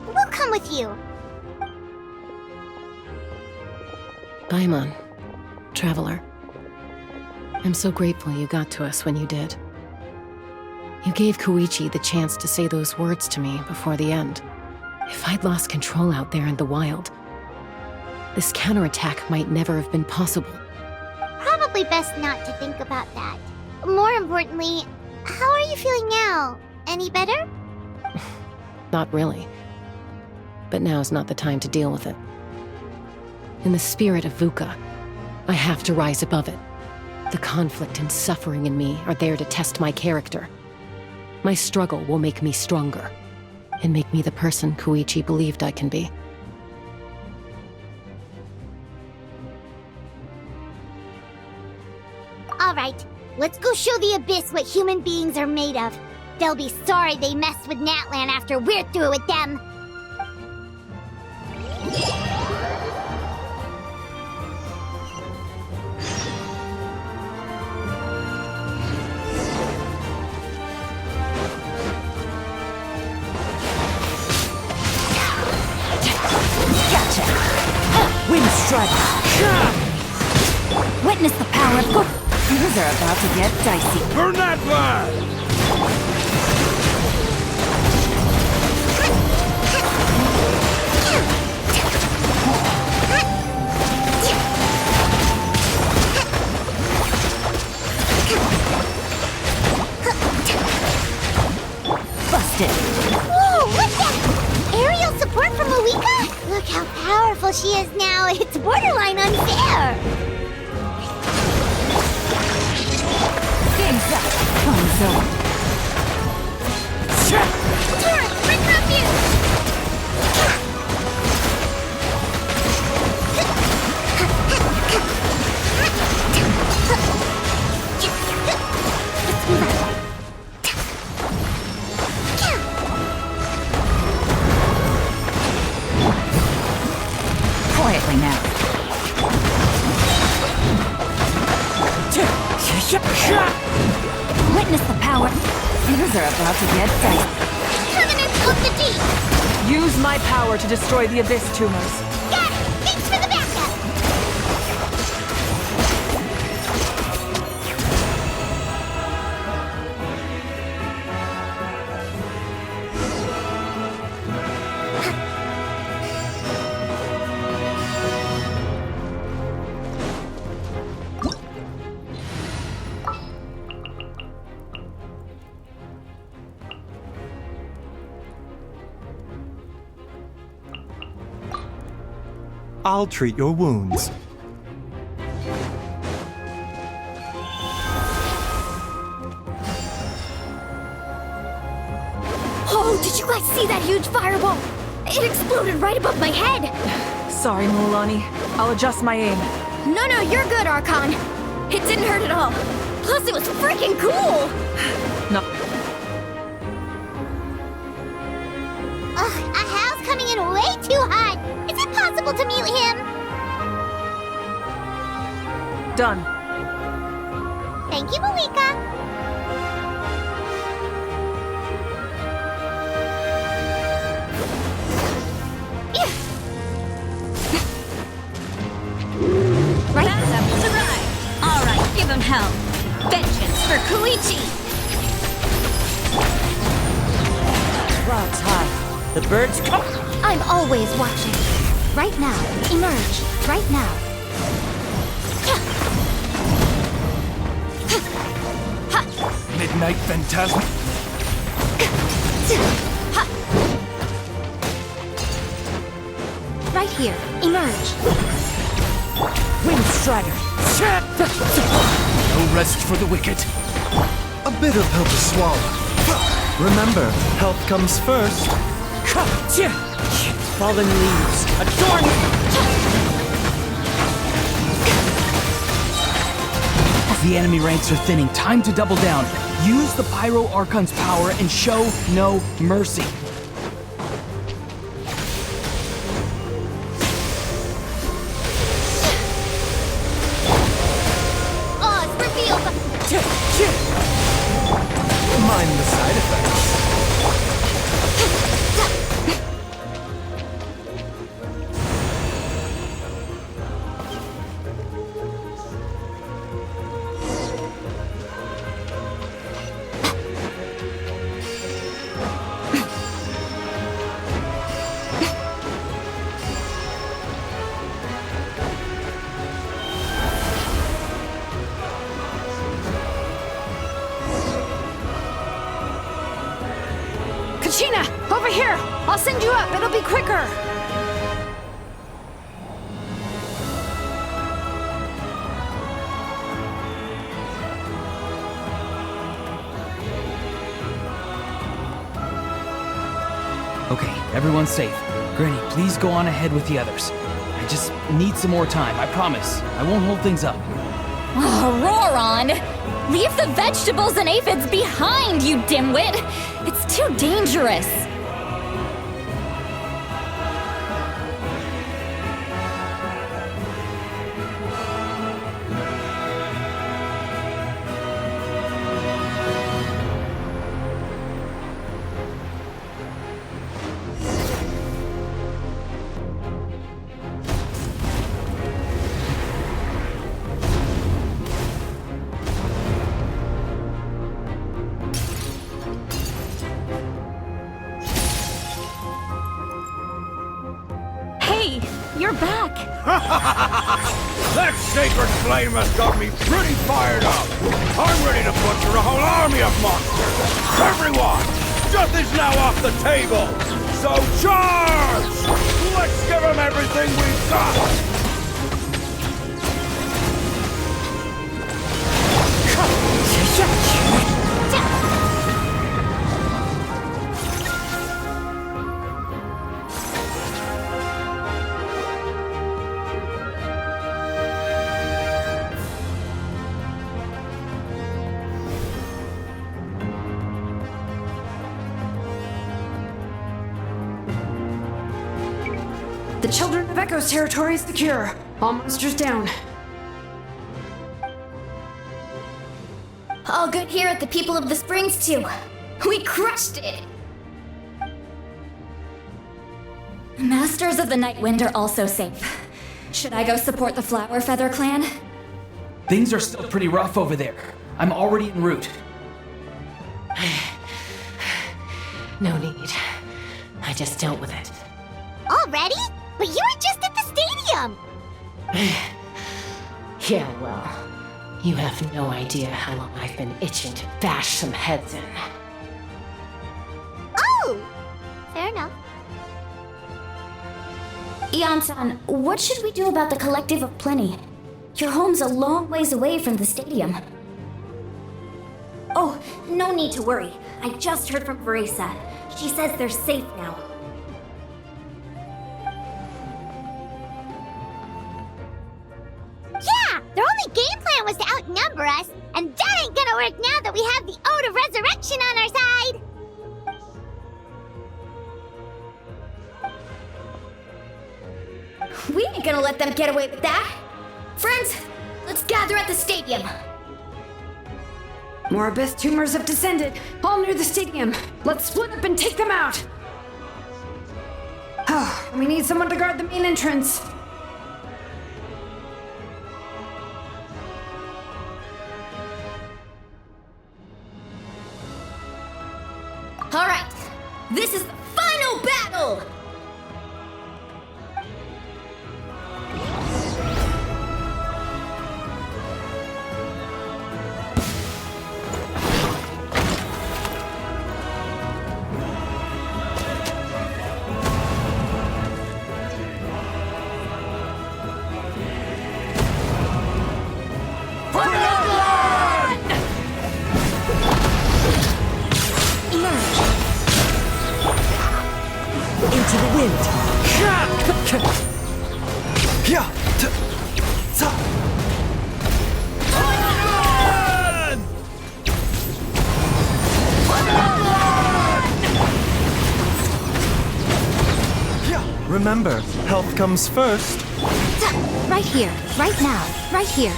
We'll come with you. Paimon, traveler. I'm so grateful you got to us when you did. You gave Koichi the chance to say those words to me before the end. If I'd lost control out there in the wild, this counterattack might never have been possible. Probably best not to think about that. More importantly, how are you feeling now? Any better? Not really. But now's not the time to deal with it. In the spirit of VUCA, I have to rise above it. The conflict and suffering in me are there to test my character. My struggle will make me stronger, and make me the person Koichi believed I can be. Alright, let's go show the Abyss what human beings are made of. They'll be sorry they messed with Natlan after we're through with them. Witness the power of God. Things are about to get dicey. For Natlan! Busted. Whoa, what's that? Aerial support from Moika? Look how powerful she is now. It's borderline unfair. Game's up. Comes over. Torrent, bring refuge! Quietly now. Witness the power. Things are about to get dicey. Permanence of the deep! Use my power to destroy the Abyss tumors. Got it! Thanks for the backup! I'll treat your wounds. Oh, did you guys see that huge fireball? It exploded right above my head. Sorry, Mulani. I'll adjust my aim. No, you're good, Archon. It didn't hurt at all. Plus, it was freaking cool. No. Ugh, Ahal's coming in way too hot. Is it possible to mute him? Done. Thank you, Malika. Right? That's a ride. All right, give him hell. Vengeance for Koichi. Clouds high. The birds come. I'm always watching. Right now. Emerge. Right now. Midnight Phantasm. Right here. Emerge. Wind Strider. No rest for the wicked. A bit of help to swallow. Remember, health comes first. Fallen leaves. Adorn! The enemy ranks are thinning. Time to double down. Use the Pyro Archon's power and show no mercy. Oz, reveal the... Mind the side effects. Kachina, over here! I'll send you up, it'll be quicker! Okay, everyone's safe. Granny, please go on ahead with the others. I just need some more time, I promise. I won't hold things up. Oh, roar on! Leave the vegetables and aphids behind, you dimwit! It's too dangerous! That sacred flame has got me pretty fired up. I'm ready to butcher a whole army of monsters. Everyone, death is now off the table. So charge! Let's give them everything we've got. The Children of Echo's territory is secure. All monsters down. All good here at the People of the Springs, too. We crushed it! Masters of the Night Wind are also safe. Should I go support the Flower Feather clan? Things are still pretty rough over there. I'm already en route. No need. I just dealt with it. Already? But you were just at the stadium! Yeah, well, you have no idea how long I've been itching to bash some heads in. Oh! Fair enough. Ian-san, what should we do about the Collective of Plenty? Your home's a long ways away from the stadium. Oh, no need to worry. I just heard from Veresa. She says they're safe now. Yeah! Their only game plan was to outnumber us, and that ain't gonna work now that we have the Ode of Resurrection on our side! We ain't gonna let them get away with that! Friends, let's gather at the stadium! More Abyss tumors have descended, all near the stadium. Let's split up and take them out! We need someone to guard the main entrance. Alright, this is the final battle! Into the wind. Remember, health comes first. Right here, right now, right here.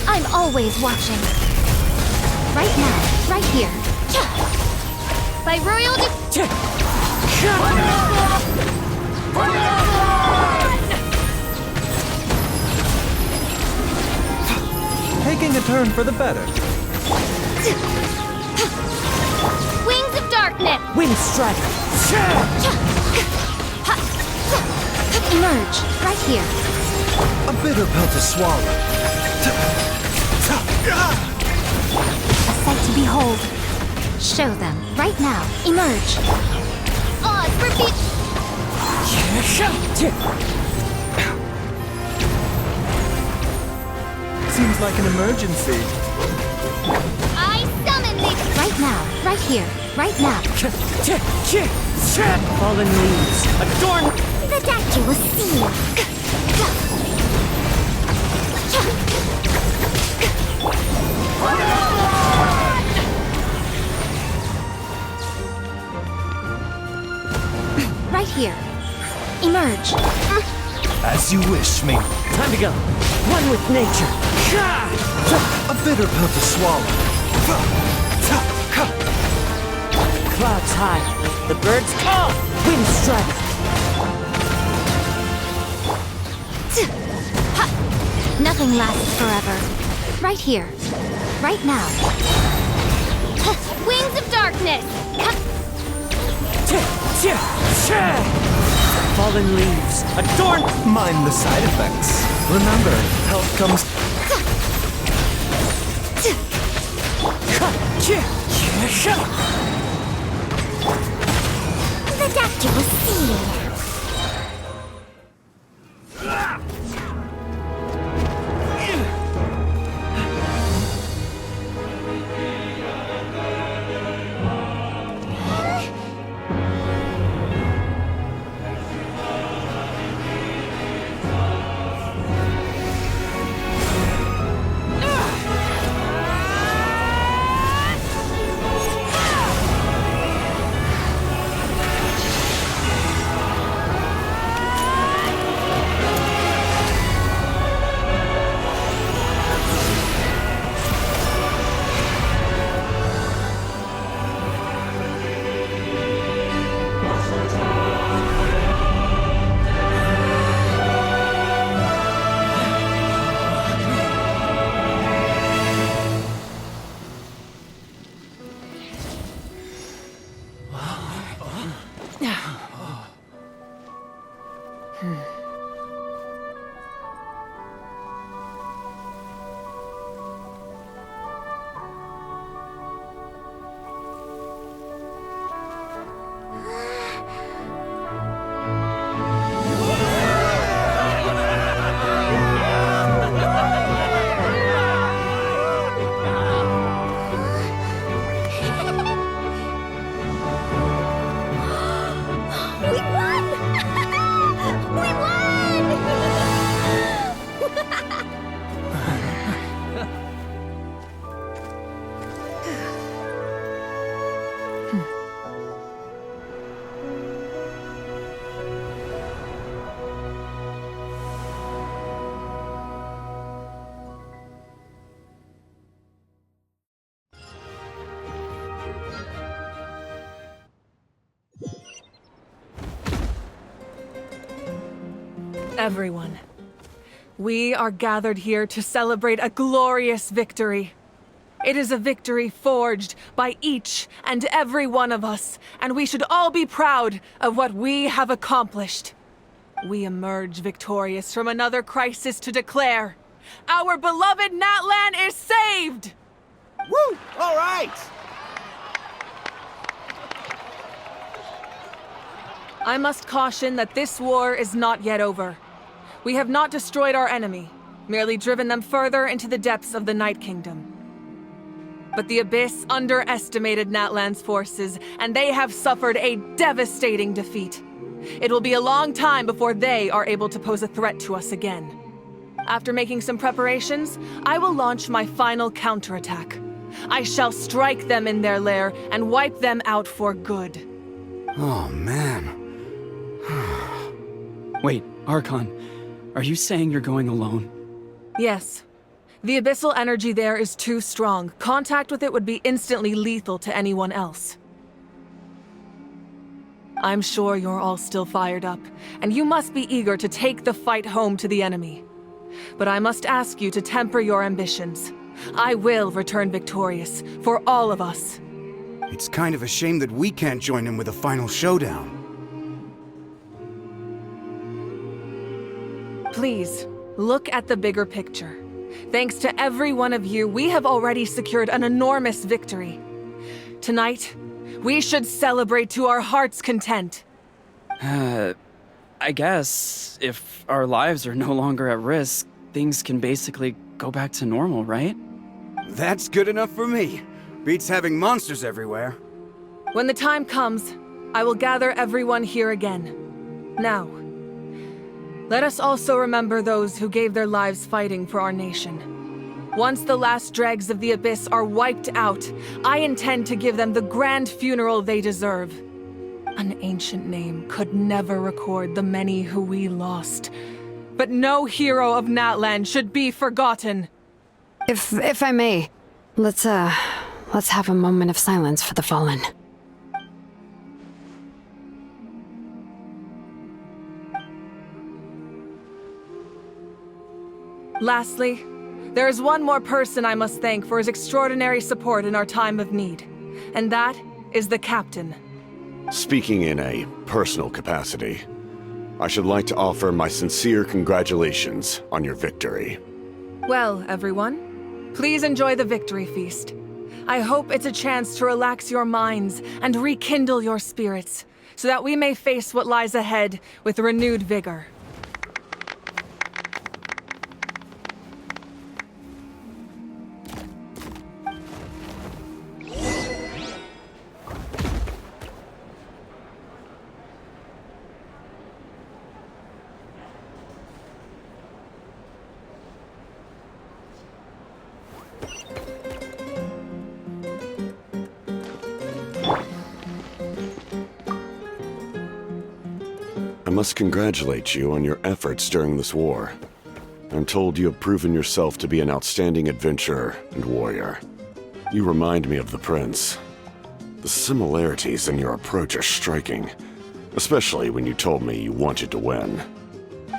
I'm always watching. Right now, right here. By royal Taking a turn for the better. Wings of Darkness! Wind Strike! Emerge, right here. A bitter pill to swallow. A sight to behold. Show them, right now. Emerge. Oz, repeat. Seems like an emergency. I summon thee. Right now, right here, right now. Fallen leaves, adorn. The statue will see you. Right here. Emerge. As you wish, me. Time to go. One with nature. A bitter pill to swallow. Clouds high. The birds call. Wind strike. Nothing lasts forever. Right here. Right now. Wings of Darkness. Fallen leaves, adorn. Mind the side effects. Remember, health comes. The doctor will see you. Everyone, we are gathered here to celebrate a glorious victory. It is a victory forged by each and every one of us, and we should all be proud of what we have accomplished. We emerge victorious from another crisis to declare, our beloved Natlan is saved! Woo! All right! I must caution that this war is not yet over. We have not destroyed our enemy, merely driven them further into the depths of the Night Kingdom. But the Abyss underestimated Natlan's forces, and they have suffered a devastating defeat. It will be a long time before they are able to pose a threat to us again. After making some preparations, I will launch my final counterattack. I shall strike them in their lair and wipe them out for good. Oh, man. Wait, Archon, are you saying you're going alone? Yes. The abyssal energy there is too strong. Contact with it would be instantly lethal to anyone else. I'm sure you're all still fired up, and you must be eager to take the fight home to the enemy. But I must ask you to temper your ambitions. I will return victorious, for all of us. It's kind of a shame that we can't join him with a final showdown. Please, look at the bigger picture. Thanks to every one of you, we have already secured an enormous victory. Tonight, we should celebrate to our heart's content. I guess if our lives are no longer at risk, things can basically go back to normal, right? That's good enough for me. Beats having monsters everywhere. When the time comes, I will gather everyone here again. Now, let us also remember those who gave their lives fighting for our nation. Once the last dregs of the Abyss are wiped out, I intend to give them the grand funeral they deserve. An ancient name could never record the many who we lost. But no hero of Natlan should be forgotten. If I may, let's have a moment of silence for the fallen. Lastly, there is one more person I must thank for his extraordinary support in our time of need, and that is the Captain. Speaking in a personal capacity, I should like to offer my sincere congratulations on your victory. Well, everyone, please enjoy the victory feast. I hope it's a chance to relax your minds and rekindle your spirits, so that we may face what lies ahead with renewed vigor. I must congratulate you on your efforts during this war. I'm told you have proven yourself to be an outstanding adventurer and warrior. You remind me of the prince. The similarities in your approach are striking, especially when you told me you wanted to win.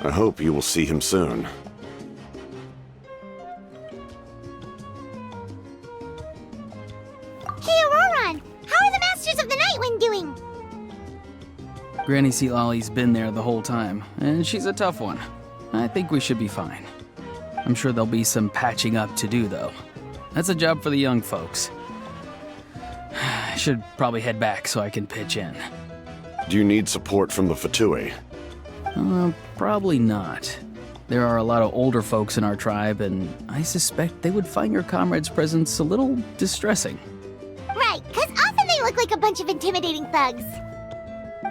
I hope you will see him soon. Hey, Auroron! How are the Masters of the Nightwind doing? Granny Sealolly's been there the whole time, and she's a tough one. I think we should be fine. I'm sure there'll be some patching up to do, though. That's a job for the young folks. I should probably head back so I can pitch in. Do you need support from the Fatui? Probably not. There are a lot of older folks in our tribe, and I suspect they would find your comrade's presence a little distressing. Right, because often they look like a bunch of intimidating thugs.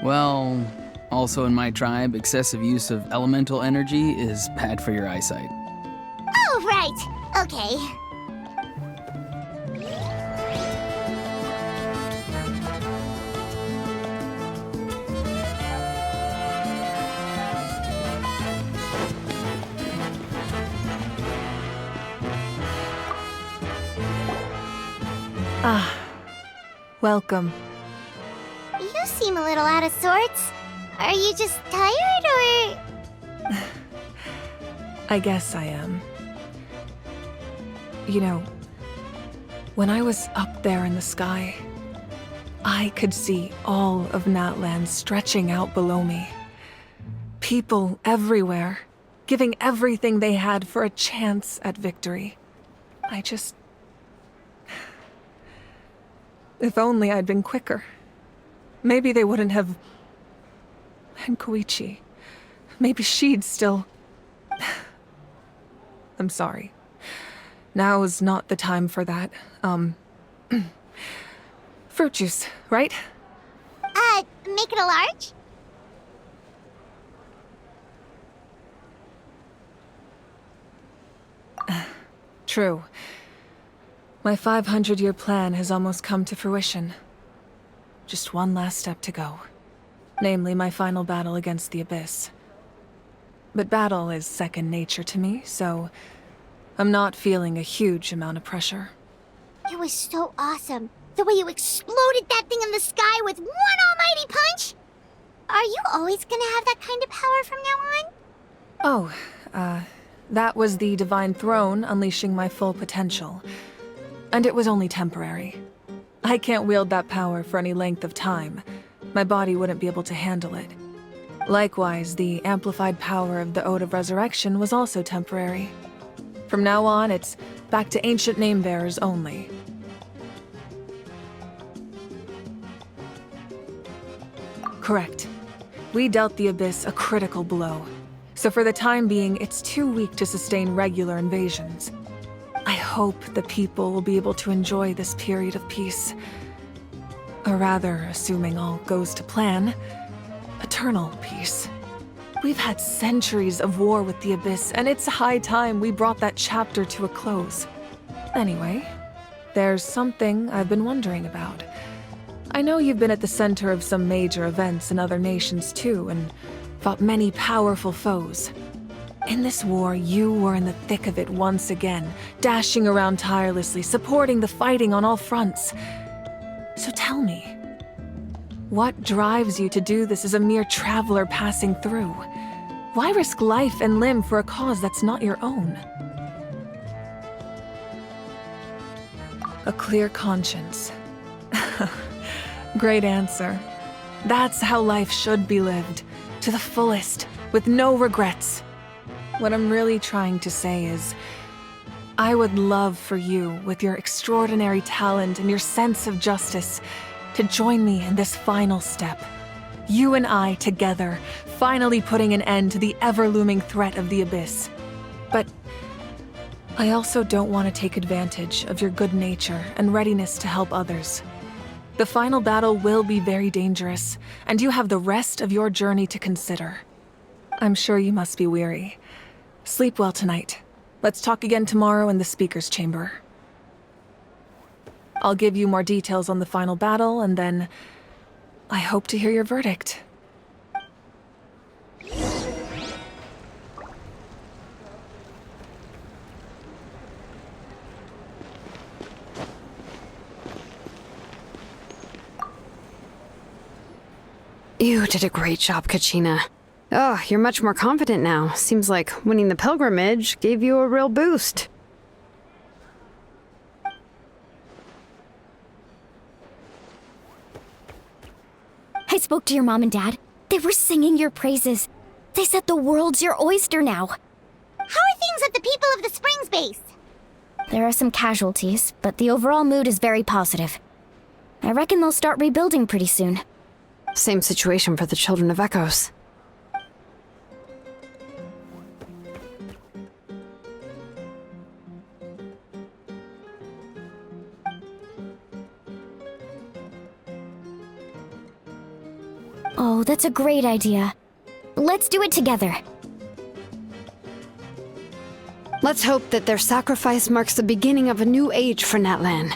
Well, also in my tribe, excessive use of elemental energy is bad for your eyesight. Oh, right. Okay. Ah, welcome. You seem a little out of sorts. Are you just tired, or...? I guess I am. You know, when I was up there in the sky, I could see all of Natlan stretching out below me. People everywhere, giving everything they had for a chance at victory. I just... If only I'd been quicker. Maybe they wouldn't have... And Koichi. Maybe she'd still... I'm sorry. Now is not the time for that. Fruit juice, right? Make it a large? True. My 500-year plan has almost come to fruition. Just one last step to go. Namely, my final battle against the Abyss. But battle is second nature to me, so I'm not feeling a huge amount of pressure. It was so awesome. The way you exploded that thing in the sky with one almighty punch! Are you always gonna have that kind of power from now on? Oh, that was the Divine Throne unleashing my full potential. And it was only temporary. I can't wield that power for any length of time. My body wouldn't be able to handle it. Likewise, the amplified power of the Ode of Resurrection was also temporary. From now on, it's back to ancient name-bearers only. Correct. We dealt the Abyss a critical blow. So for the time being, it's too weak to sustain regular invasions. I hope the people will be able to enjoy this period of peace. Or rather, assuming all goes to plan, eternal peace. We've had centuries of war with the Abyss, and it's high time we brought that chapter to a close. Anyway, there's something I've been wondering about. I know you've been at the center of some major events in other nations too, and fought many powerful foes. In this war, you were in the thick of it once again, dashing around tirelessly, supporting the fighting on all fronts. So tell me, what drives you to do this as a mere traveler passing through? Why risk life and limb for a cause that's not your own? A clear conscience. Great answer. That's how life should be lived, to the fullest, with no regrets. What I'm really trying to say is, I would love for you, with your extraordinary talent and your sense of justice, to join me in this final step. You and I together, finally putting an end to the ever-looming threat of the Abyss. But I also don't want to take advantage of your good nature and readiness to help others. The final battle will be very dangerous, and you have the rest of your journey to consider. I'm sure you must be weary. Sleep well tonight. Let's talk again tomorrow in the speaker's chamber. I'll give you more details on the final battle, and then I hope to hear your verdict. You did a great job, Kachina. Oh, you're much more confident now. Seems like winning the pilgrimage gave you a real boost. I spoke to your mom and dad. They were singing your praises. They said the world's your oyster now. How are things at the People of the Springs base? There are some casualties, but the overall mood is very positive. I reckon they'll start rebuilding pretty soon. Same situation for the Children of Echoes. Oh, that's a great idea. Let's do it together. Let's hope that their sacrifice marks the beginning of a new age for Natlan.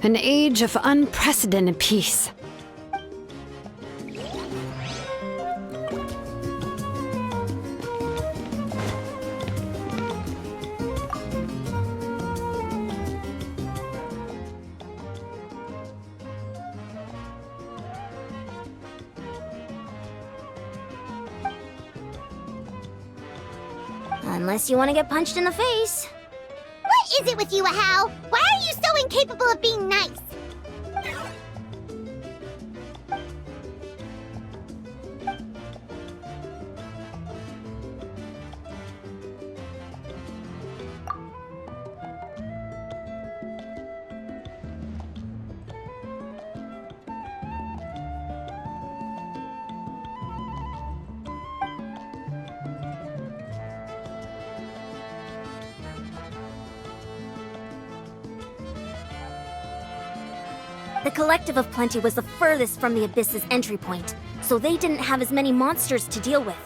An age of unprecedented peace. Unless you want to get punched in the face. What is it with you, Ahau? Why are you so incapable of being nice? The Collective of Plenty was the furthest from the Abyss's entry point, so they didn't have as many monsters to deal with.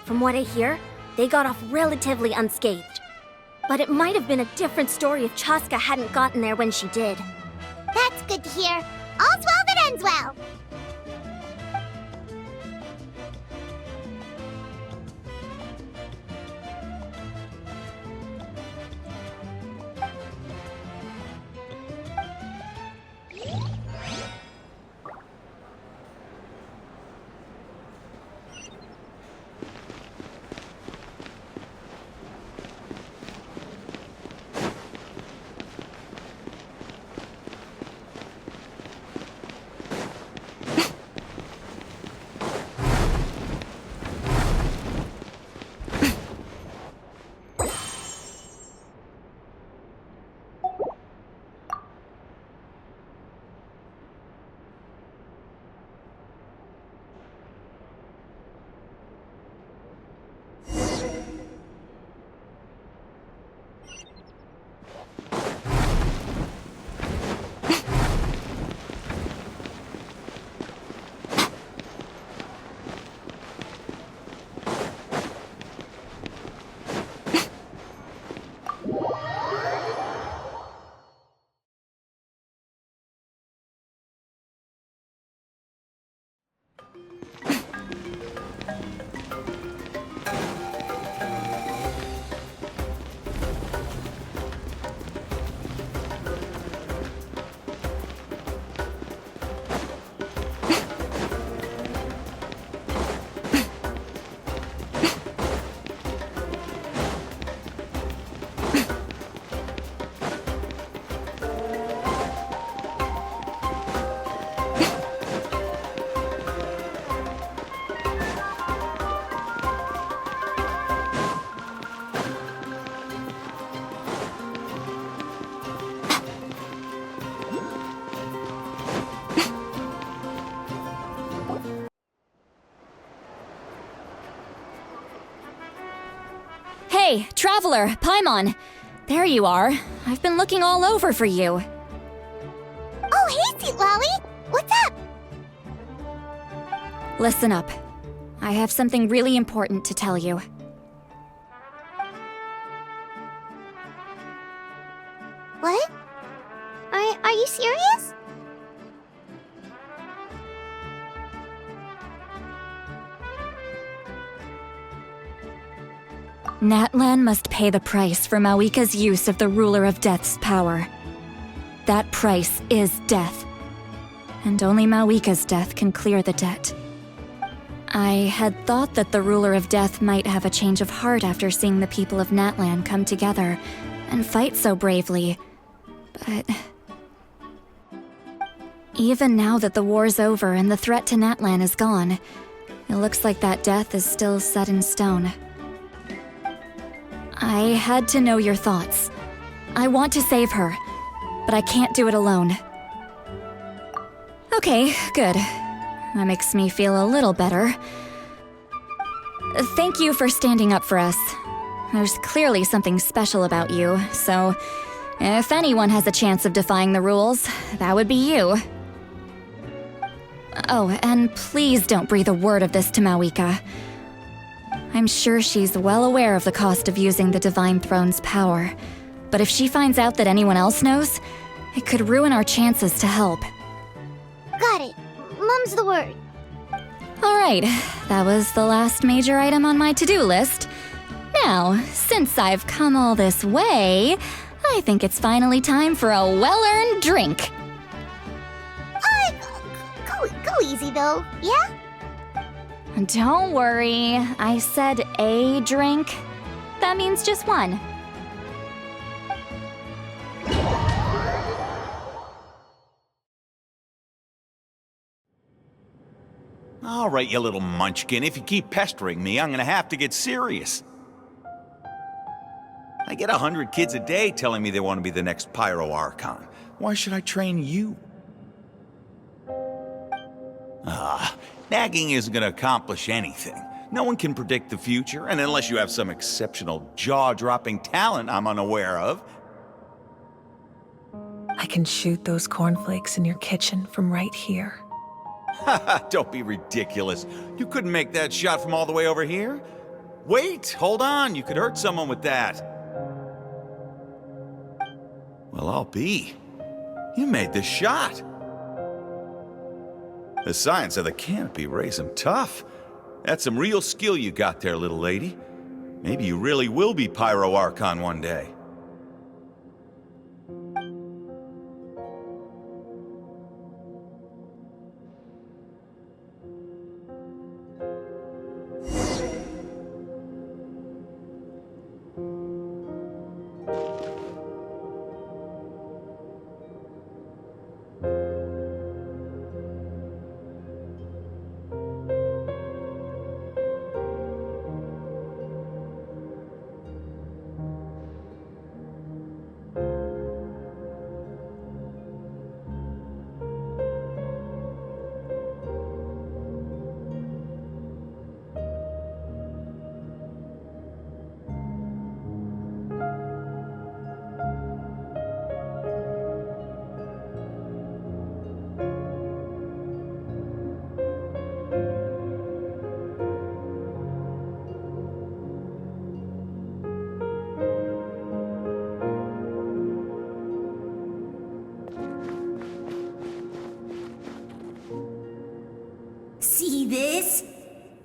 From what I hear, they got off relatively unscathed. But it might have been a different story if Chaska hadn't gotten there when she did. That's good to hear. All's well that ends well. Hey, Traveler, Paimon. There you are. I've been looking all over for you. Oh, hey, Sweet Lolly! What's up? Listen up. I have something really important to tell you. What? Are you serious? Natlan must pay the price for Mawika's use of the Ruler of Death's power. That price is death. And only Mawika's death can clear the debt. I had thought that the Ruler of Death might have a change of heart after seeing the people of Natlan come together and fight so bravely, but... Even now that the war's over and the threat to Natlan is gone, it looks like that death is still set in stone. I had to know your thoughts. I want to save her, but I can't do it alone. Okay, good. That makes me feel a little better. Thank you for standing up for us. There's clearly something special about you, so if anyone has a chance of defying the rules, that would be you. Oh, and please don't breathe a word of this to Mawika. I'm sure she's well aware of the cost of using the Divine Throne's power, but if she finds out that anyone else knows, it could ruin our chances to help. Got it. Mum's the word. Alright, that was the last major item on my to-do list. Now, since I've come all this way, I think it's finally time for a well-earned drink. Go easy though, yeah? Don't worry, I said a drink. That means just one. All right, you little munchkin. If you keep pestering me, I'm gonna have to get serious. I get 100 kids a day telling me they want to be the next Pyro Archon. Why should I train you? Nagging isn't gonna accomplish anything. No one can predict the future, and unless you have some exceptional jaw-dropping talent I'm unaware of. I can shoot those cornflakes in your kitchen from right here. Haha, don't be ridiculous. You couldn't make that shot from all the way over here? Wait, hold on, you could hurt someone with that. Well, I'll be. You made the shot. The science of the canopy raised him tough. That's some real skill you got there, little lady. Maybe you really will be Pyro Archon one day. See this?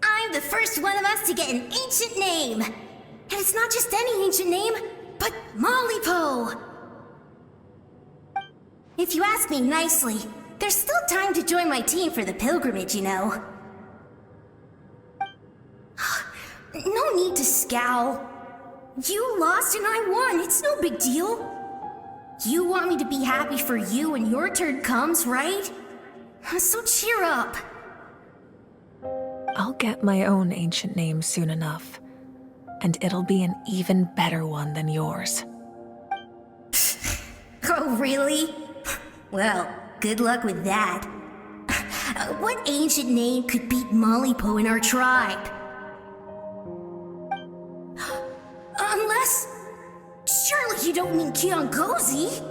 I'm the first one of us to get an ancient name. And it's not just any ancient name, but Mollypo. If you ask me nicely, there's still time to join my team for the pilgrimage, you know. No need to scowl. You lost and I won, it's no big deal. You want me to be happy for you when your turn comes, right? So cheer up. I'll get my own ancient name soon enough, and it'll be an even better one than yours. Oh, really? Well, good luck with that. What ancient name could beat Mollypo in our tribe? less? Surely you don't mean Kiangozi?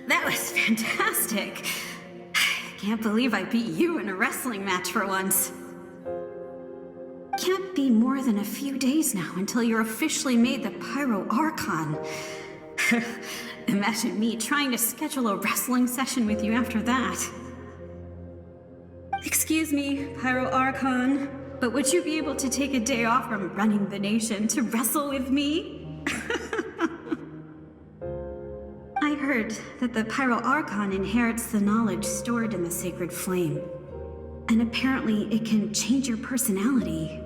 That was fantastic. I can't believe I beat you in a wrestling match for once. Can't be more than a few days now until you're officially made the Pyro Archon. Imagine me trying to schedule a wrestling session with you after that. Excuse me, Pyro Archon, but would you be able to take a day off from running the nation to wrestle with me? I heard that the Pyro Archon inherits the knowledge stored in the sacred flame. And apparently it can change your personality.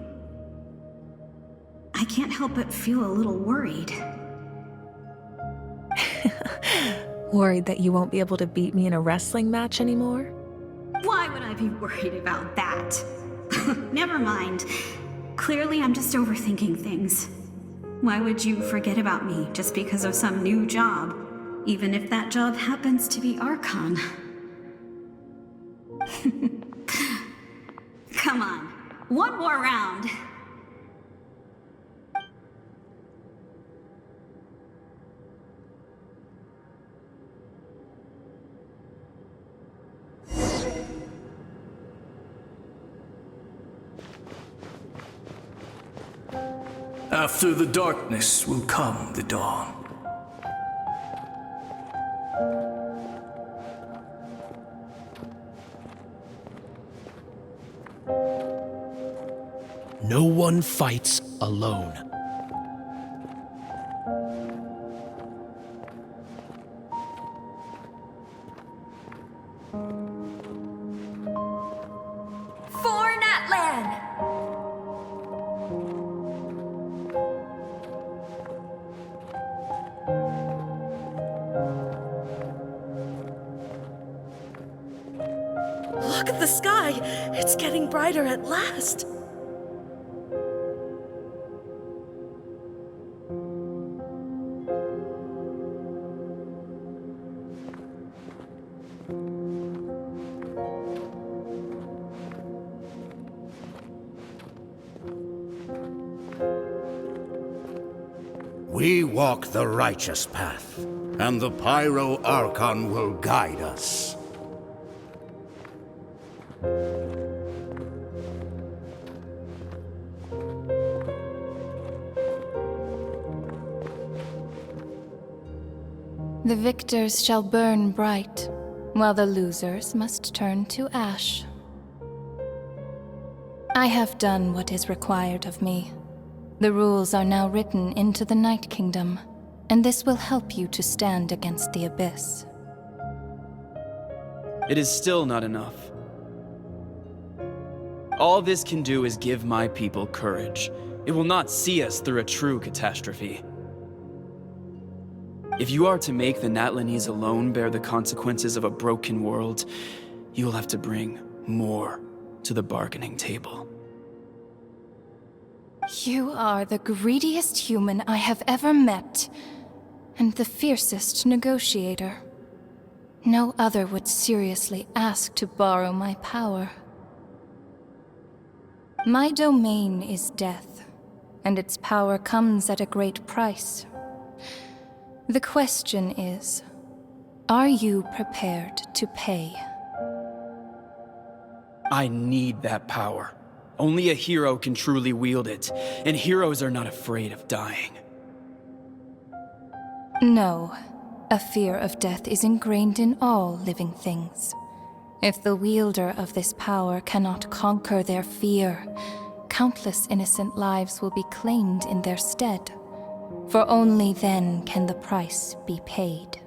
I can't help but feel a little worried. Worried that you won't be able to beat me in a wrestling match anymore? Why would I be worried about that? Never mind. Clearly I'm just overthinking things. Why would you forget about me just because of some new job? Even if that job happens to be Archon. Come on, one more round. After the darkness will come the dawn. No one fights alone. For Natlan! Look at the sky! It's getting brighter at last! We walk the righteous path, and the Pyro Archon will guide us. The victors shall burn bright, while the losers must turn to ash. I have done what is required of me. The rules are now written into the Night Kingdom, and this will help you to stand against the Abyss. It is still not enough. All this can do is give my people courage. It will not see us through a true catastrophe. If you are to make the Natlanese alone bear the consequences of a broken world, you will have to bring more to the bargaining table. You are the greediest human I have ever met, and the fiercest negotiator. No other would seriously ask to borrow my power. My domain is death, and its power comes at a great price. The question is, are you prepared to pay? I need that power. Only a hero can truly wield it, and heroes are not afraid of dying. No, a fear of death is ingrained in all living things. If the wielder of this power cannot conquer their fear, countless innocent lives will be claimed in their stead. For only then can the price be paid.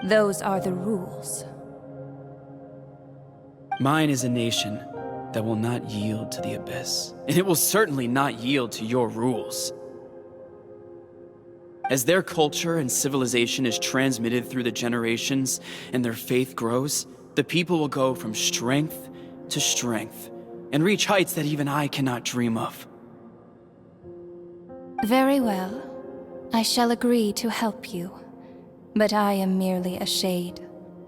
Those are the rules. Mine is a nation that will not yield to the Abyss, and it will certainly not yield to your rules. As their culture and civilization is transmitted through the generations and their faith grows, the people will go from strength to strength, and reach heights that even I cannot dream of. Very well. I shall agree to help you. But I am merely a shade,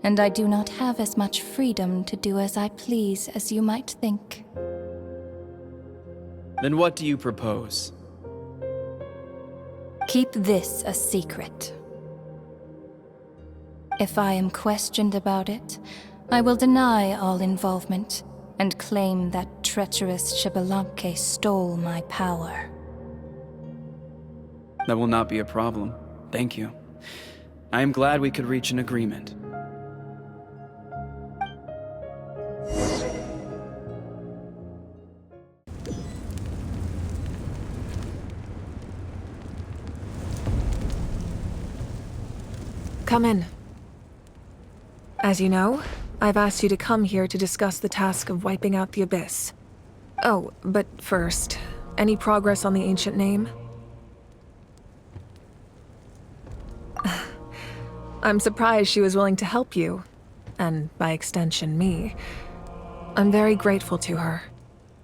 and I do not have as much freedom to do as I please as you might think. Then what do you propose? Keep this a secret. If I am questioned about it, I will deny all involvement and claim that treacherous Xbalanque stole my power. That will not be a problem. Thank you. I am glad we could reach an agreement. Come in. As you know, I've asked you to come here to discuss the task of wiping out the Abyss. Oh, but first, any progress on the ancient name? I'm surprised she was willing to help you, and by extension me. I'm very grateful to her.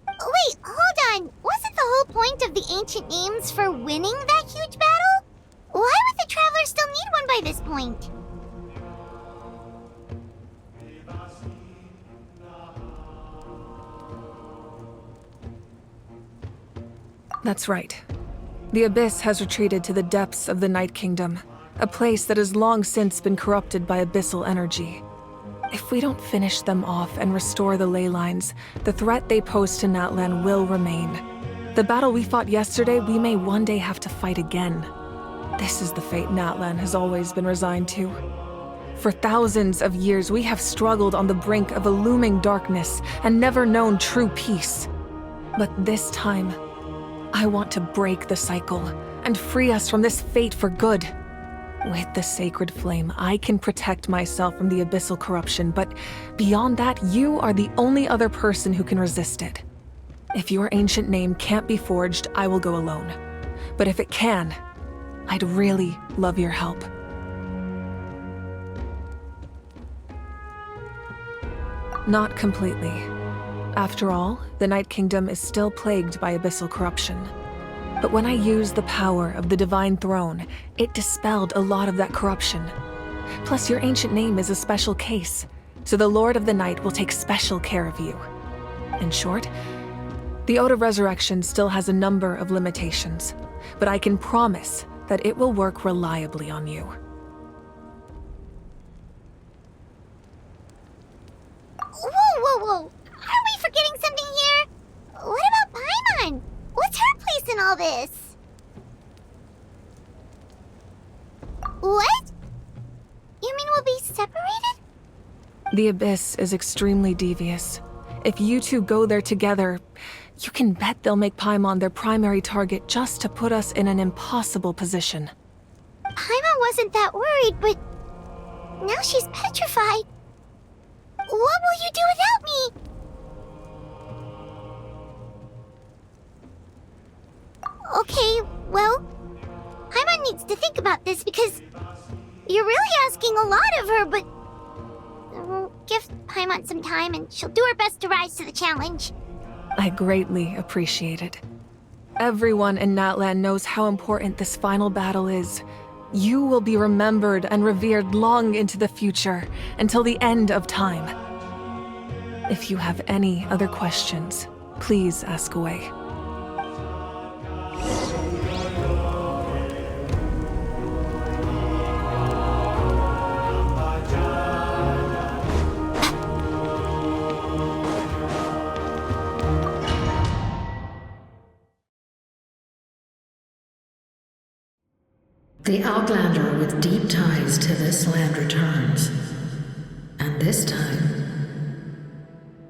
Wait, hold on. Wasn't the whole point of the ancient names for winning that huge battle? Why would the Traveler still need one by this point? That's right. The Abyss has retreated to the depths of the Night Kingdom, a place that has long since been corrupted by abyssal energy. If we don't finish them off and restore the ley lines, the threat they pose to Natlan will remain. The battle we fought yesterday, we may one day have to fight again. This is the fate Natlan has always been resigned to. For thousands of years, we have struggled on the brink of a looming darkness and never known true peace. But this time, I want to break the cycle and free us from this fate for good. With the sacred flame, I can protect myself from the abyssal corruption, but beyond that, you are the only other person who can resist it. If your ancient name can't be forged, I will go alone. But if it can, I'd really love your help. Not completely. After all, the Night Kingdom is still plagued by abyssal corruption. But when I used the power of the Divine Throne, it dispelled a lot of that corruption. Plus, your ancient name is a special case, so the Lord of the Night will take special care of you. In short, the Ode of Resurrection still has a number of limitations, but I can promise that it will work reliably on you. Whoa! Are we forgetting something here? What about Paimon? What's her place in all this? What? You mean we'll be separated? The Abyss is extremely devious. If you two go there together, you can bet they'll make Paimon their primary target just to put us in an impossible position. Paimon wasn't that worried, but now she's petrified. What will you do without me? Okay, well, Paimon needs to think about this because you're really asking a lot of her, but we'll give Paimon some time and she'll do her best to rise to the challenge. I greatly appreciate it. Everyone in Natlan knows how important this final battle is. You will be remembered and revered long into the future, until the end of time. If you have any other questions, please ask away. The Outlander with deep ties to this land returns. And this time,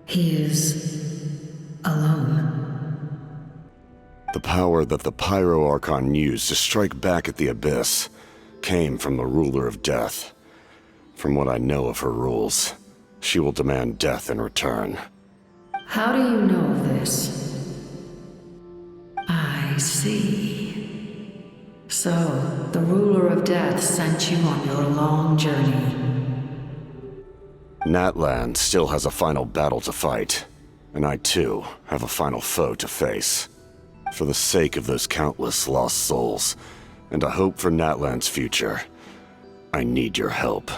he is alone. The power that the Pyro Archon used to strike back at the Abyss came from the Ruler of Death. From what I know of her rules, she will demand death in return. How do you know of this? I see. So, the Ruler of Death sent you on your long journey. Natlan still has a final battle to fight. And I too have a final foe to face. For the sake of those countless lost souls, and a hope for Natlan's future, I need your help.